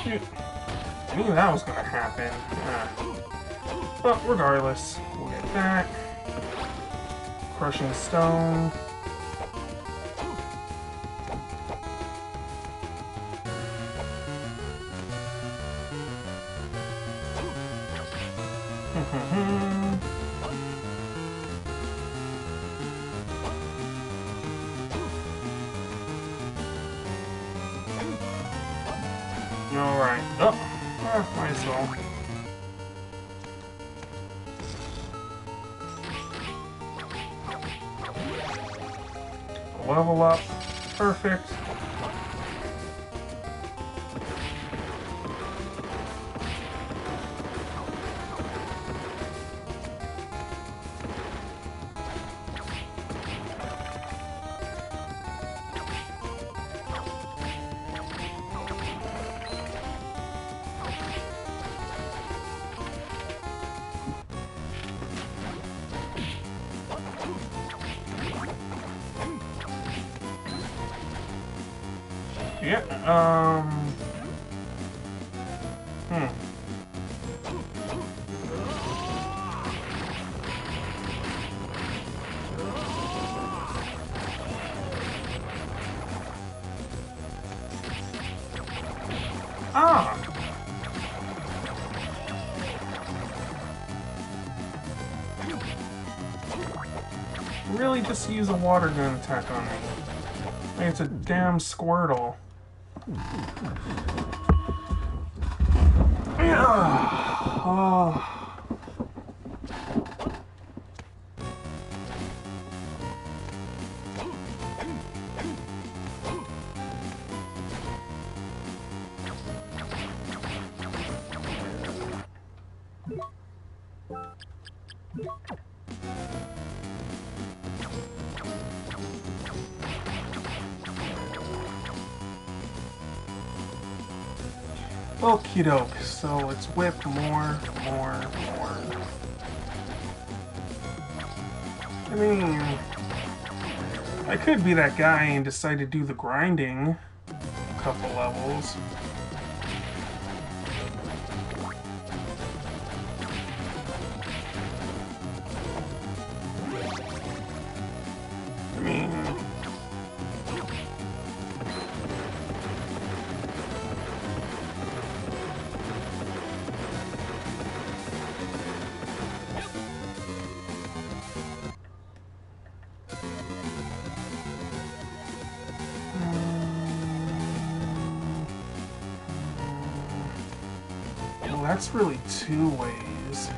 Shoot. I knew that was gonna happen. But regardless, we'll get that. Crushing stone. Alright. Oh, might as well. Level up. Perfect. Yeah, Ah! Really just use a water gun attack on me. Like it's a damn Squirtle. Oh. Okie doke, so let's whip more. I mean, I could be that guy and decide to do the grinding a couple levels. I mean, that's really two ways.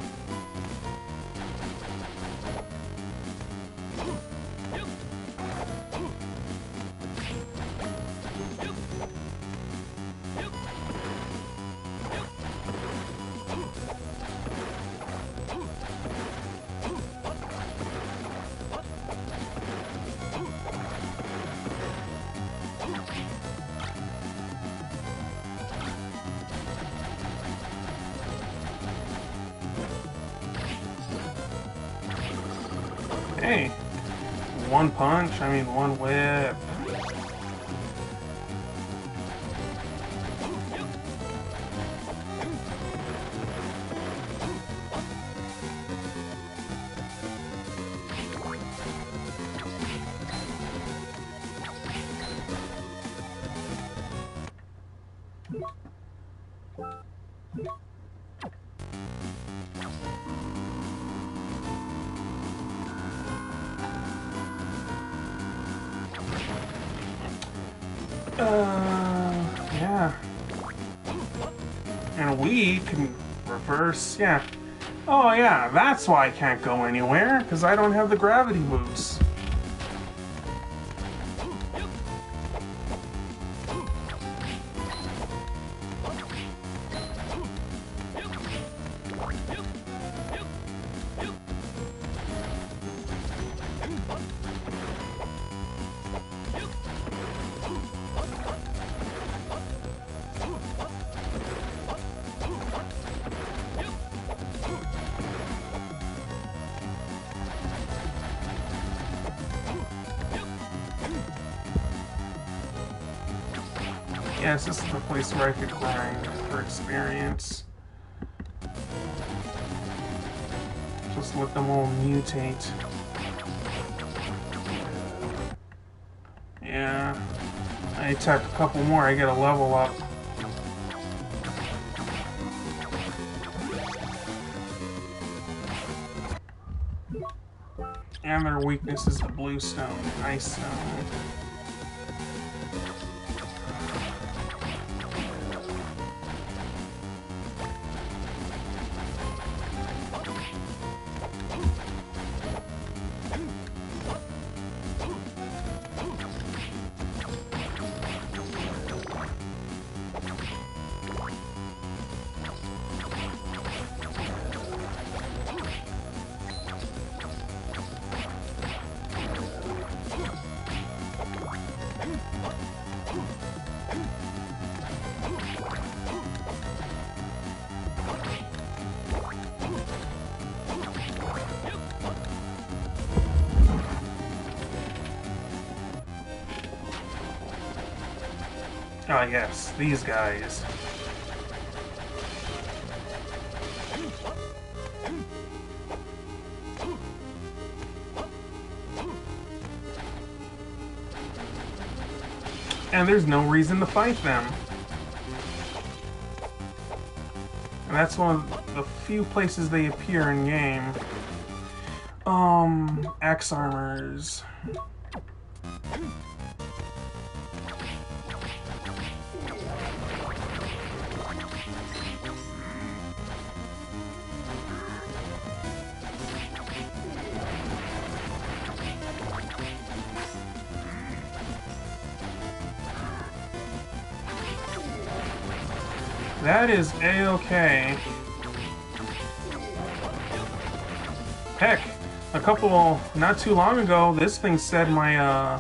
Hey, one punch, I mean one whip. B can reverse, yeah. Oh yeah, that's why I can't go anywhere, because I don't have the gravity boots. Yes, this is the place where I could grind for experience. Just let them all mutate. Yeah. I attack a couple more, I get a level up. And their weakness is the blue stone, ice stone. Ah, yes, these guys. And there's no reason to fight them. And that's one of the few places they appear in game. Axe armors. That is A-okay. Heck, not too long ago, this thing said my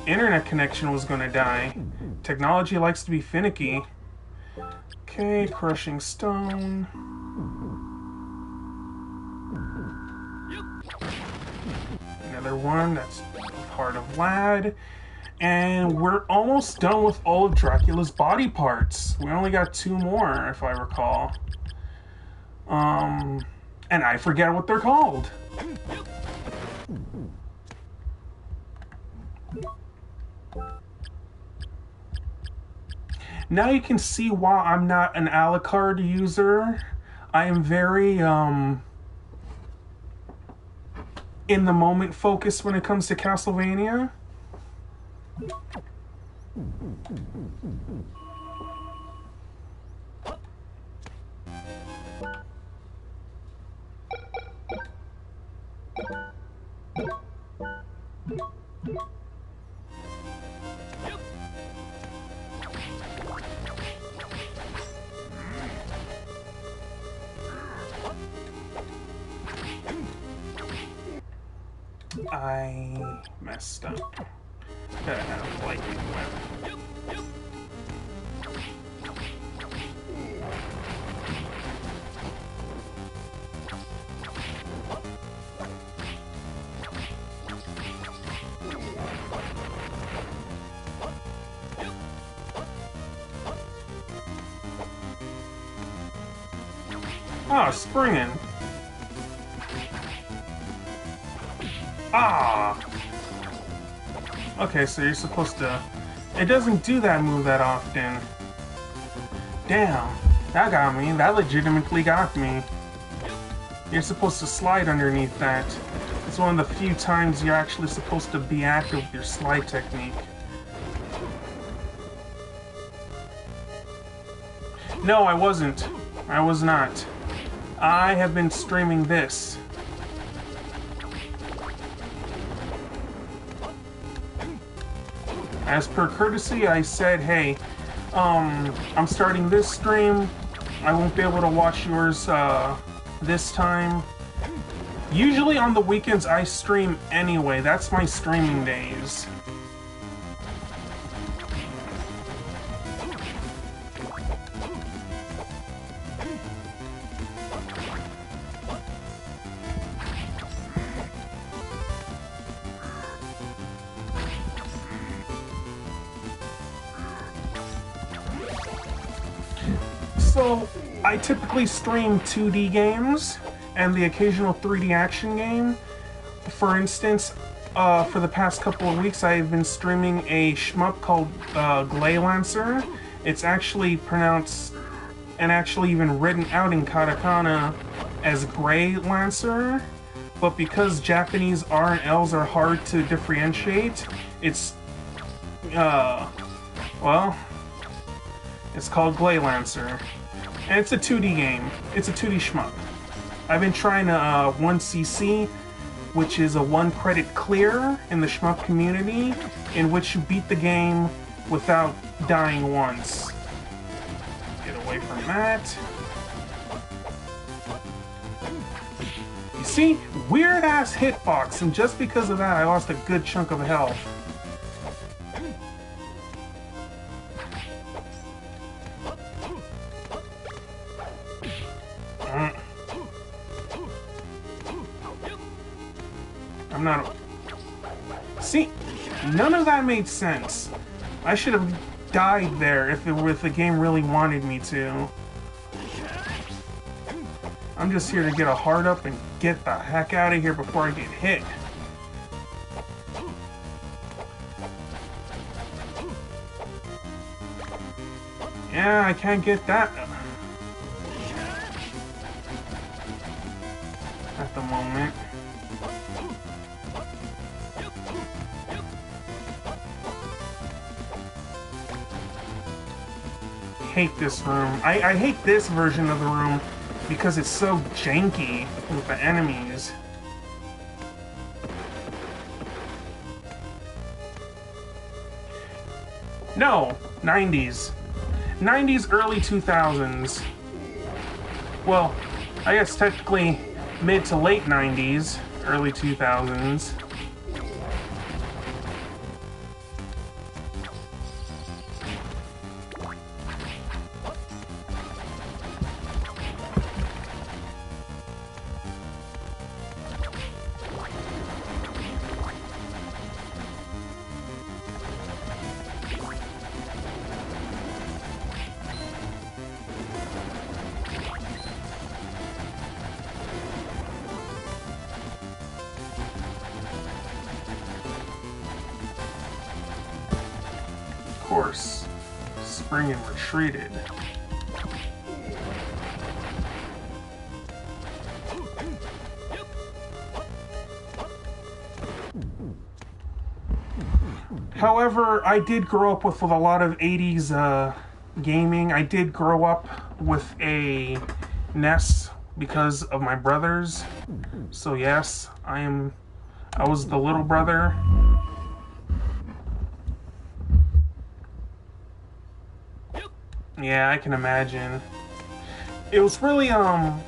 internet connection was gonna die. Technology likes to be finicky. Okay, crushing stone. Another one that's part of Lad. And we're almost done with all of Dracula's body parts. We only got 2 more, if I recall. And I forget what they're called. Now you can see why I'm not an Alucard user. I am very, in the moment focused when it comes to Castlevania. I messed up. Gotta have lightning weapon. Ah, springing. Ah! Okay, so you're supposed to... It doesn't do that move that often. Damn, that got me. That legitimately got me. You're supposed to slide underneath that. It's one of the few times you're actually supposed to be active with your slide technique. No, I wasn't. I was not. I have been streaming this. As per courtesy, I said, hey, I'm starting this stream. I won't be able to watch yours this time. Usually on the weekends I stream anyway. That's my streaming days. So, I typically stream 2D games and the occasional 3D action game. For instance, for the past couple of weeks I've been streaming a shmup called Glaylancer. It's actually pronounced, and actually even written out in katakana, as Gray Lancer. But because Japanese R and Ls are hard to differentiate, it's, well, it's called Glaylancer. And it's a 2D game. It's a 2D shmup. I've been trying 1cc, which is a 1-credit clear in the shmup community, in which you beat the game without dying once. Get away from that. You see? Weird-ass hitbox, and just because of that, I lost a good chunk of health. I'm not... See? None of that made sense. I should have died there if the game really wanted me to. I'm just here to get a heart up and get the heck out of here before I get hit. Yeah, I can't get that at the moment. Hate this room. I hate this version of the room because it's so janky with the enemies. No, 90s. 90s, early 2000s. Well, I guess technically mid to late 90s, early 2000s. Course, spring and retreated. However, I did grow up with a lot of 80s gaming. I did grow up with a NES because of my brothers. So yes, I was the little brother. Yeah, I can imagine. It was really, how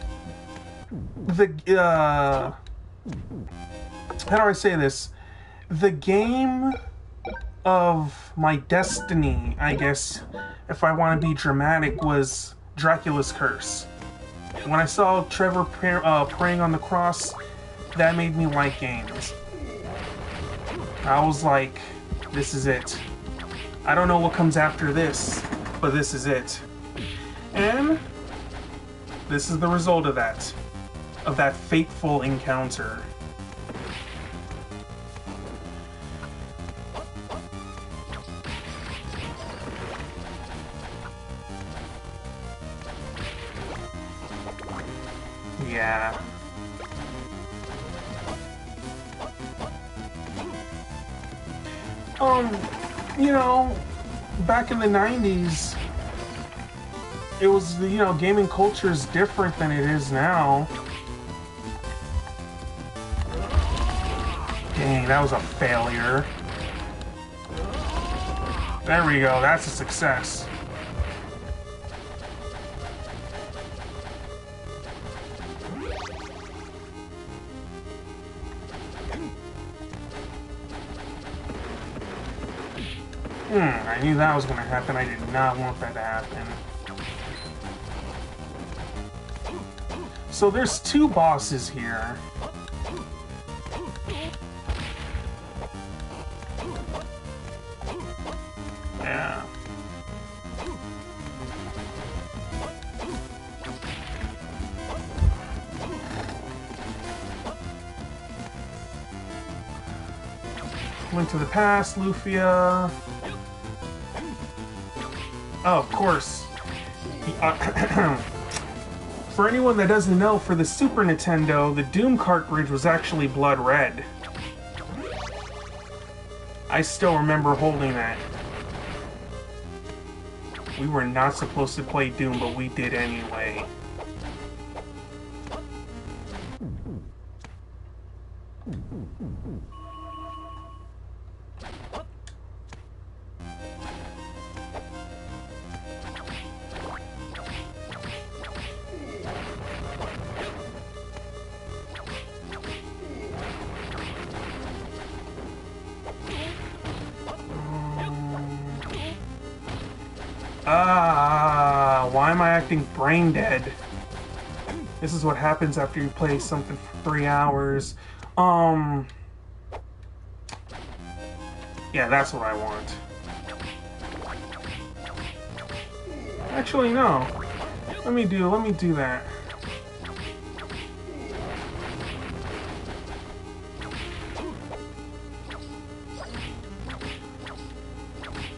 do I say this? The game of my destiny, I guess, if I want to be dramatic, was Dracula's Curse. When I saw Trevor praying on the cross, that made me like games. I was like, this is it. I don't know what comes after this, but this is it. And this is the result of that fateful encounter. Yeah. You know, back in the 90s, it was, you know, gaming culture is different than it is now. Dang, that was a failure. There we go, that's a success. I knew that was going to happen. I did not want that to happen. So there's two bosses here. Yeah. Link to the Past, Lufia. Oh, of course. For anyone that doesn't know, for the Super Nintendo, the Doom cartridge was actually blood red. I still remember holding that. We were not supposed to play Doom, but we did anyway. Why am I acting brain dead? This is what happens after you play something for 3 hours. Yeah, that's what I want. Actually, no. Let me do that.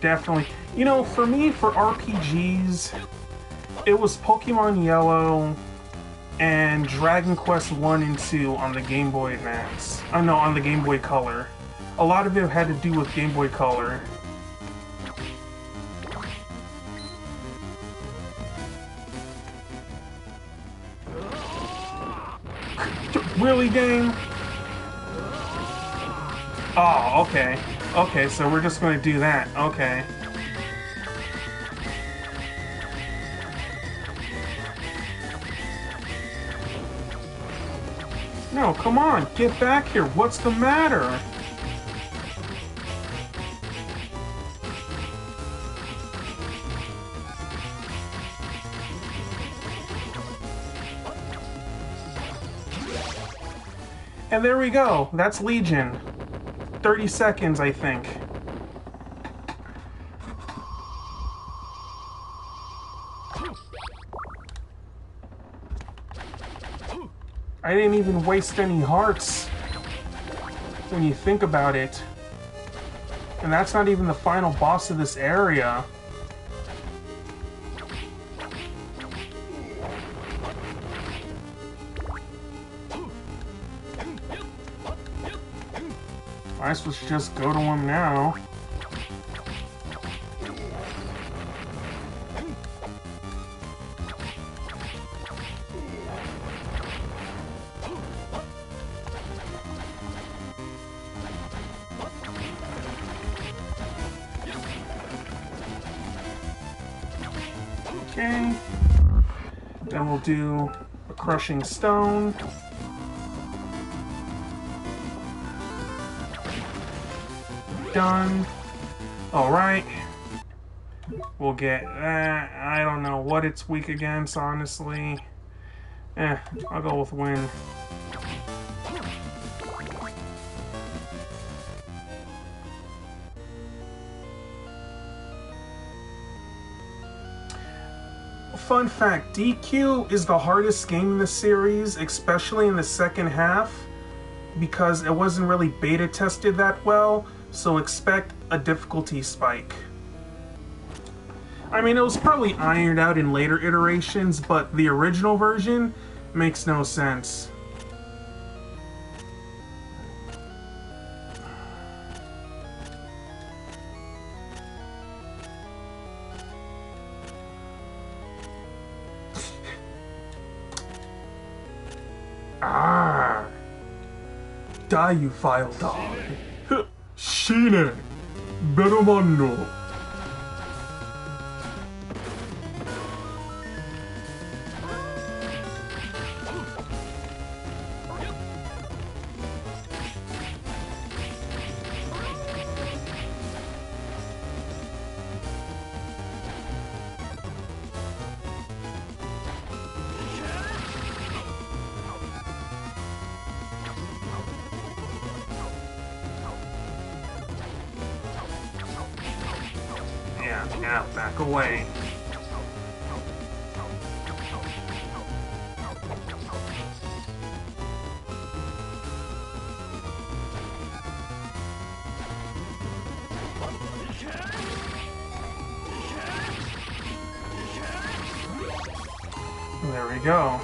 Definitely. You know, for me, for RPGs, it was Pokemon Yellow and Dragon Quest 1 and 2 on the Game Boy Advance. Oh no, on the Game Boy Color. A lot of it had to do with Game Boy Color. Really, game? Oh, okay. Okay, so we're just going to do that. Okay. No, come on, get back here. What's the matter? And there we go. That's Legion. 30 seconds, I think. I didn't even waste any hearts when you think about it. And that's not even the final boss of this area. I suppose just go to him now. Okay. Then we'll do a crushing stone. Done. Alright. We'll get that. I don't know what it's weak against, honestly. I'll go with win. Fun fact, DQ is the hardest game in the series, especially in the second half, because it wasn't really beta tested that well. So expect a difficulty spike. I mean, it was probably ironed out in later iterations, but the original version makes no sense. Ah! Die, you vile dog! Shine! Belmonts! Yeah, back away. There we go.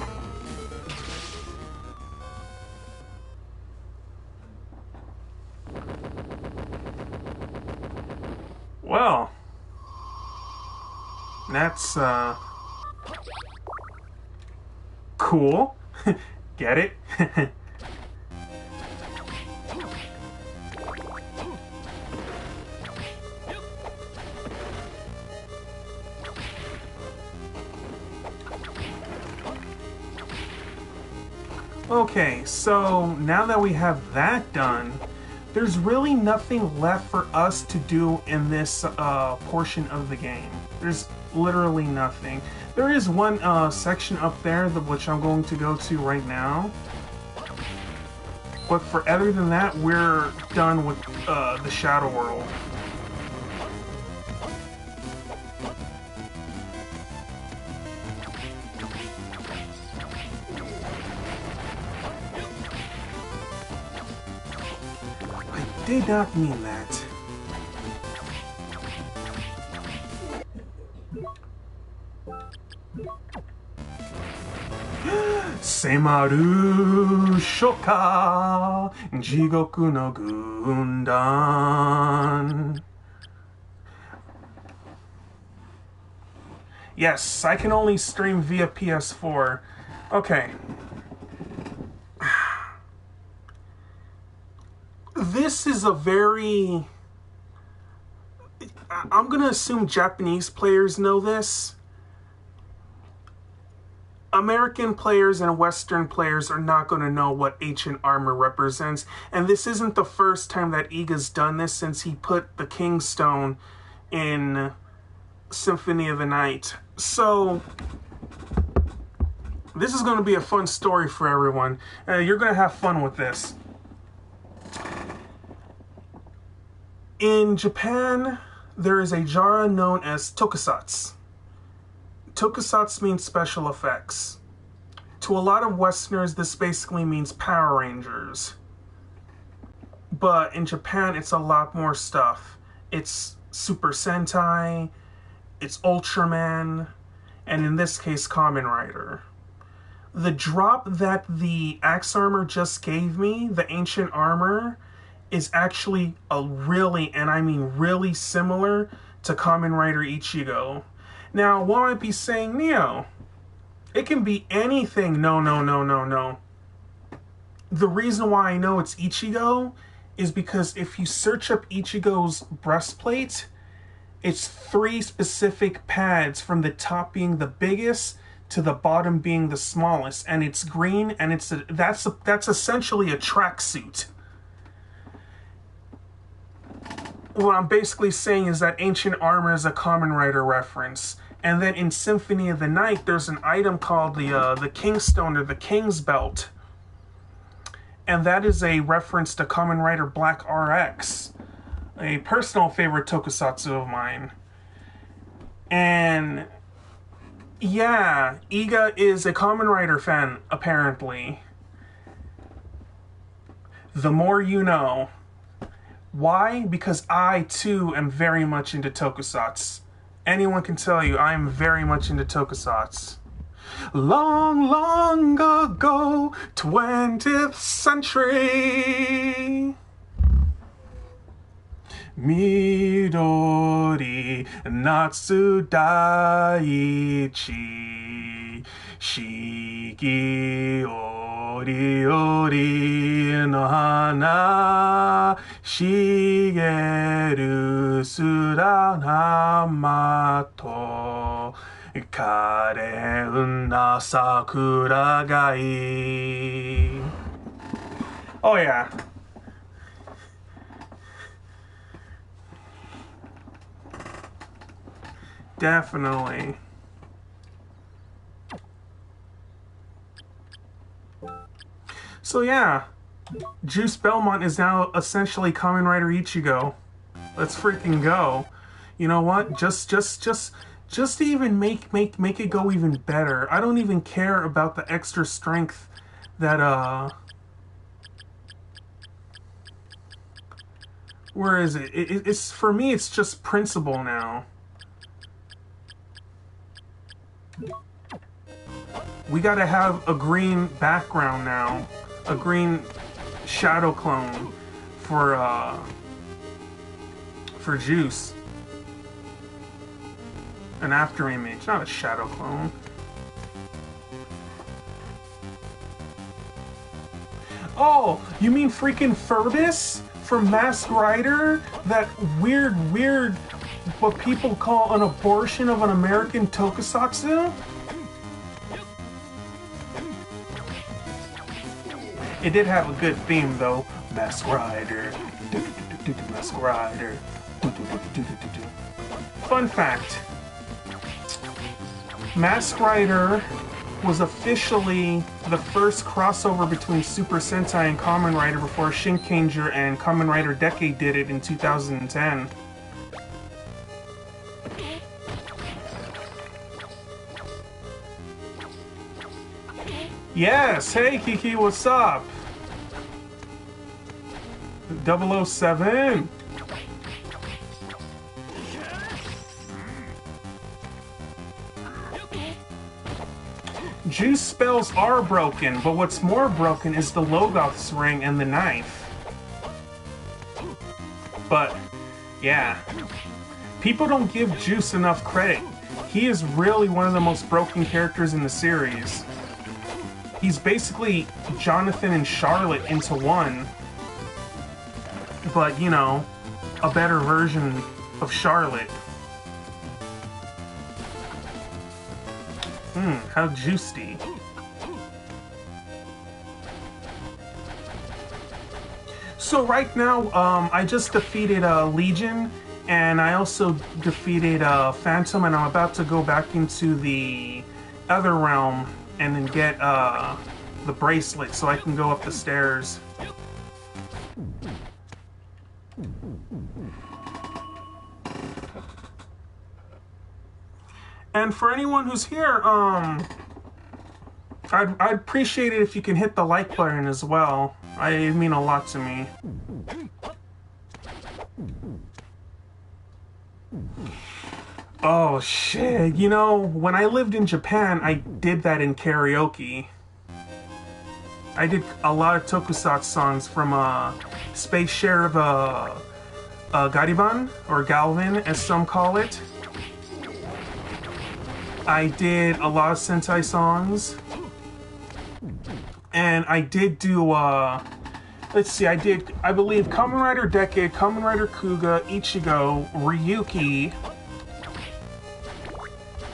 Well, that's cool. Get it? Okay, so now that we have that done, there's really nothing left for us to do in this portion of the game. There's literally nothing. There is one section up there which I'm going to go to right now. But for other than that, we're done with the Shadow World. I did not mean that. Semaru shoka jigoku no gundan. Yes, I can only stream via PS4. Okay. This is a very... I'm gonna assume Japanese players know this. American players and Western players are not going to know what ancient armor represents. And this isn't the first time that Iga's done this since he put the Kingstone in Symphony of the Night. So, this is going to be a fun story for everyone. You're going to have fun with this. In Japan, there is a genre known as tokusatsu. Tokusatsu means special effects. To a lot of Westerners, this basically means Power Rangers. But in Japan, it's a lot more stuff. It's Super Sentai, it's Ultraman, and in this case, Kamen Rider. The drop that the Axe Armor just gave me, the Ancient Armor, is actually a really, and I mean really similar to Kamen Rider Ichigo. Now, one might be saying, Neo, it can be anything. No. The reason why I know it's Ichigo is because if you search up Ichigo's breastplate, it's 3 specific pads, from the top being the biggest to the bottom being the smallest, and it's green, and that's essentially a tracksuit. What I'm basically saying is that Ancient Armor is a Kamen Rider reference. And then in Symphony of the Night, there's an item called the Kingstone, or the King's Belt. And that is a reference to Kamen Rider Black RX, a personal favorite tokusatsu of mine. And yeah, Iga is a Kamen Rider fan, apparently. The more you know. Why? Because I, too, am very much into tokusatsu. Anyone can tell you I am very much into tokusatsu. Long, long ago, 20th century. Midori Natsu Daiichi Shiki o よりよりの花茂るすら生と可憐な桜がいい Oh yeah. Definitely. So yeah, Juice Belmont is now essentially Kamen Rider Ichigo. Let's freaking go. You know what? Just to even make it go even better. I don't even care about the extra strength that where is it? It's for me. It's just principle now. We gotta have a green background now, a green shadow clone for Juice. An after image, not a shadow clone. Oh, you mean freaking Furbus from Masked Rider? That weird, what people call an abortion of an American tokusatsu? It did have a good theme though. Masked Rider. Masked Rider. Fun fact. Masked Rider was officially the first crossover between Super Sentai and Kamen Rider before Shinkenger and Kamen Rider Decade did it in 2010. Yes! Hey Kiki, what's up? 007! Juice spells are broken, but what's more broken is the Logoth's ring and the knife. But, yeah. People don't give Juice enough credit. He is really one of the most broken characters in the series. He's basically Jonathan and Charlotte into one. But, you know, a better version of Charlotte. How juicy. So right now, I just defeated Legion, and I also defeated Phantom, and I'm about to go back into the other realm and then get the bracelet so I can go up the stairs. And for anyone who's here, I'd appreciate it if you can hit the like button as well. It mean a lot to me. Oh shit, you know, when I lived in Japan, I did that in karaoke. I did a lot of tokusatsu songs from Space Sheriff Gariban, or Galvin as some call it. I did a lot of Sentai songs. And I did do, let's see, I believe Kamen Rider Decade, Kamen Rider Kuga, Ichigo, Ryuki.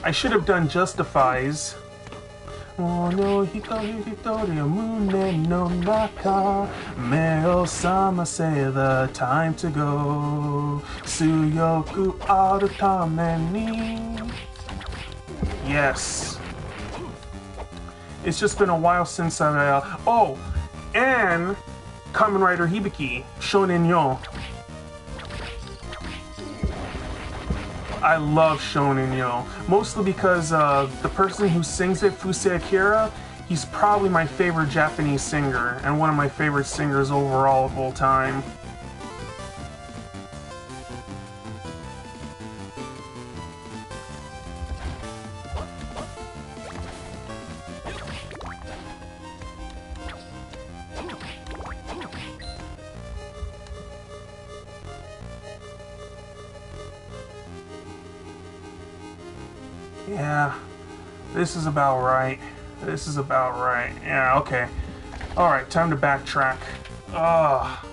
I should have done Justifies. Oh no, hitori hitori mune no naka, me o samase, the time to go, suyoku aru tame ni. Yes. It's just been a while since I, oh, and Kamen Rider Hibiki, Shonen Yo. I love Shonen Yo, mostly because the person who sings it, Fuse Akira, he's probably my favorite Japanese singer, and one of my favorite singers overall of all time. Yeah, this is about right. This is about right. Yeah, okay. Alright, time to backtrack. Ugh.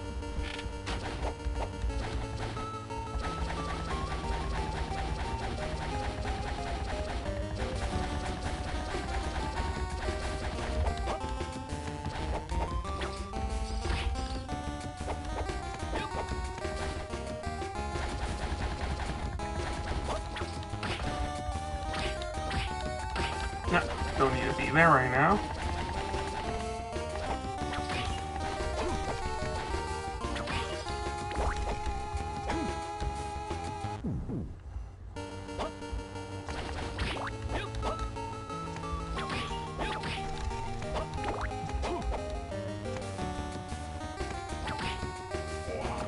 No, don't need to be there right now.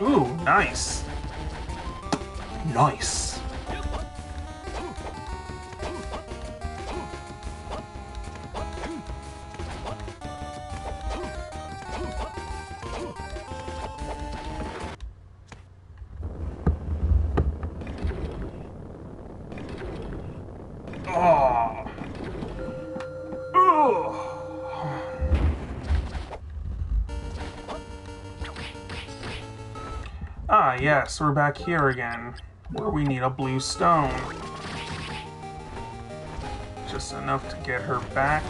Ooh, nice. Nice. Oh. Ugh. Ah, yes, we're back here again, where we need a blue stone. Just enough to get her back.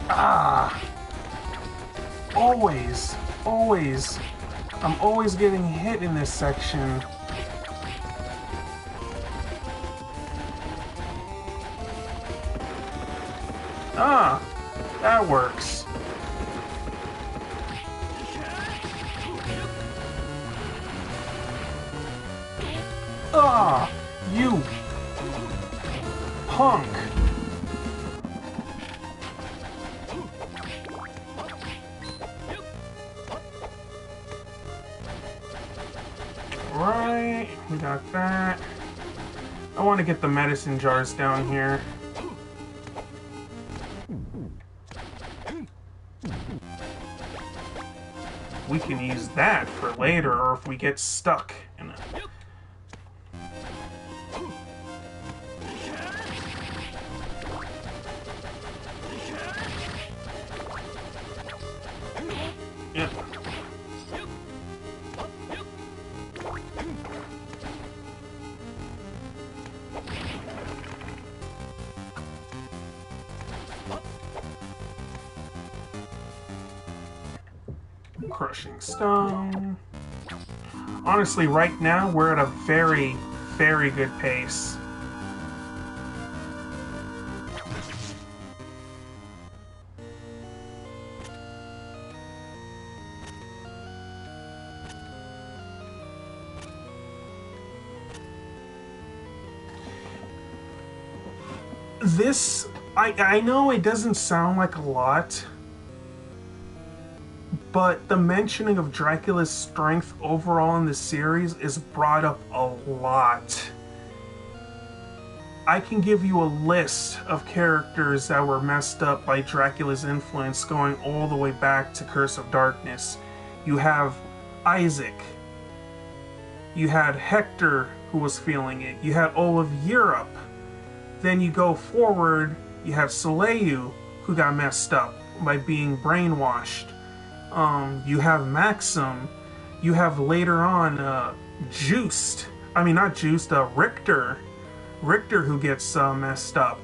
Ah! Always, always. I'm always getting hit in this section. Ah! That works. Ah! You! Punk! Right, we got that. I want to get the medicine jars down here. We can use that for later, or if we get stuck in a... Yep. Crushing stone. Honestly, right now, we're at a very, very good pace. This, I know it doesn't sound like a lot, but the mentioning of Dracula's strength overall in the series is brought up a lot. I can give you a list of characters that were messed up by Dracula's influence going all the way back to Curse of Darkness. You have Isaac. You had Hector, who was feeling it. You had all of Europe. Then you go forward, you have Soleil, who got messed up by being brainwashed. You have Maxim. You have later on Juiced. I mean, not Juiced, Richter. Richter who gets messed up.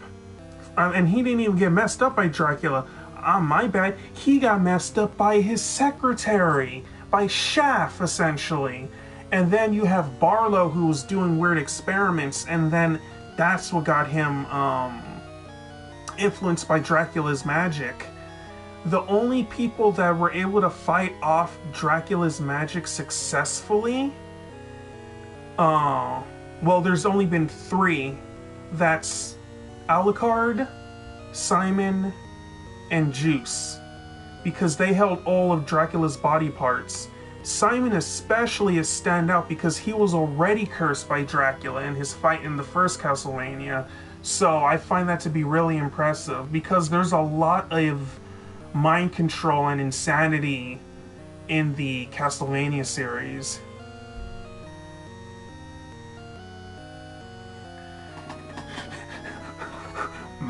And he didn't even get messed up by Dracula. My bad. He got messed up by his secretary. By Shaft, essentially. And then you have Barlow who was doing weird experiments. And then that's what got him influenced by Dracula's magic. The only people that were able to fight off Dracula's magic successfully, well, there's only been 3. That's Alucard, Simon, and Juice, because they held all of Dracula's body parts. Simon especially is standout because he was already cursed by Dracula in his fight in the first Castlevania, so I find that to be really impressive, because there's a lot of mind control and insanity in the Castlevania series.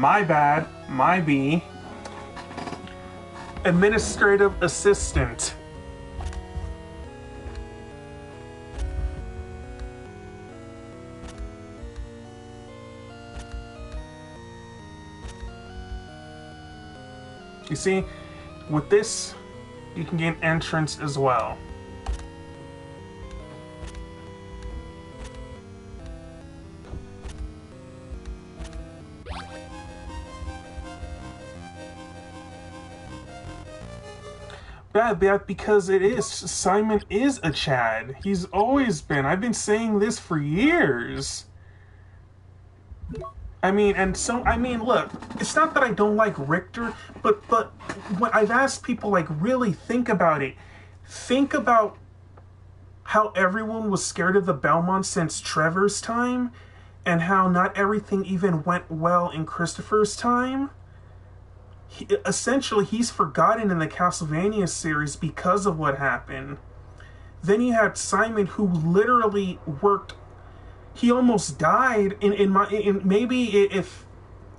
My bad. My B. Administrative assistant. You see, with this, you can gain entrance as well. Yeah, because it is. Simon is a Chad. He's always been. I've been saying this for years. I mean, look, it's not that I don't like Richter, but when I've asked people, like, really think about it. Think about how everyone was scared of the Belmonts since Trevor's time, and how not everything even went well in Christopher's time. Essentially, he's forgotten in the Castlevania series because of what happened. Then you had Simon, who literally worked. He almost died. Maybe if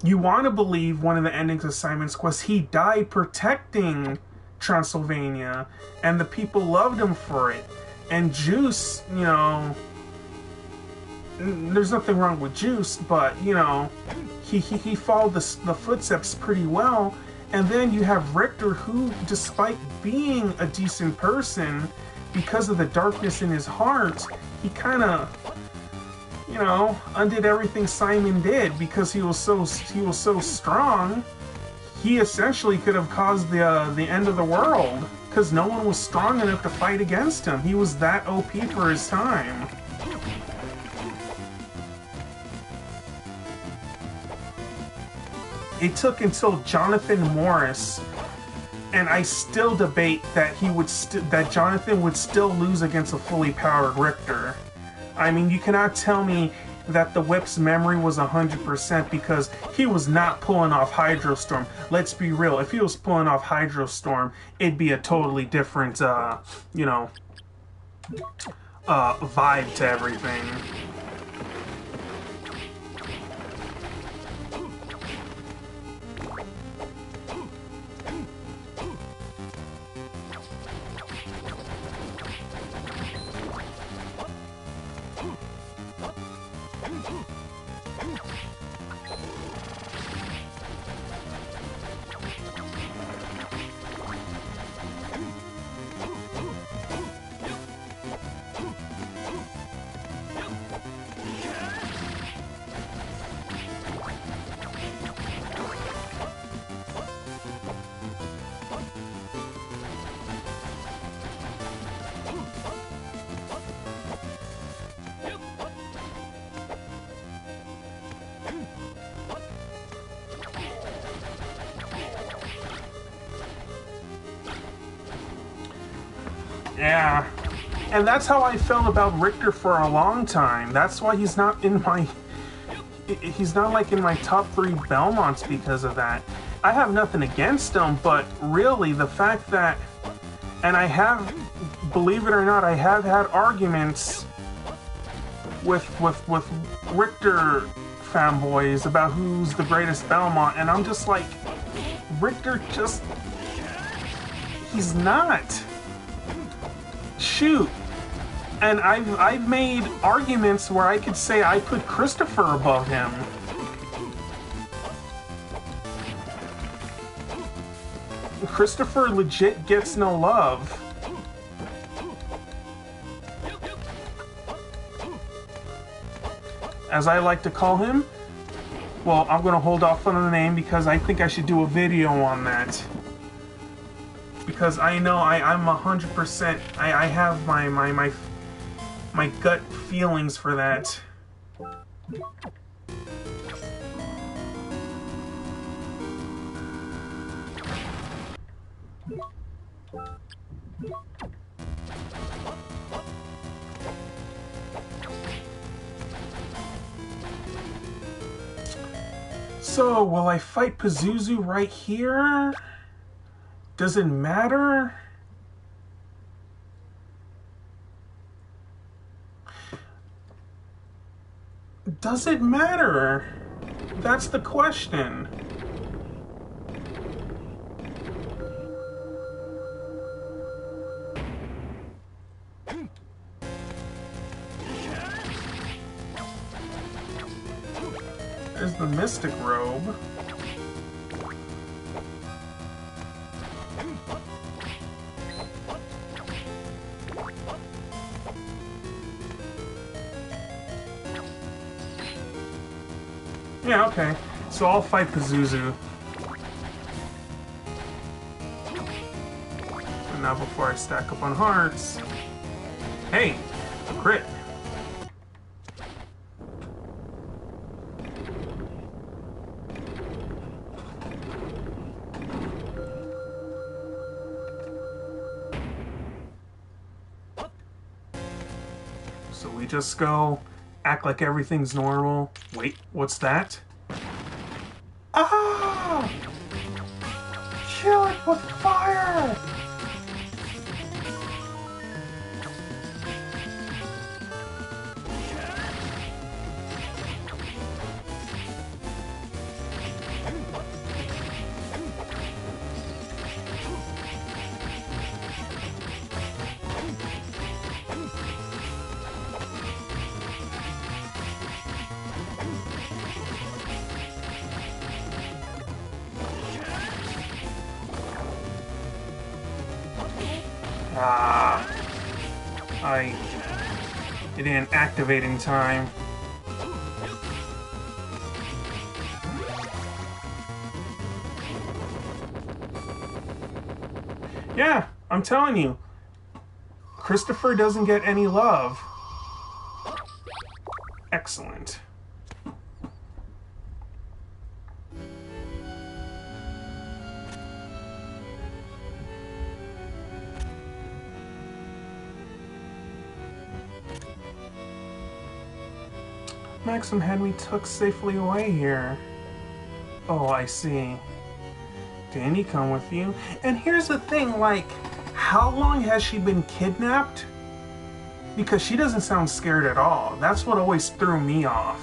you want to believe one of the endings of Simon's Quest, he died protecting Transylvania, and the people loved him for it. And Juice, you know, there's nothing wrong with Juice, but you know, he followed the footsteps pretty well. And then you have Richter, who, despite being a decent person, because of the darkness in his heart, he kind of, you know, undid everything Simon did because he was so strong. He essentially could have caused the end of the world because no one was strong enough to fight against him. He was that OP for his time. It took until Jonathan Morris, and I still debate that that Jonathan would still lose against a fully powered Richter. I mean, you cannot tell me that the Whip's memory was 100% because he was not pulling off Hydrostorm. Let's be real. If he was pulling off Hydrostorm, it'd be a totally different, you know, vibe to everything. Yeah, and that's how I felt about Richter for a long time. That's why he's not in my... He's not, like, in my top 3 Belmonts because of that. I have nothing against him, but really, the fact that... And I have, believe it or not, I have had arguments with Richter fanboys about who's the greatest Belmont, and I'm just like, Richter just... He's not. Shoot. And I've made arguments where I could say I put Christopher above him. Christopher legit gets no love. As I like to call him. Well, I'm going to hold off on the name because I think I should do a video on that. Because I know I'm 100%, I have my gut feelings for that. So, will I fight Pazuzu right here? Does it matter? Does it matter? That's the question. There's the Mystic Robe. Yeah, okay. So I'll fight Pazuzu. And now before I stack up on hearts... Hey! A crit! So we just go... act like everything's normal. Wait, what's that? Ah! Kill it with fire! It didn't activate in time. Yeah, I'm telling you, Christopher doesn't get any love. Excellent. Maxim had me took safely away here. Oh, I see. Didn't he come with you? And here's the thing, like, how long has she been kidnapped? Because she doesn't sound scared at all. That's what always threw me off.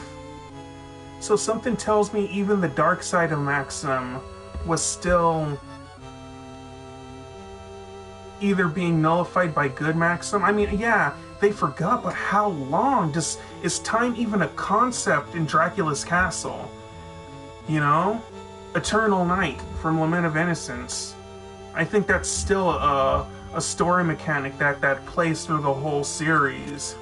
So something tells me even the dark side of Maxim was still either being nullified by good Maxim. I mean, yeah, they forgot, but how long? Is time even a concept in Dracula's castle? You know? Eternal Night from Lament of Innocence. I think that's still a story mechanic that plays through the whole series.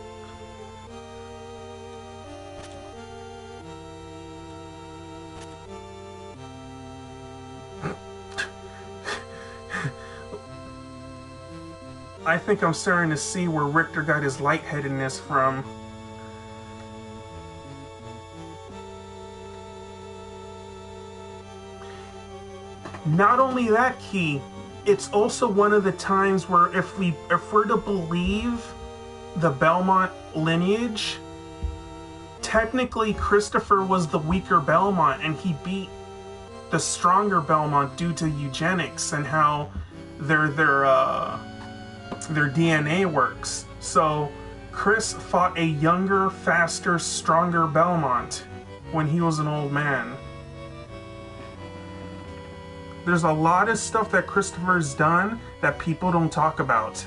I think I'm starting to see where Richter got his lightheadedness from. Not only that, Key, it's also one of the times where if we're to believe the Belmont lineage, technically Christopher was the weaker Belmont and he beat the stronger Belmont due to eugenics and how their DNA works. So Chris fought a younger, faster, stronger Belmont when he was an old man. There's a lot of stuff that Christopher's done that people don't talk about.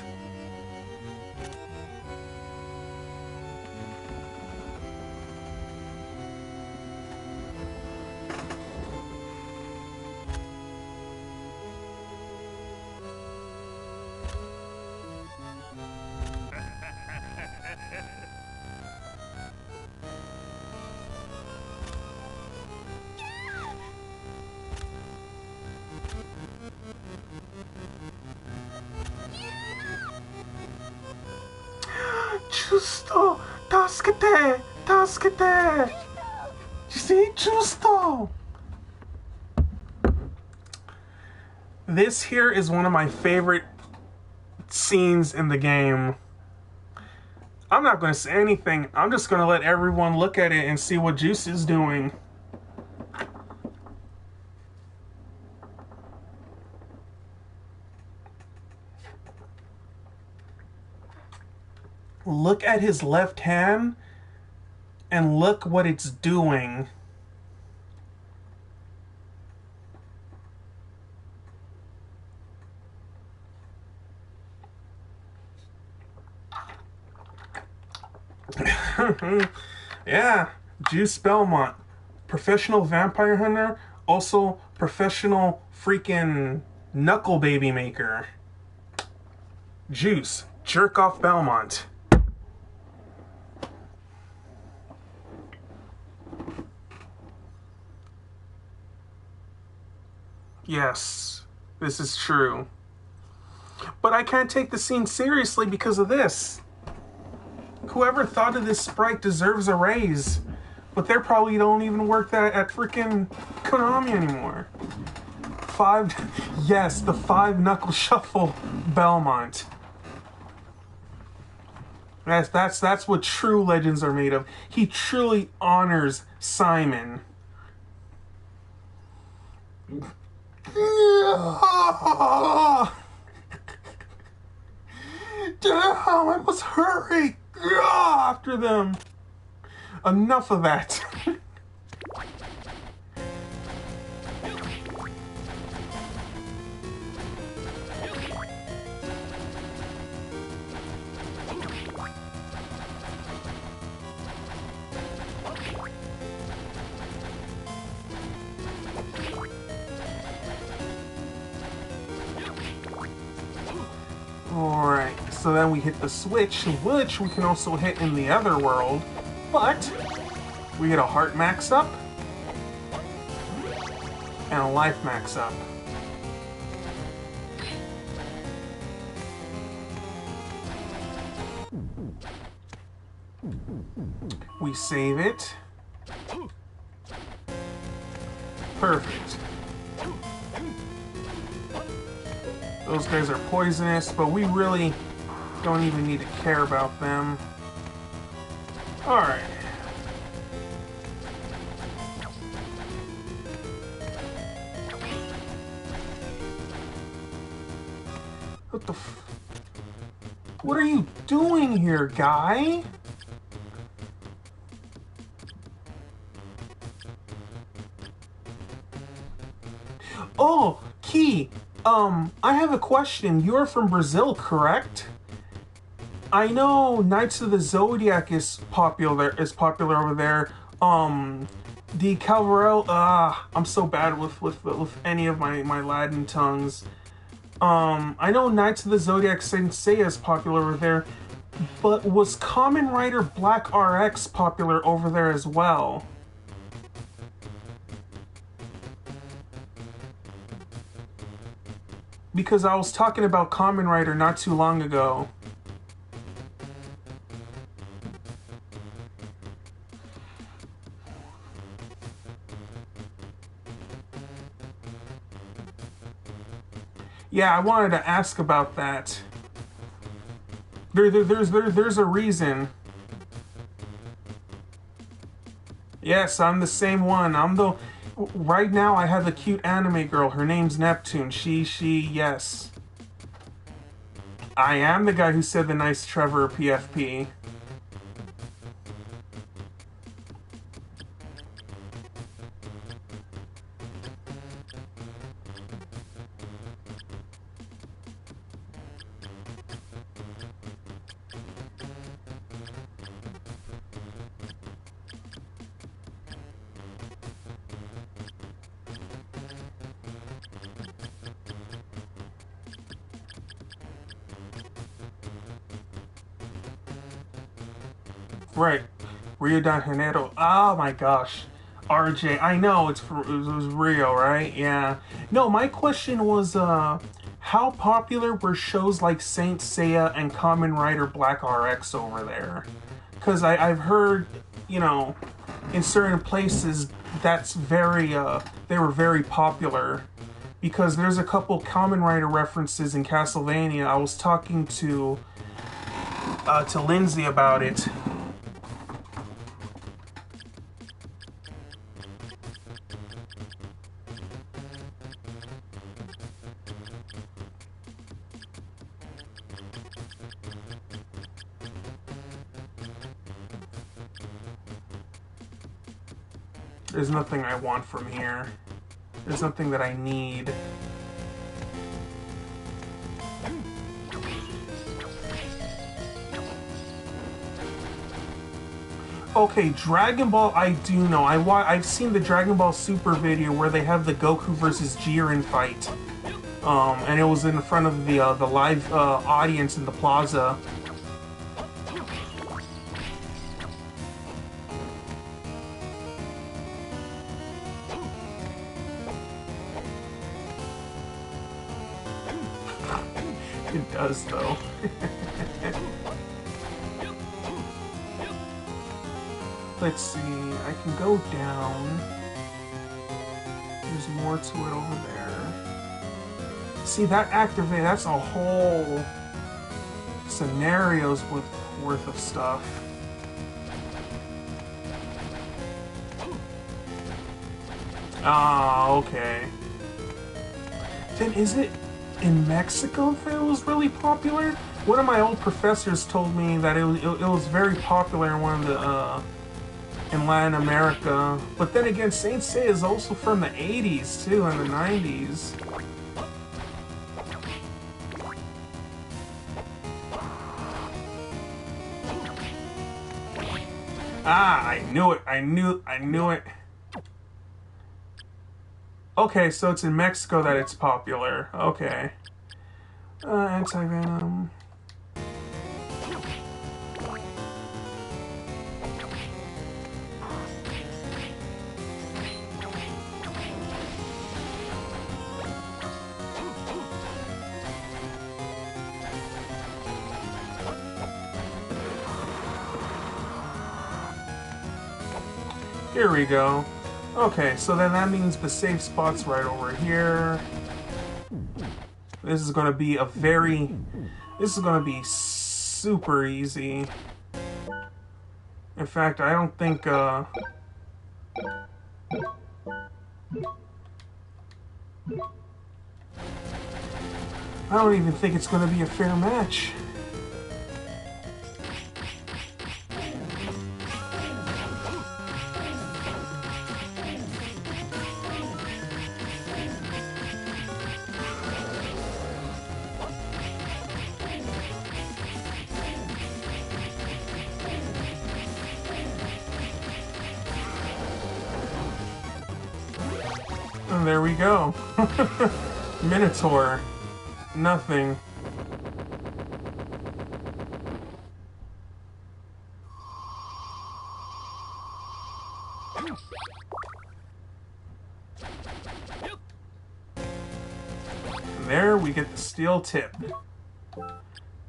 Giusto! Tascate! Tascate! You see? Giusto! This here is one of my favorite scenes in the game. I'm not going to say anything. I'm just going to let everyone look at it and see what Juice is doing. Look at his left hand and look what it's doing. Yeah, Juice Belmont, professional vampire hunter, also professional freaking knuckle baby maker. Juice, jerk off Belmont. Yes, this is true. But I can't take the scene seriously because of this. Whoever thought of this sprite deserves a raise. But they probably don't even work that at freaking Konami anymore. Yes, the 5 knuckle shuffle Belmont. That's what true legends are made of. He truly honors Simon. Damn, I must hurry after them. Enough of that. Alright, so then we hit the switch, which we can also hit in the other world, but we get a heart max up and a life max up. We save it. Perfect. Those guys are poisonous, but we really don't even need to care about them. Alright. What the f... What are you doing here, guy? Oh, Key. I have a question. You're from Brazil, correct? I know Knights of the Zodiac is popular over there. The Calvarel, I'm so bad with any of my Latin tongues. I know Knights of the Zodiac Saint Seiya is popular over there, but was Kamen Rider Black RX popular over there as well? Because I was talking about Kamen Rider not too long ago. Yeah, I wanted to ask about that. There's a reason. Yes, I'm the same one. Right now I have a cute anime girl. Her name's Neptune. Yes. I am the guy who said the nice Trevor PFP. Right, Rio de Janeiro. Oh my gosh, RJ. I know it was Rio, right? Yeah. No, my question was, how popular were shows like Saint Seiya and Kamen Rider Black RX over there? Because I've heard, in certain places that's very, they were very popular. Because there's a couple Kamen Rider references in Castlevania. I was talking to Lindsay about it. There's nothing I want from here. There's nothing that I need. Okay, Dragon Ball, I do know. I've seen the Dragon Ball Super video where they have the Goku versus Jiren fight. And it was in front of the live audience in the plaza. It does, though. Let's see, I can go down. There's more to it over there. See, that activate, that's a whole scenario's worth of stuff. Ah, okay. Then is it in Mexico that it was really popular? One of my old professors told me that it was very popular in one of the, in Latin America. But then again, Saint Seiya is also from the 80s, too, and the 90s. Ah, I knew it. I knew it. Okay, so it's in Mexico that it's popular. Okay. Anti-venom. Here we go. Okay, so then that means the safe spot's right over here. This is gonna be this is gonna be super easy. In fact, I don't think, I don't even think it's gonna be a fair match. And there we go. Minotaur. Nothing. And there we get the steel tip.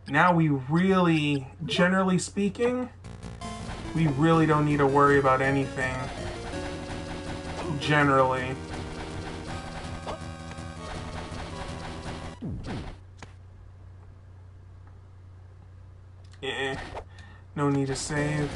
Now we really, generally speaking, we really don't need to worry about anything. Generally. No need to save.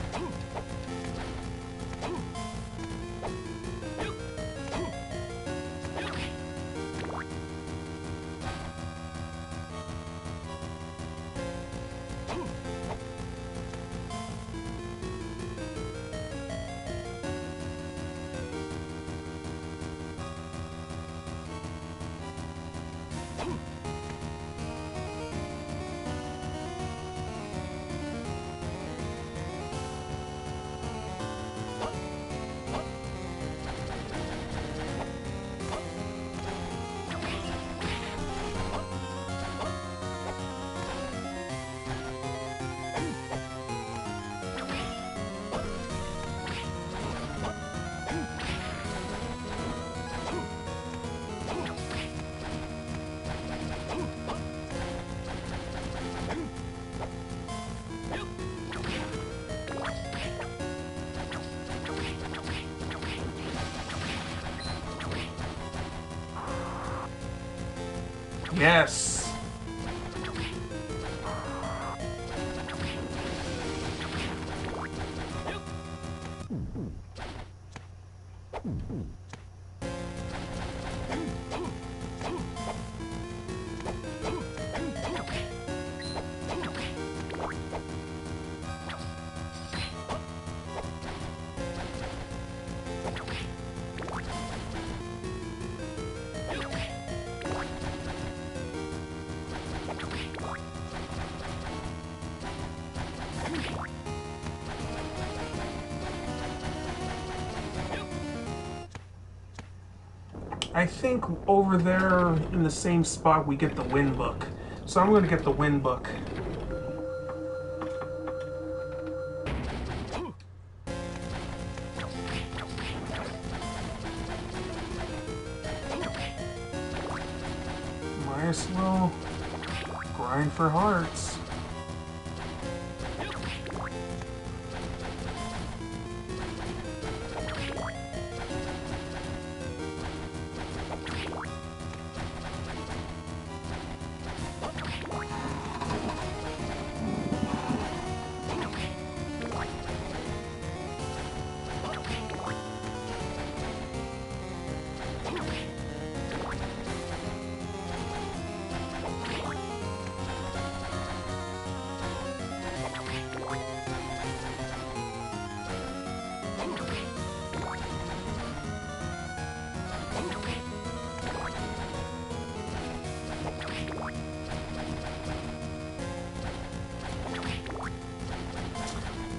Yes. I think over there in the same spot we get the Wind Book. So I'm going to get the Wind Book. Might as well grind for hearts.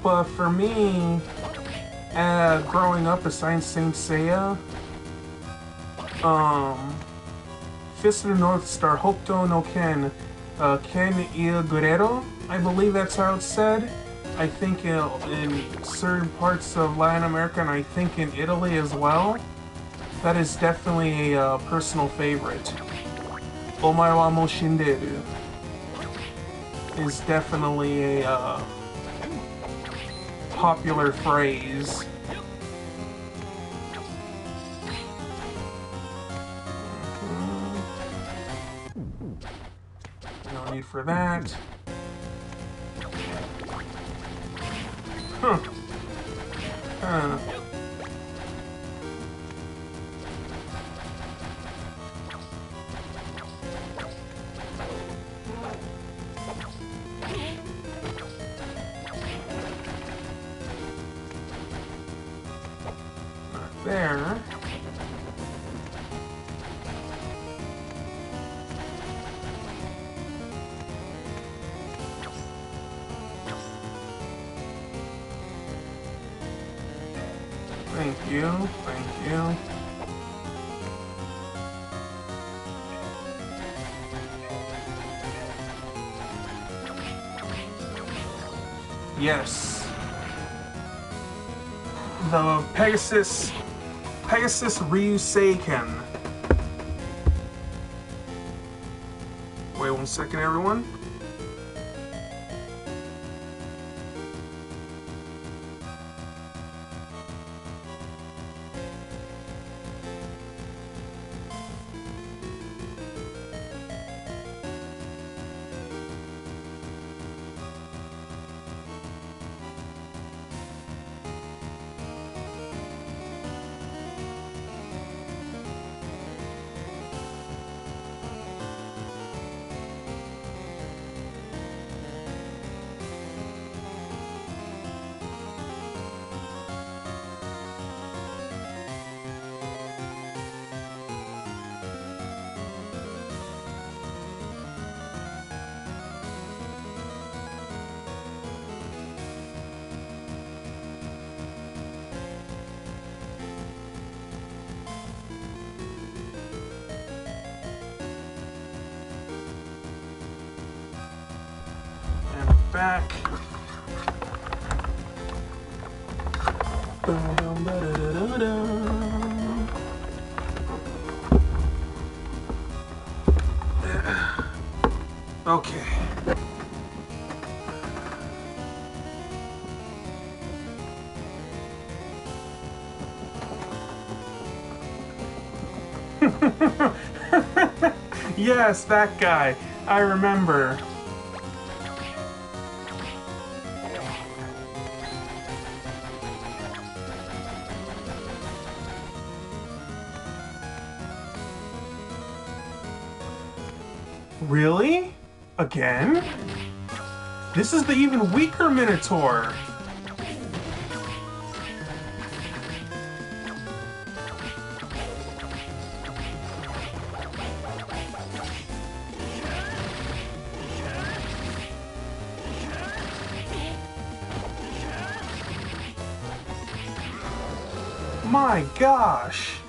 But for me, growing up besides Saint Seiya, Fist of the North Star, Hokuto no Ken, Ken il Guerrero, I believe that's how it's said. I think in certain parts of Latin America, and I think in Italy as well. That is definitely a personal favorite. Omae wa mo shinderu is definitely a popular phrase. No need for that. Huh. There. Thank you, thank you. Yes. The Pegasus Ryuseiken. Wait 1 second, everyone. Back. Okay. Yes, that guy. I remember. Really? Again? This is the even weaker Minotaur. My gosh.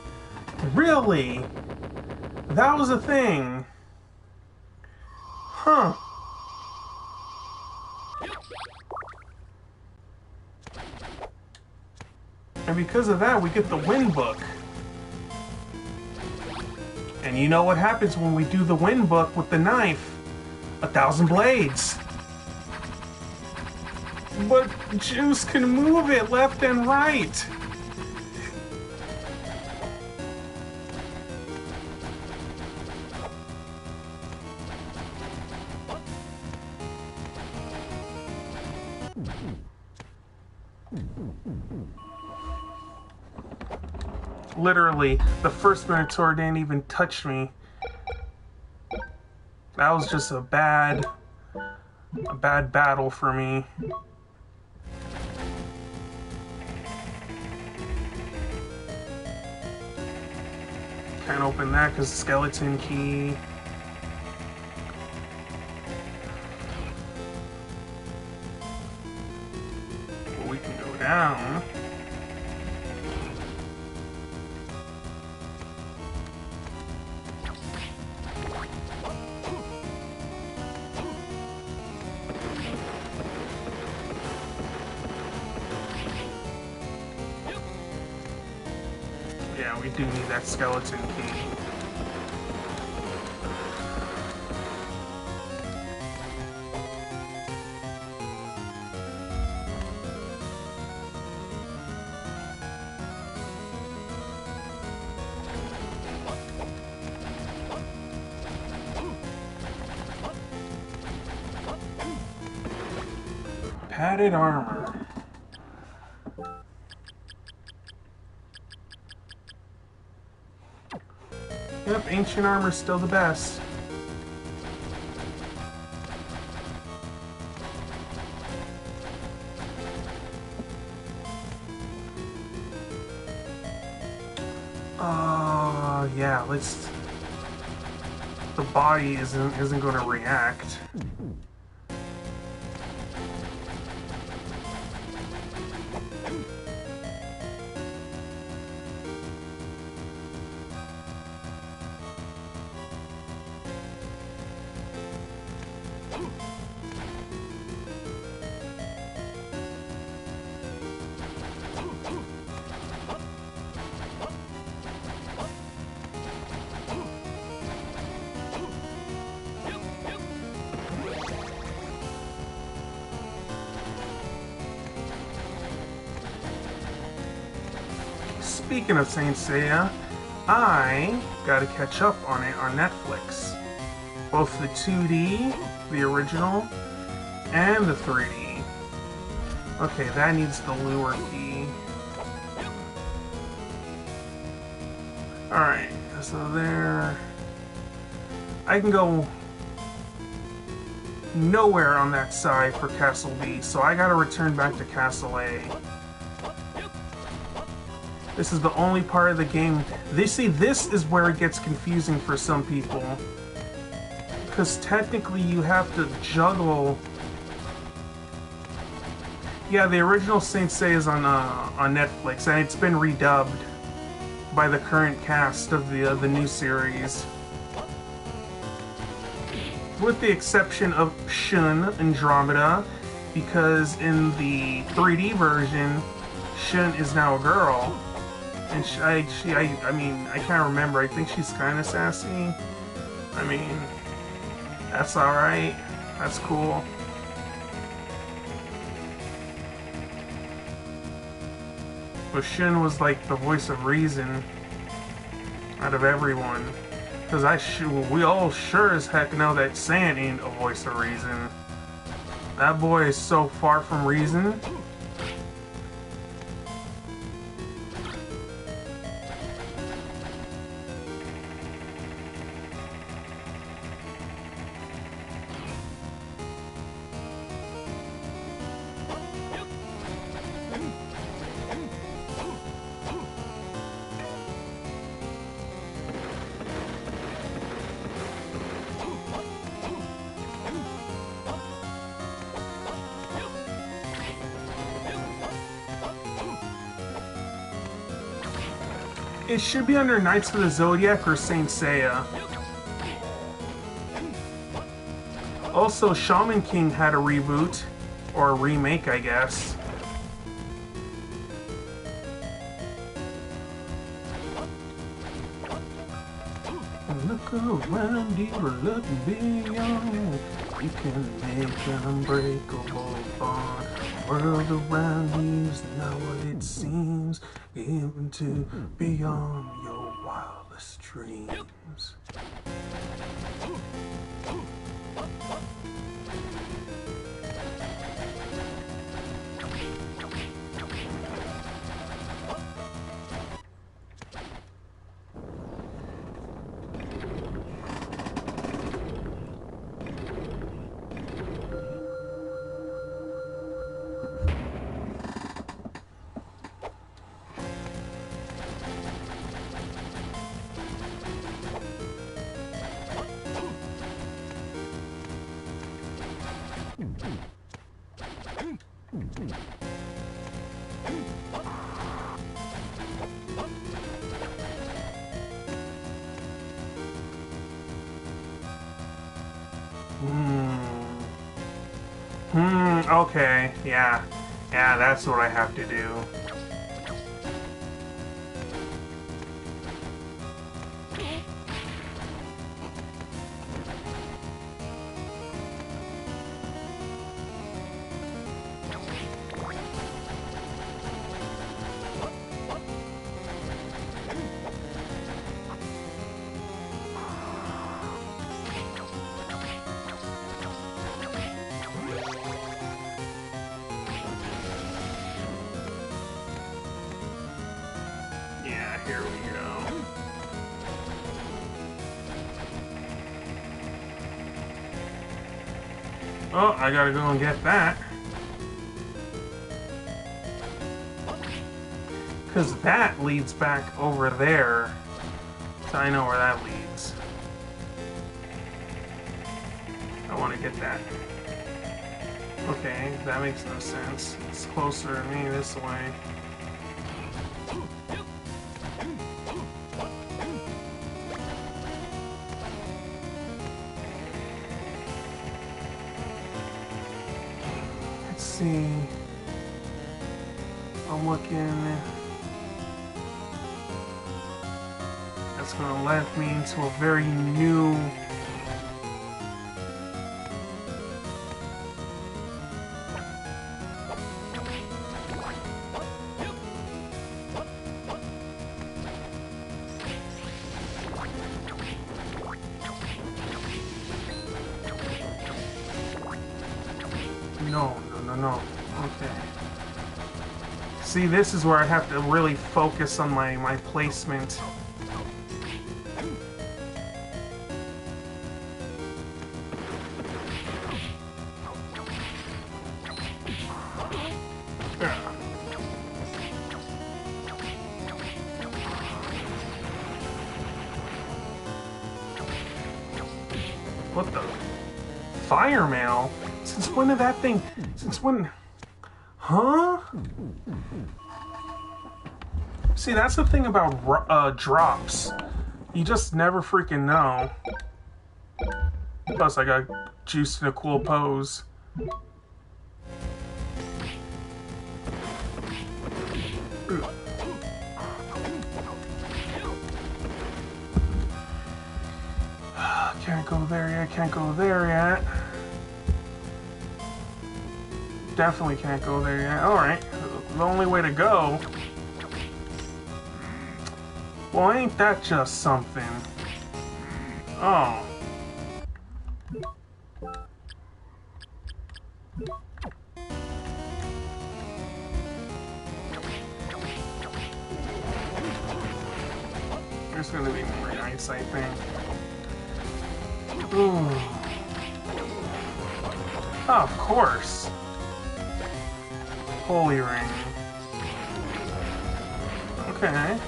Really? That was a thing. Huh. And because of that, we get the Wind Book. And you know what happens when we do the Wind Book with the knife? 1,000 blades. But Juice can move it left and right. Literally, the first Minotaur didn't even touch me. That was just a bad battle for me. Can't open that because skeleton key. Well, we can go down. Yeah, we do need that skeleton key. Padded armor. Yep, ancient armor's still the best. Yeah, let's... The body isn't going to react. Speaking of Saint Seiya, I gotta catch up on it on Netflix. Both the 2D, the original, and the 3D. Okay, that needs the lure key. Alright, so there... I can go nowhere on that side for Castle B, so I gotta return back to Castle A. This is the only part of the game. This is where it gets confusing for some people. Because technically you have to juggle... Yeah, the original Saint Seiya is on Netflix, and it's been redubbed by the current cast of the new series. With the exception of Shun Andromeda, because in the 3D version, Shun is now a girl. And I mean, I can't remember. I think she's kind of sassy. I mean, that's alright. That's cool. But Shin was like the voice of reason out of everyone. Because we all sure as heck know that Sand ain't a voice of reason. That boy is so far from reason. It should be under Knights of the Zodiac or Saint Seiya. Also, Shaman King had a reboot, or a remake, I guess. Look around you, look beyond. You can make an unbreakable bond. World around you's not what it seems. Even to beyond your wildest dreams. Okay, yeah, that's what I have to do. Here we go. Oh, I gotta go and get that. Because that leads back over there. So I know where that leads. I want to get that. Okay, that makes no sense. It's closer to me this way. See, I'm looking. That's gonna lead me into a very new. No. Okay. See, this is where I have to really focus on my placement. What the? Fire mail? Since when did that thing... Since when... Huh? See, that's the thing about drops. You just never freaking know. Plus, I got juiced in a cool pose. Can't go there yet, can't go there yet. Definitely can't go there yet. Alright, the only way to go. Well, ain't that just something? Oh. There's gonna be more ice, I think. Ooh. Oh, of course. Holy ring. Okay.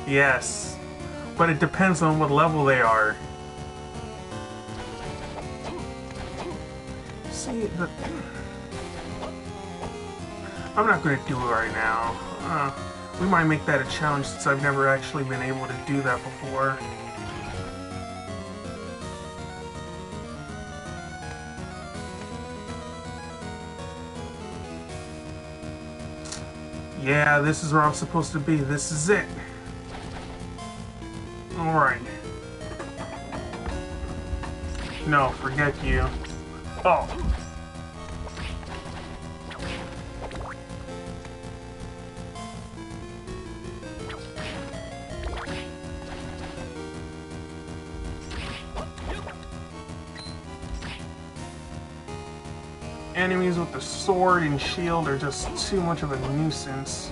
Yes, but it depends on what level they are. See, I'm not going to do it right now. We might make that a challenge since I've never actually been able to do that before. Yeah, this is where I'm supposed to be. This is it. Alright. No, forget you. Oh. Enemies with the sword and shield are just too much of a nuisance.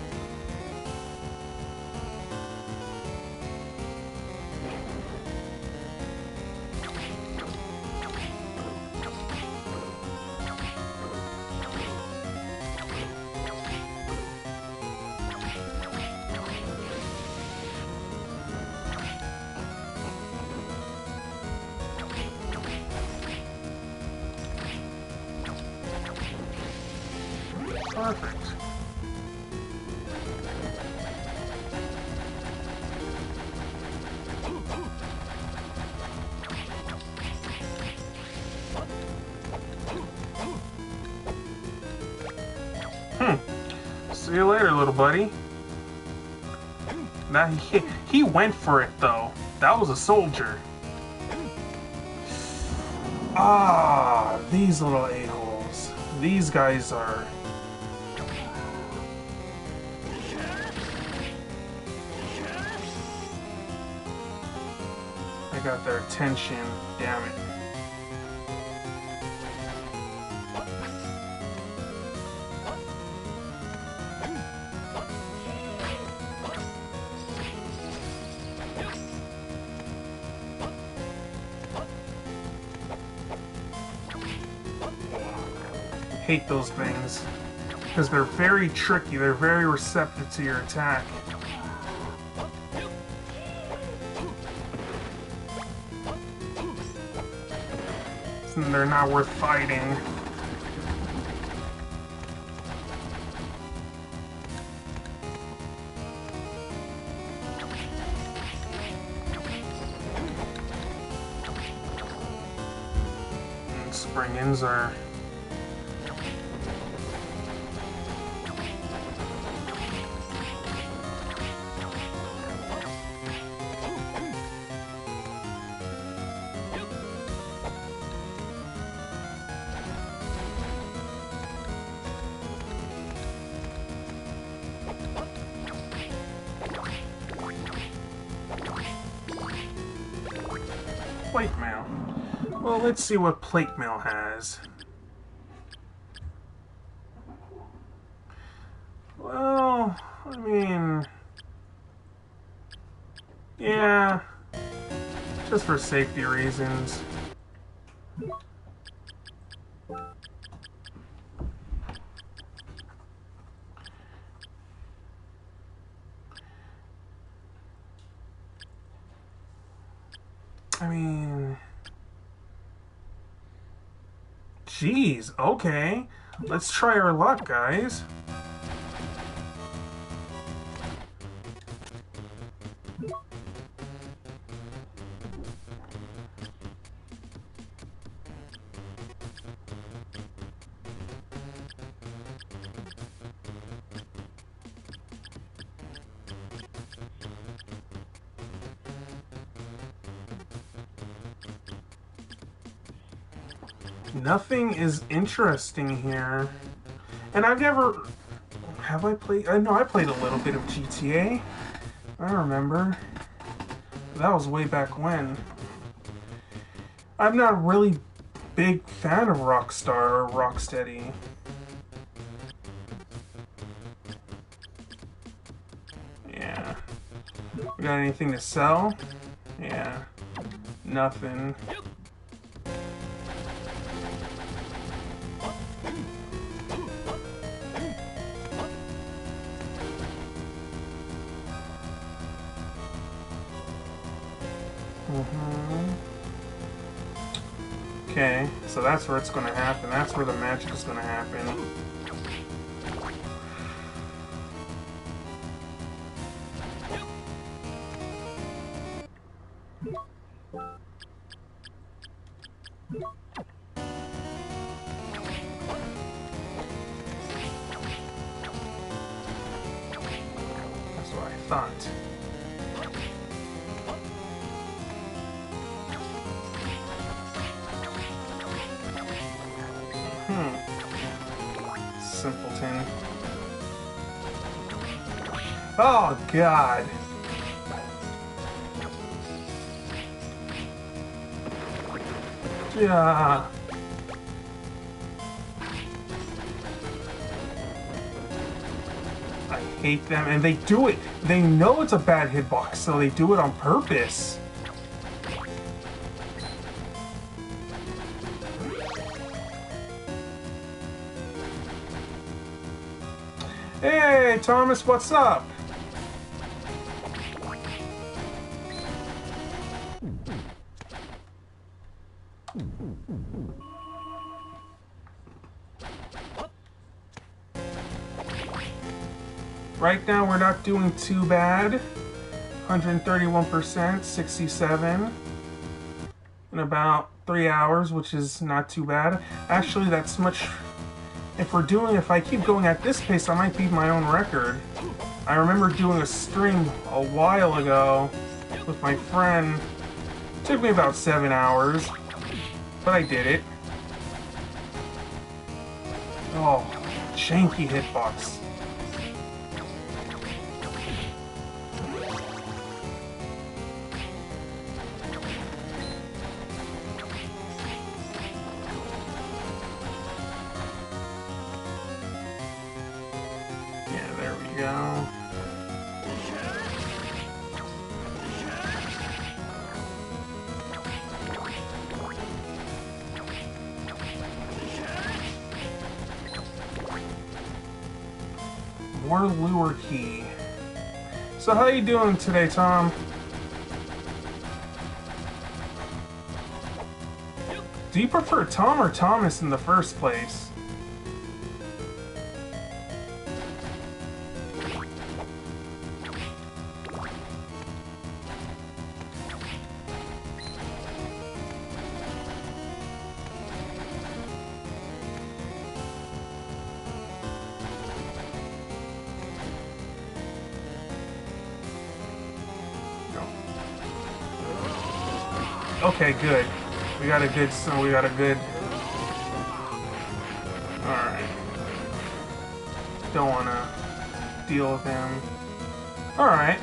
Perfect. See you later, little buddy. Now he went for it though. That was a soldier. Ah, these little a-holes. These guys are... I got their attention. Damn it. Hate those things because they're very tricky. They're very receptive to your attack. And they're not worth fighting. And spring-ins are... plate mail. Well, let's see what plate mail has. Well, I mean... yeah, just for safety reasons. I mean... jeez, okay. Let's try our luck, guys. Nothing is interesting here. And I've never... have I played... no, I played a little bit of GTA. I remember. That was way back when. I'm not a really big fan of Rockstar or Rocksteady. Yeah. We got anything to sell? Yeah. Nothing. Mm-hmm. Okay, so that's where it's going to happen. That's where the magic is going to happen. That's what I thought. Simpleton. Oh, God. Yeah. I hate them, and they do it. They know it's a bad hitbox, so they do it on purpose. Hey, Thomas, what's up? Right now, we're not doing too bad. 131%, 67. In about 3 hours, which is not too bad. Actually, that's much... If I keep going at this pace, I might beat my own record. I remember doing a stream a while ago with my friend. It took me about 7 hours, but I did it. Oh, janky hitbox. Go. More lure key. So how you doing today, Tom? Do you prefer Tom or Thomas in the first place? Okay, good. We got a good... Alright. Don't want to deal with him. Alright.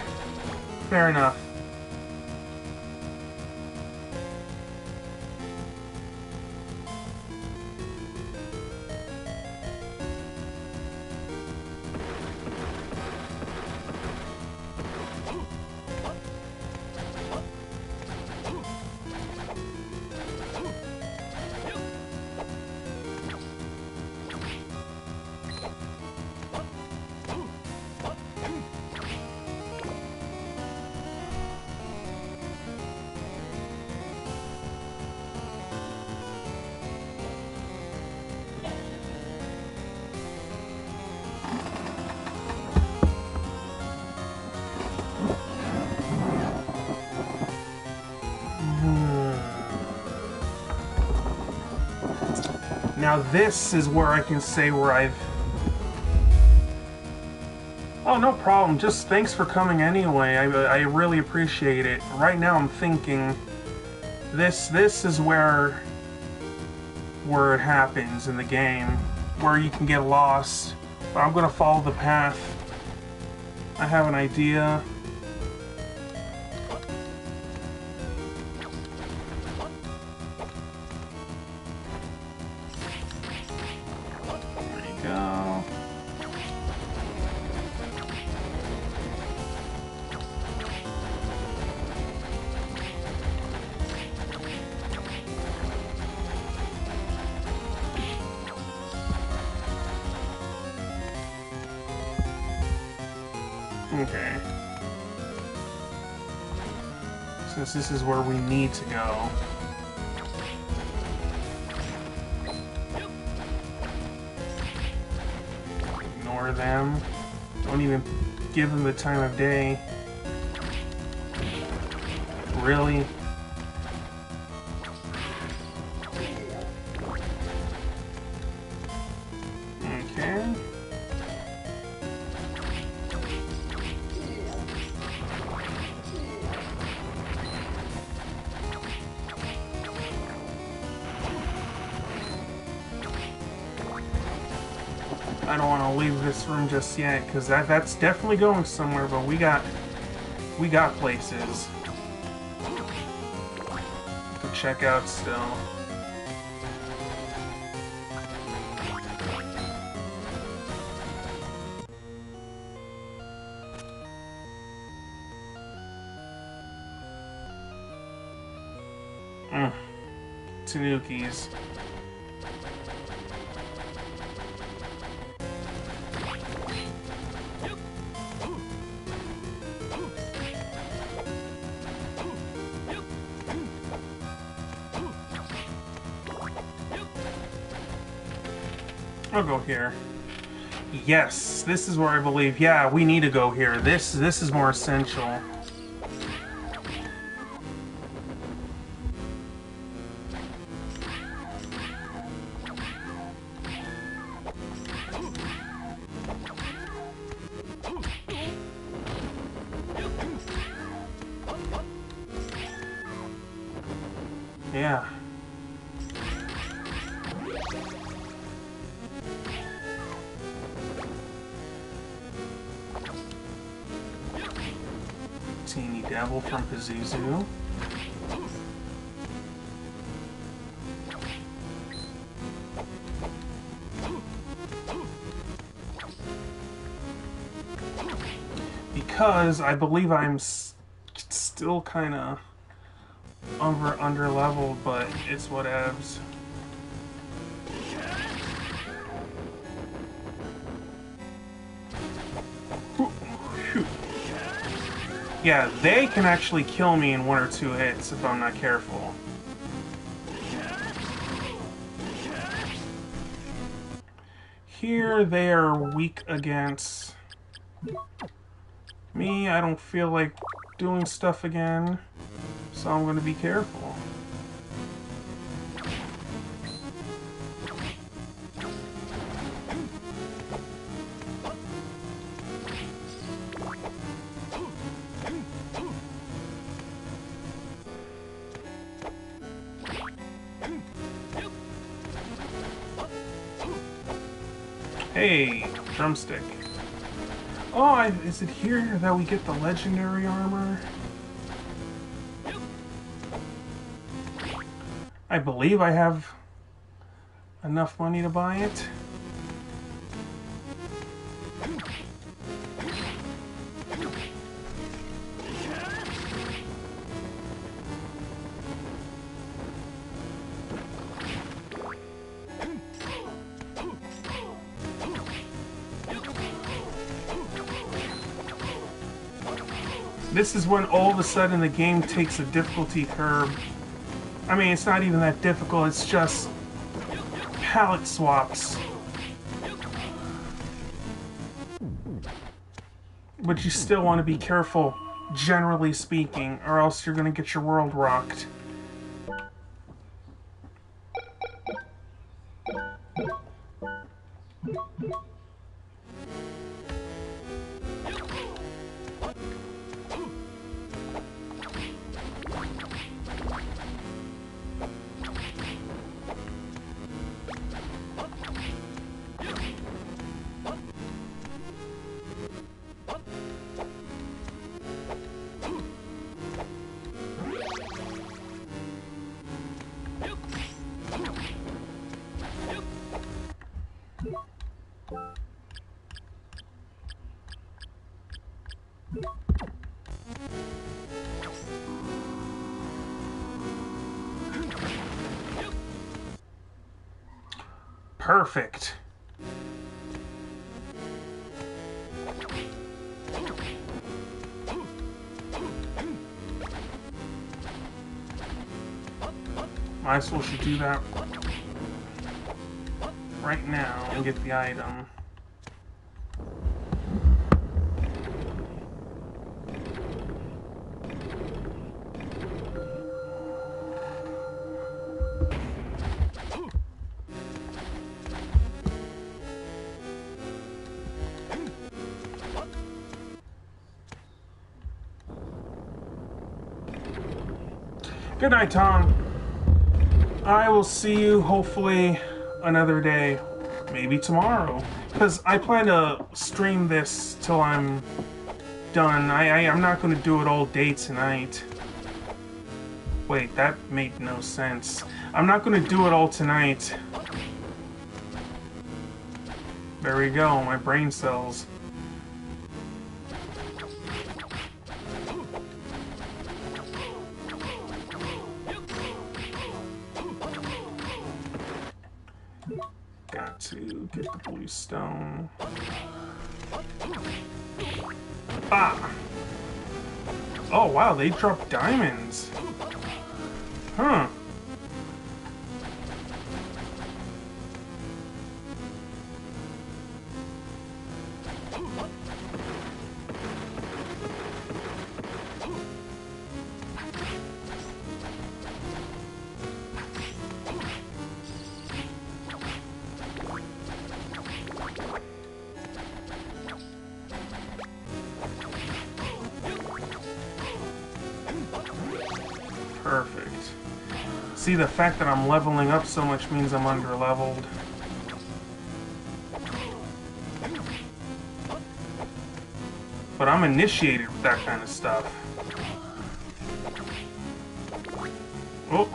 Fair enough. Now this is where I can say where I've... Oh, no problem. Just thanks for coming anyway. I really appreciate it. Right now I'm thinking this is where it happens in the game, where you can get lost. But I'm gonna follow the path. I have an idea. since this is where we need to go. Ignore them. Don't even give them the time of day. Really? Okay. I don't want to leave this room just yet, because that's definitely going somewhere, but we got places to check out still. Tanukis. I'll go here. Yes, this is where I believe. Yeah, we need to go here. This is more essential. Yeah. Teeny Devil from Pazuzu. Because I believe I'm still kind of under leveled, but it's whatevs. Yeah, they can actually kill me in 1 or 2 hits if I'm not careful. Here they are weak against me. I don't feel like doing stuff again, so I'm going to be careful. Hey, drumstick. Oh, is it here that we get the legendary armor? I believe I have enough money to buy it. This is when all of a sudden the game takes a difficulty curve. I mean, it's not even that difficult, it's just palette swaps. But you still want to be careful, generally speaking, or else you're going to get your world rocked. Perfect. Might as well should do that right now and get the item. Good night, Tom. I will see you hopefully another day, maybe tomorrow, because I plan to stream this till I'm done. I'm not going to do it all day tonight. Wait, that made no sense. I'm not going to do it all tonight. There we go, my brain cells. Got to get the blue stone. Ah! Oh wow, they dropped diamonds. Huh. Perfect. See, the fact that I'm leveling up so much means I'm under-leveled. But I'm initiated with that kind of stuff. Oh.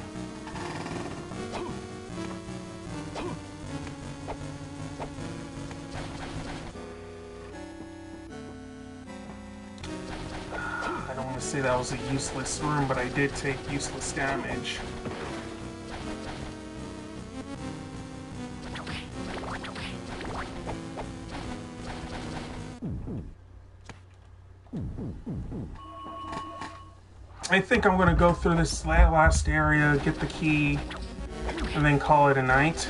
I don't want to say that was a useless room, but I did take useless damage. I think I'm going to go through this last area, get the key, and then call it a night.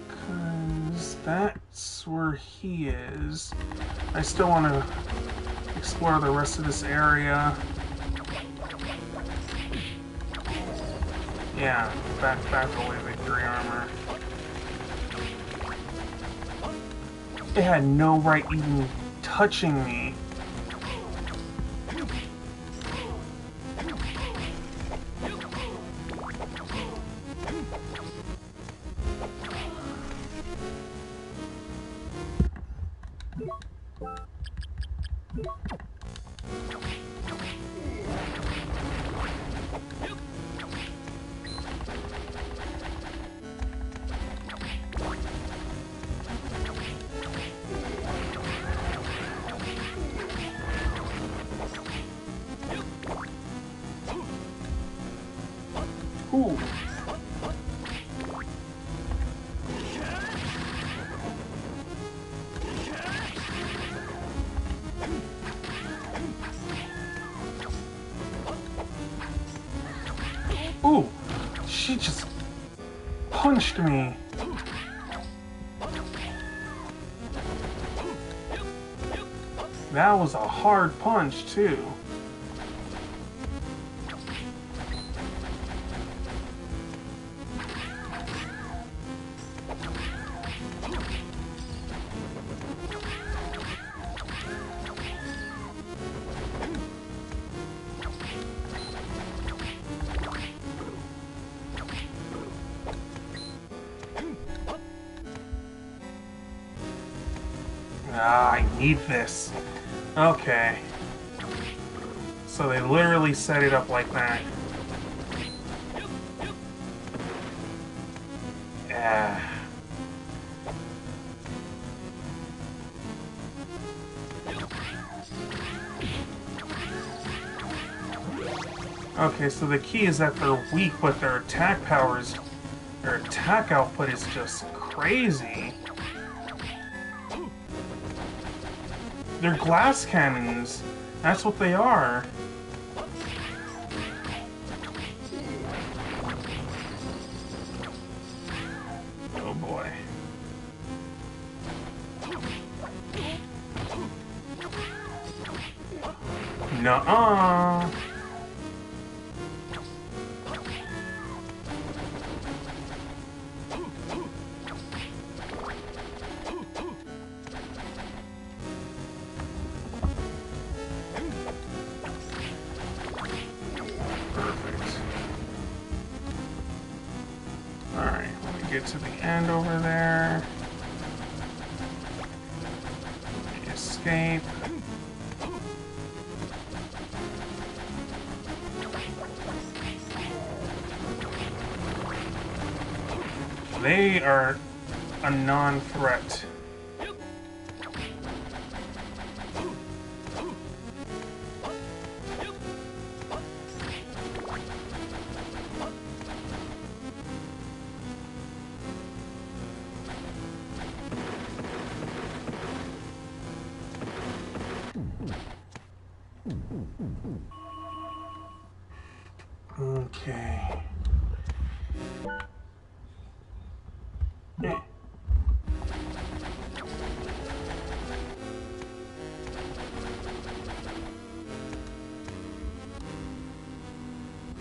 Because that's where he is. I still want to explore the rest of this area. Yeah, back away, victory armor. It had no right even touching me. Ooh. Ooh, she just punched me. That was a hard punch, too. Ah, I need this. Okay. So they literally set it up like that. Yeah. Okay, so the key is that they're weak, but their attack powers, their attack output is just crazy. They're glass cannons. That's what they are. Oh boy. Nuh-uh. Get to the end over there. Escape. They are a non-threat. Okay.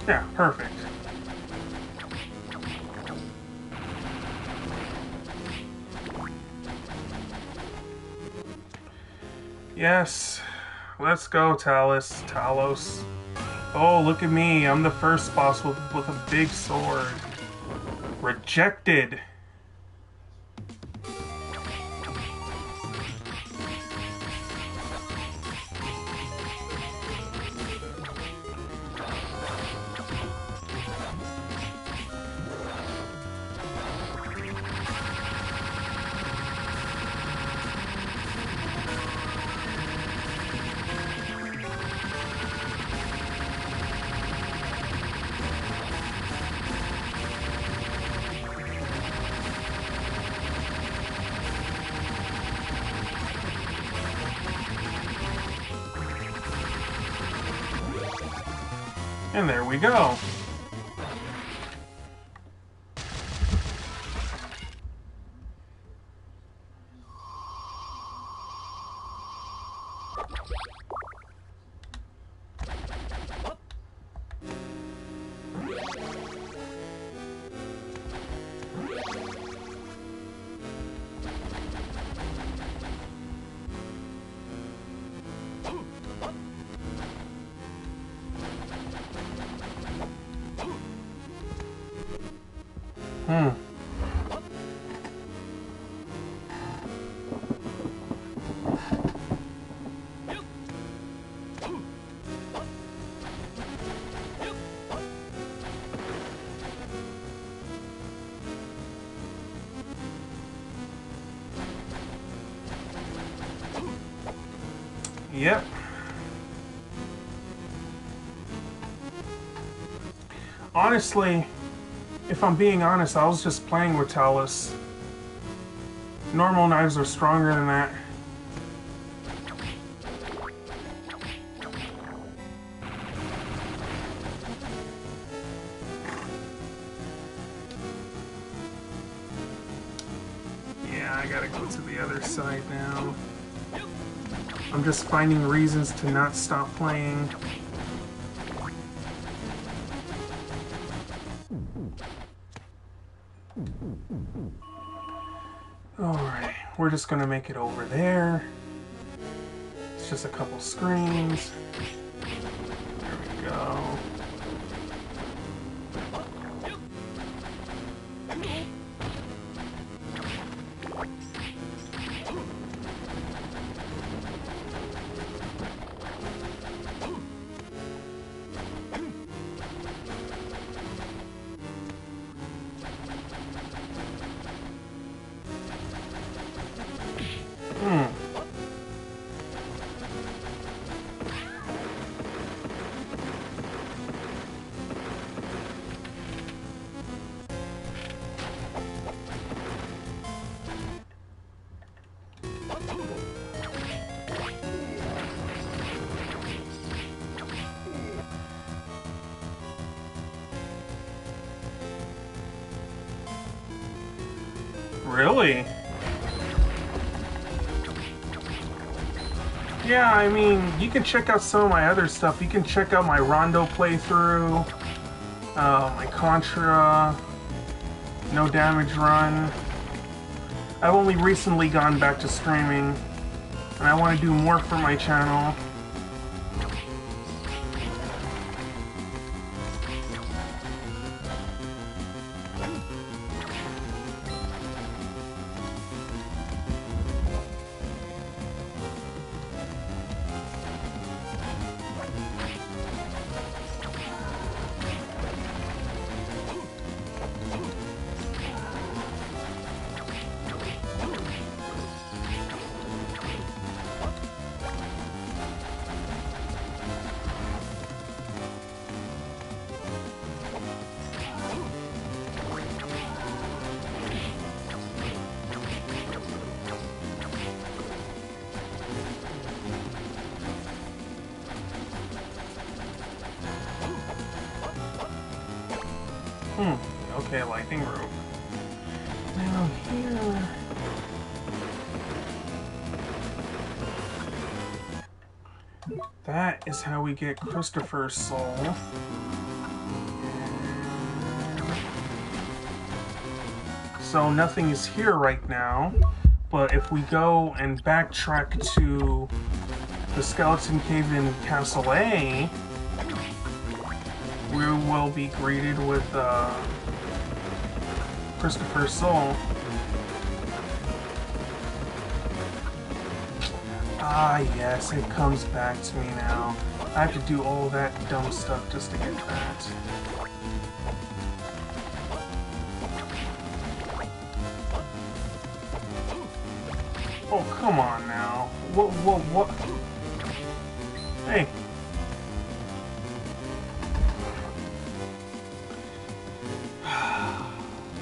Yeah, perfect. Yes. Let's go, Talos. Oh, look at me. I'm the first boss with a big sword. Rejected. And there we go. Yep. Honestly, if I'm being honest, I was just playing with Talos. Normal knives are stronger than that. Yeah, I gotta go to the other side now. I'm just finding reasons to not stop playing. Alright, we're just gonna make it over there. It's just a couple screens. There we go. Really? Yeah, I mean, you can check out some of my other stuff. You can check out my Rondo playthrough, my Contra, No Damage Run. I've only recently gone back to streaming, and I want to do more for my channel. Okay, lightning rope. Now here... That is how we get Christopher's soul. So nothing is here right now, but if we go and backtrack to the skeleton cave in Castle A, we will be greeted with Christopher's soul. Ah, yes, it comes back to me now. I have to do all that dumb stuff just to get that. Oh, come on now. What? Hey.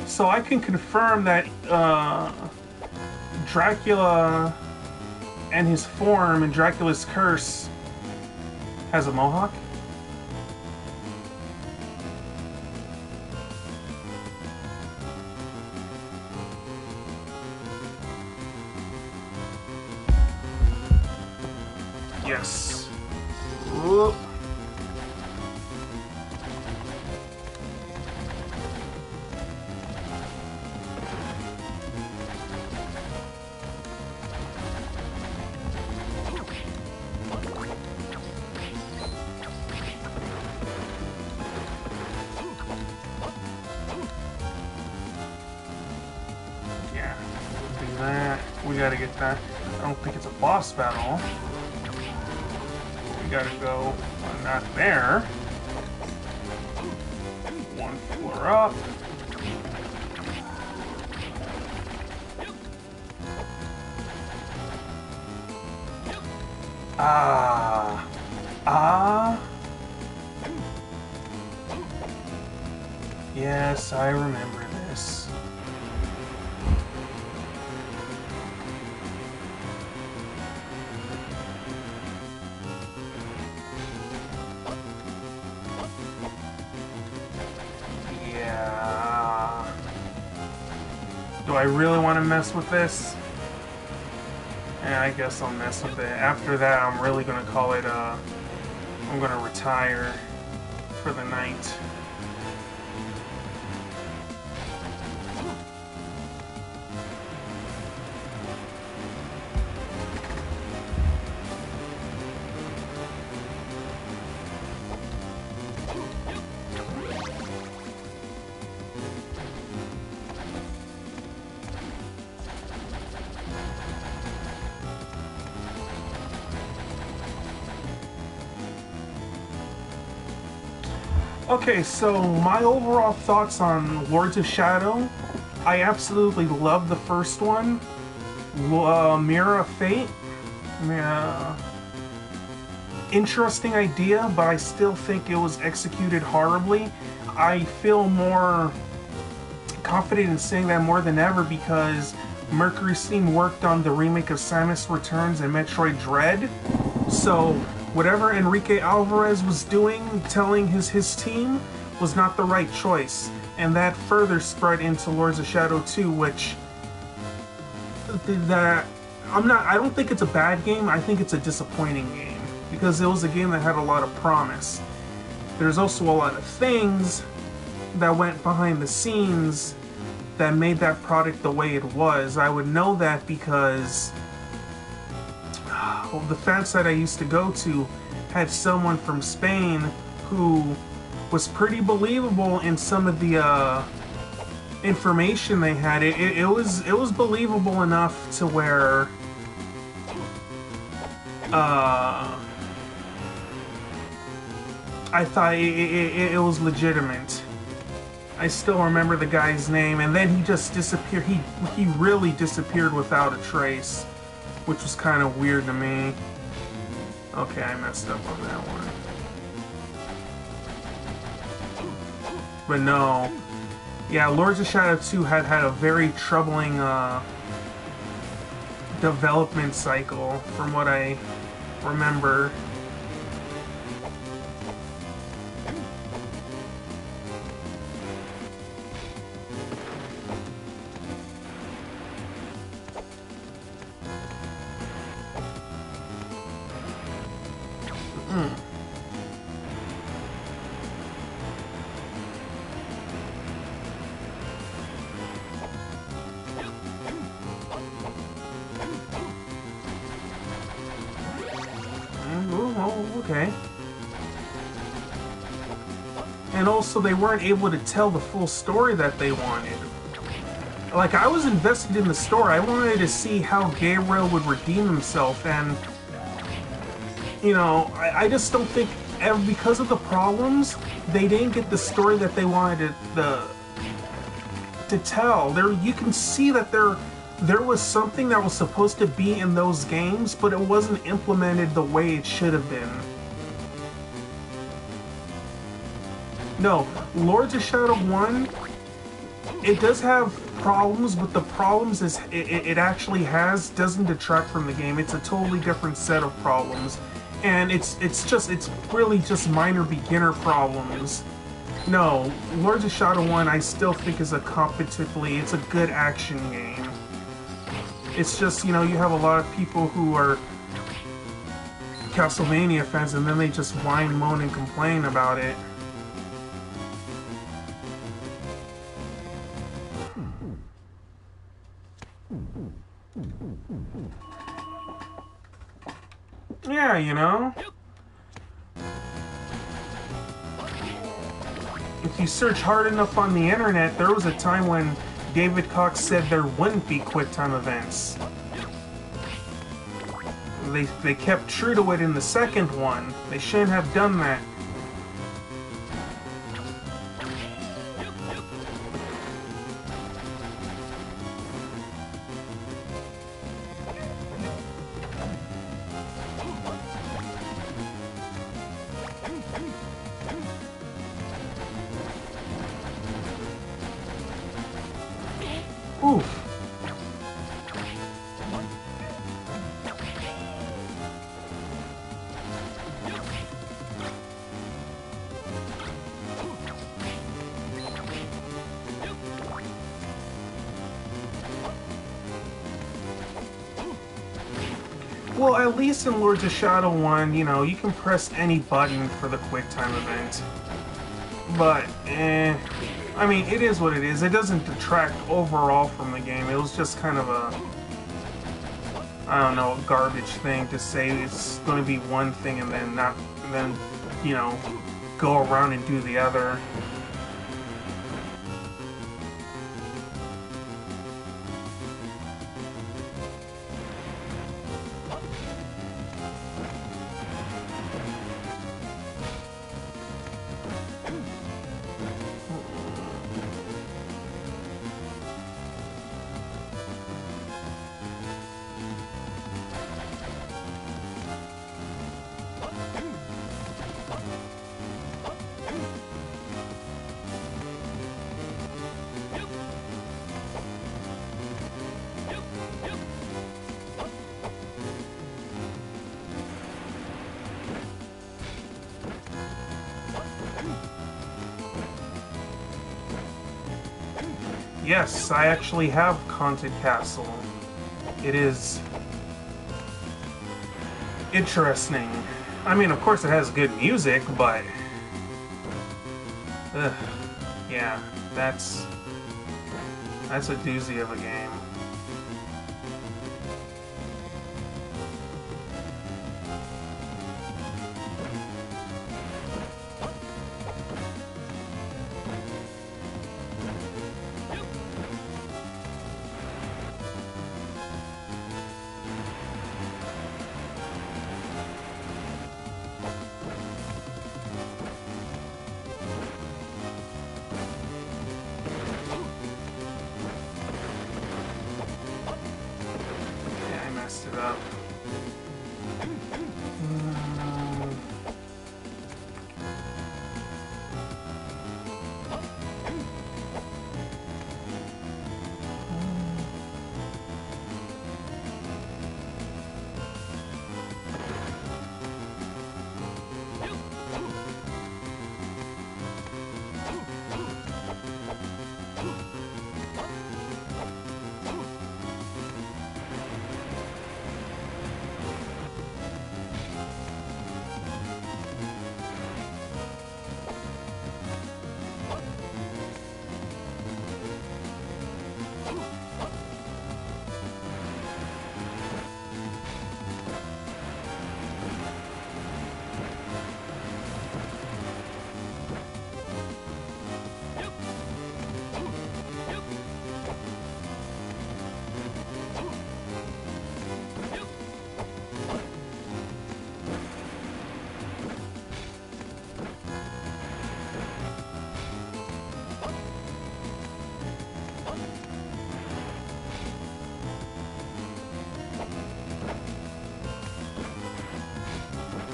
So I can confirm that Dracula and his form in Dracula's Curse has a mohawk? Yes. Whoop. We gotta get that. I don't think it's a boss battle. We gotta go on that there. One floor up. Yes, I remember this. Do I really want to mess with this? Yeah, I guess I'll mess with it. After that, I'm really going to call it, I'm going to retire for the night. Okay, so my overall thoughts on Lords of Shadow. I absolutely love the first one, Mirror of Fate. Interesting idea, but I still think it was executed horribly. I feel more confident in saying that more than ever because Mercury Steam worked on the remake of Samus Returns and Metroid Dread. So whatever Enrique Alvarez was doing, telling his team, was not the right choice. And that further spread into Lords of Shadow 2, which that I don't think it's a bad game. I think it's a disappointing game because it was a game that had a lot of promise. There's also a lot of things that went behind the scenes that made that product the way it was. I would know that because the fan site I used to go to had someone from Spain who was pretty believable in some of the information they had. It was believable enough to where I thought it was legitimate. I still remember the guy's name, and then he just disappeared. He really disappeared without a trace, which was kind of weird to me. Okay, I messed up on that one. But no. Yeah, Lords of Shadow 2 had a very troubling development cycle, from what I remember. Okay. And also, they weren't able to tell the full story that they wanted. Like, I was invested in the story. I wanted to see how Gabriel would redeem himself, and you know, I just don't think, because of the problems, they didn't get the story that they wanted to tell. You can see that there was something that was supposed to be in those games, but it wasn't implemented the way it should have been. No, Lords of Shadow 1, it does have problems, but the problems it actually doesn't detract from the game. It's a totally different set of problems. And it's really just minor beginner problems. No, Lords of Shadow 1 I still think is it's a good action game. It's just, you know, you have a lot of people who are Castlevania fans, and then they just whine, moan, and complain about it. Yeah, you know. If you search hard enough on the internet, there was a time when David Cox said there wouldn't be QuickTime events. They kept true to it in the second one. They shouldn't have done that. Oof. Well, at least in Lords of Shadow 1, you know, you can press any button for the QuickTime event. But, I mean, it is what it is. It doesn't detract overall from the game. It was just kind of a, I don't know, a garbage thing to say it's going to be one thing and then, you know, go around and do the other. Yes, I actually have Haunted Castle. it is interesting. I mean, of course it has good music, but yeah, that's a doozy of a game.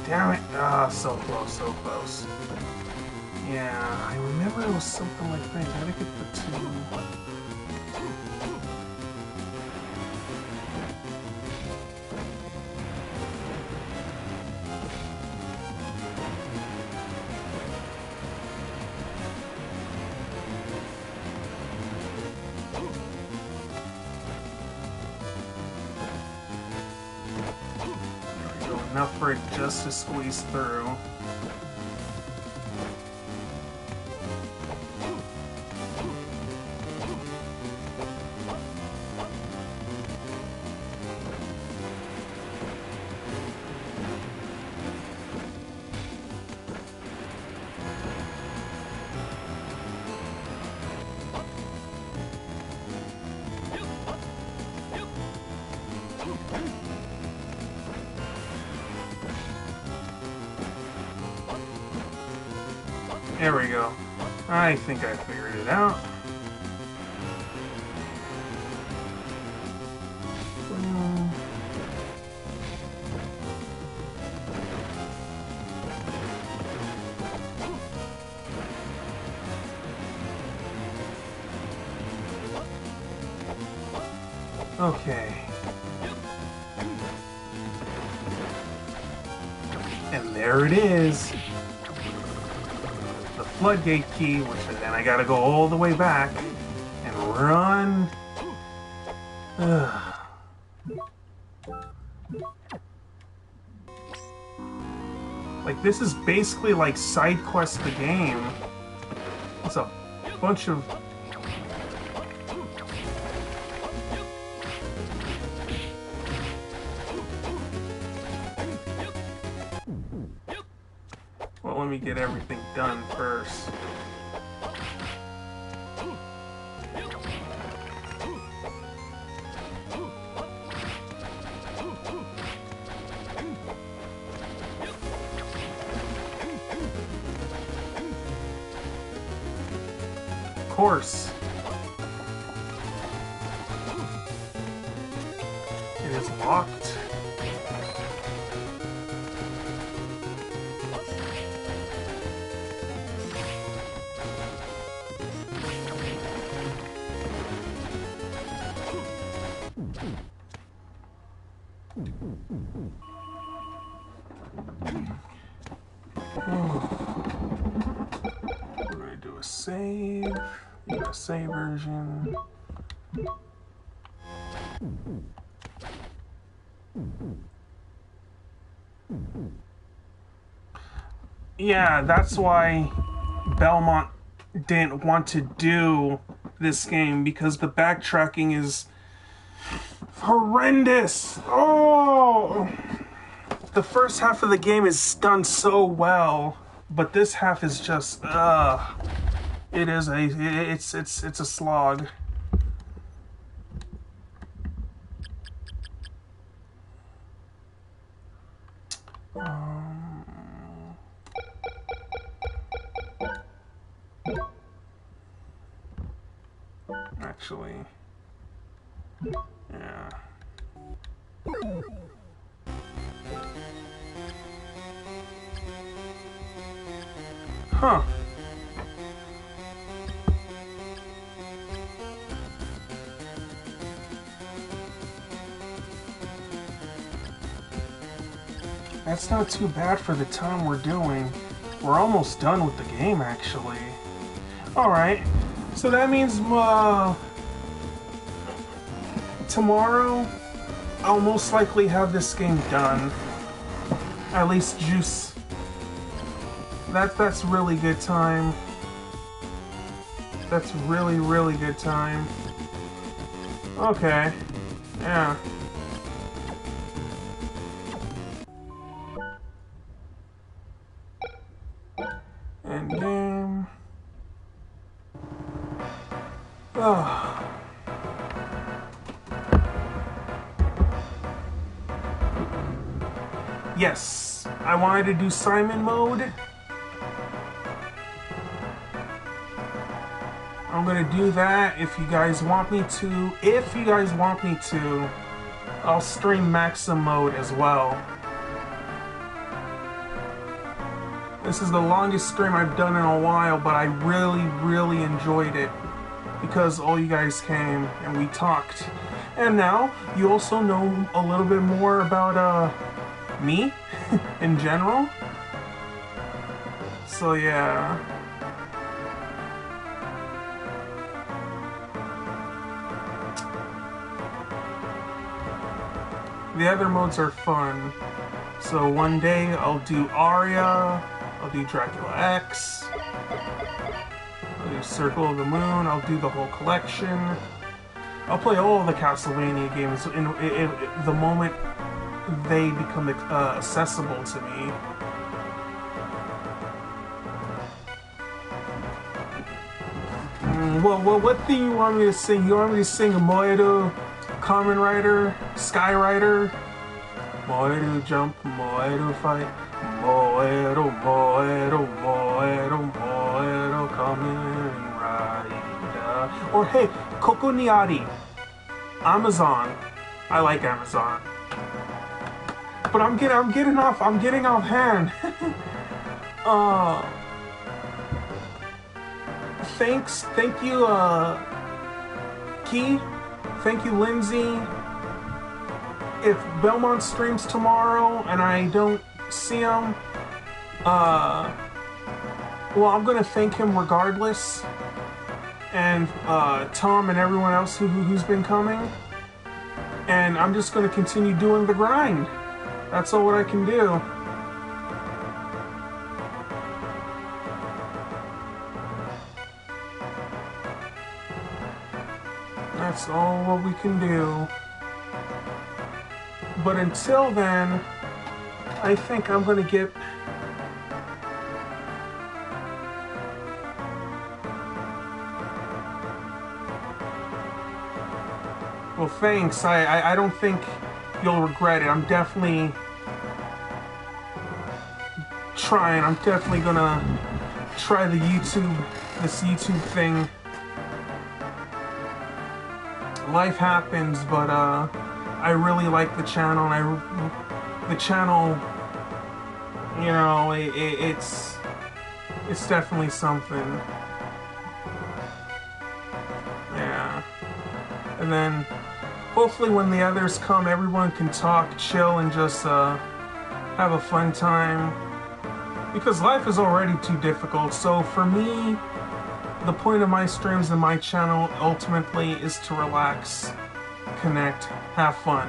Damn it. Ah, so close, so close. Yeah, I remember it was something like that. I gotta get the two. Enough for it just to squeeze through. There we go. I think I figured it out. Okay. And there it is. Floodgate key, which then I gotta go all the way back and run. Ugh. Like, this is basically like side quest the game. It's a bunch of let me get everything done first. Of course. It is locked. We're gonna do a save. Yeah, save version. Yeah, that's why Belmont didn't want to do this game, because the backtracking is horrendous. Oh, the first half of the game is done so well, but this half is just it's a slog. Actually, yeah. Huh. That's not too bad for the time we're doing. We're almost done with the game, actually. Alright, so that means tomorrow I'll most likely have this game done. At least juice. That's really good time. That's really, really good time. Okay. Yeah. End game. Oh. Yes, I wanted to do Simon mode. I'm gonna do that if you guys want me to. If you guys want me to, I'll stream Maxim mode as well. This is the longest stream I've done in a while, but I really, really enjoyed it because all you guys came and we talked. And now you also know a little bit more about me in general. So yeah. The other modes are fun. So one day I'll do Aria, I'll do Dracula X, I'll do Circle of the Moon, I'll do the whole collection. I'll play all of the Castlevania games in the moment they become accessible to me. Well, what do you want me to sing? You want me to sing Moedo, Kamen Rider, Sky Rider? Moedo jump, Moedo fight, Moedo, Moedo, Moedo, Moedo, Kamen Rider. Or hey, Koko Niari, Amazon. I like Amazon. But I'm getting off hand. Thank you, Key. Thank you, Lindsay. If Belmont streams tomorrow and I don't see him, well, I'm gonna thank him regardless. And Tom and everyone else who's been coming. And I'm just gonna continue doing the grind. That's all what I can do. That's all what we can do. But until then, I think I'm gonna get... Well, thanks. I don't think you'll regret it. I'm definitely trying. I'm definitely gonna try this YouTube thing. Life happens, but I really like the channel, and the channel, you know, it's definitely something. Yeah. And then hopefully when the others come, everyone can talk, chill, and just have a fun time. Because life is already too difficult. So for me, the point of my streams and my channel ultimately is to relax, connect, have fun.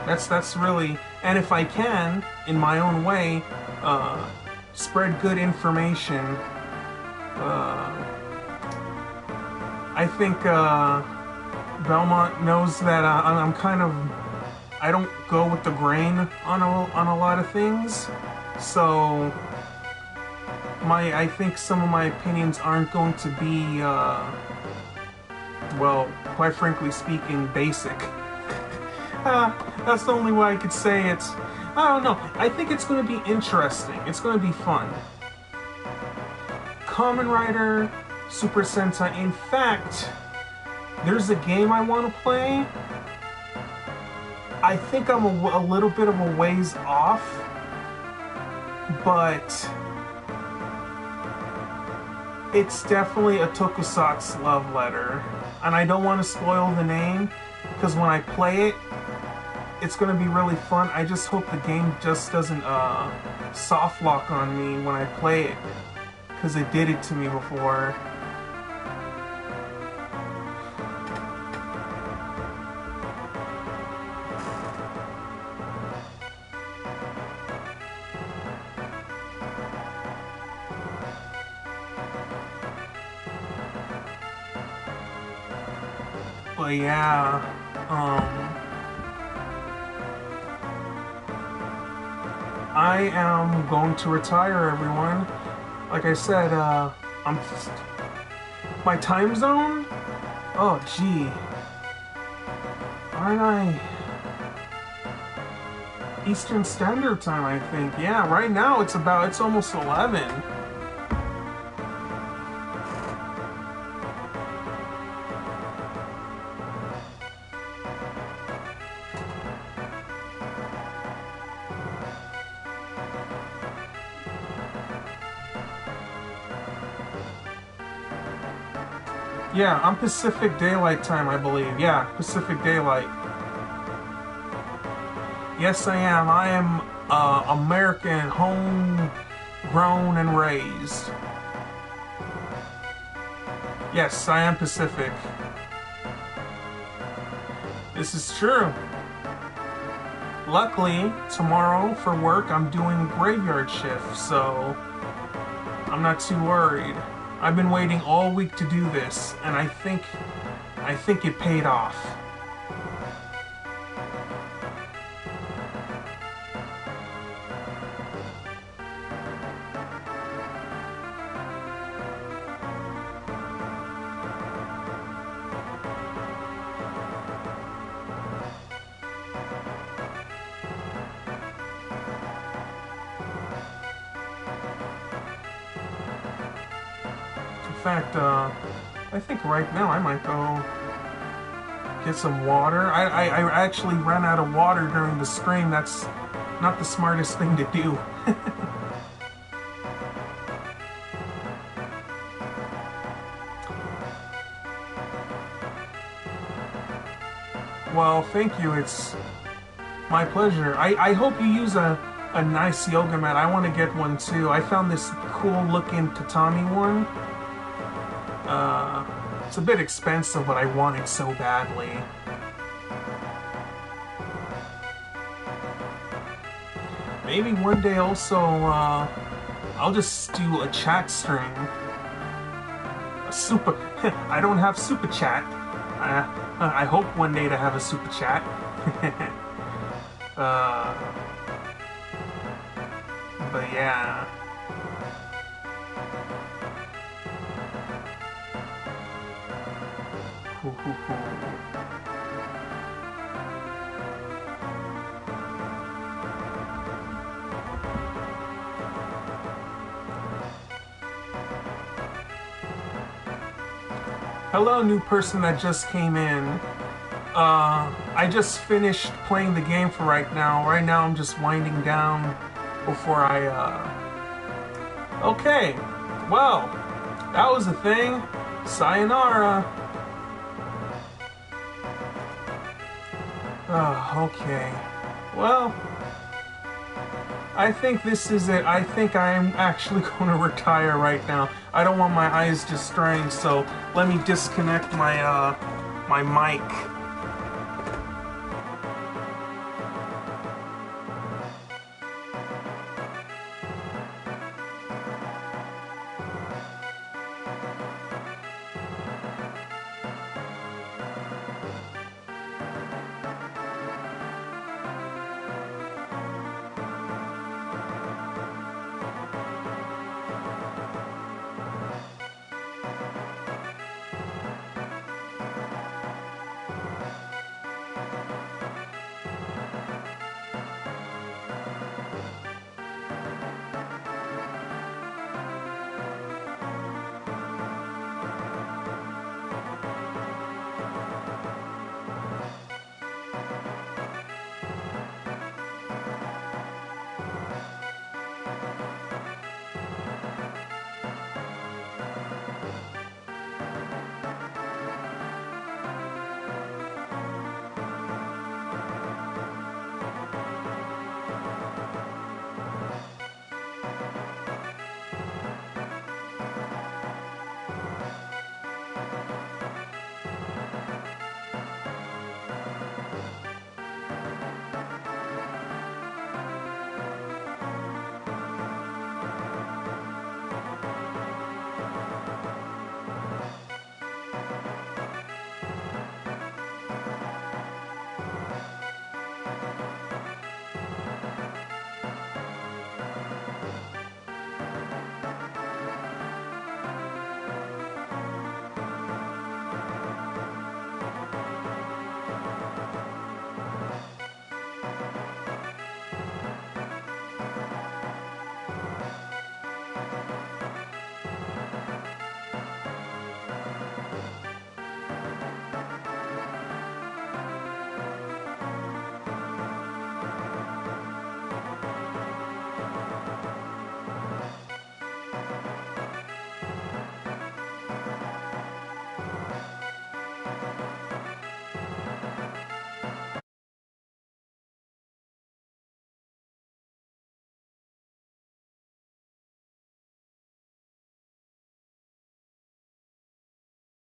That's really, and if I can, in my own way, spread good information. I think Belmont knows that I'm kind of, I don't go with the grain on a lot of things, so I think some of my opinions aren't going to be, well, quite frankly speaking, basic. That's the only way I could say it. I don't know. I think it's going to be interesting. It's going to be fun. Kamen Rider, Super Sentai. In fact, there's a game I want to play. I think I'm a little bit of a ways off, but it's definitely a tokusatsu love letter. And I don't want to spoil the name, because when I play it, it's going to be really fun. I just hope the game just doesn't soft lock on me when I play it, because it did it to me before. But yeah, I am going to retire, everyone. Like I said, my time zone? Oh, gee. Aren't I Eastern Standard Time, I think. Yeah, right now it's almost 11. Yeah, I'm Pacific Daylight Time, I believe. Yeah, Pacific Daylight. Yes, I am. I am American, home-grown and raised. Yes, I am Pacific. This is true. Luckily, tomorrow for work, I'm doing graveyard shift, so I'm not too worried. I've been waiting all week to do this, and I think it paid off. In fact, I think right now I might go get some water. I actually ran out of water during the stream. That's not the smartest thing to do. Well, thank you. It's my pleasure. I hope you use a nice yoga mat. I want to get one too. I found this cool looking tatami one. It's a bit expensive, but I want it so badly. Maybe one day also, I'll just do a chat stream. A super... I don't have super chat. I hope one day to have a super chat. But yeah... Hello, new person that just came in. I just finished playing the game for right now. Right now I'm just winding down before I, Okay, well, that was a thing. Sayonara. Okay. Well, I think this is it. I think I'm actually going to retire right now. I don't want my eyes just strained, so let me disconnect my, my mic.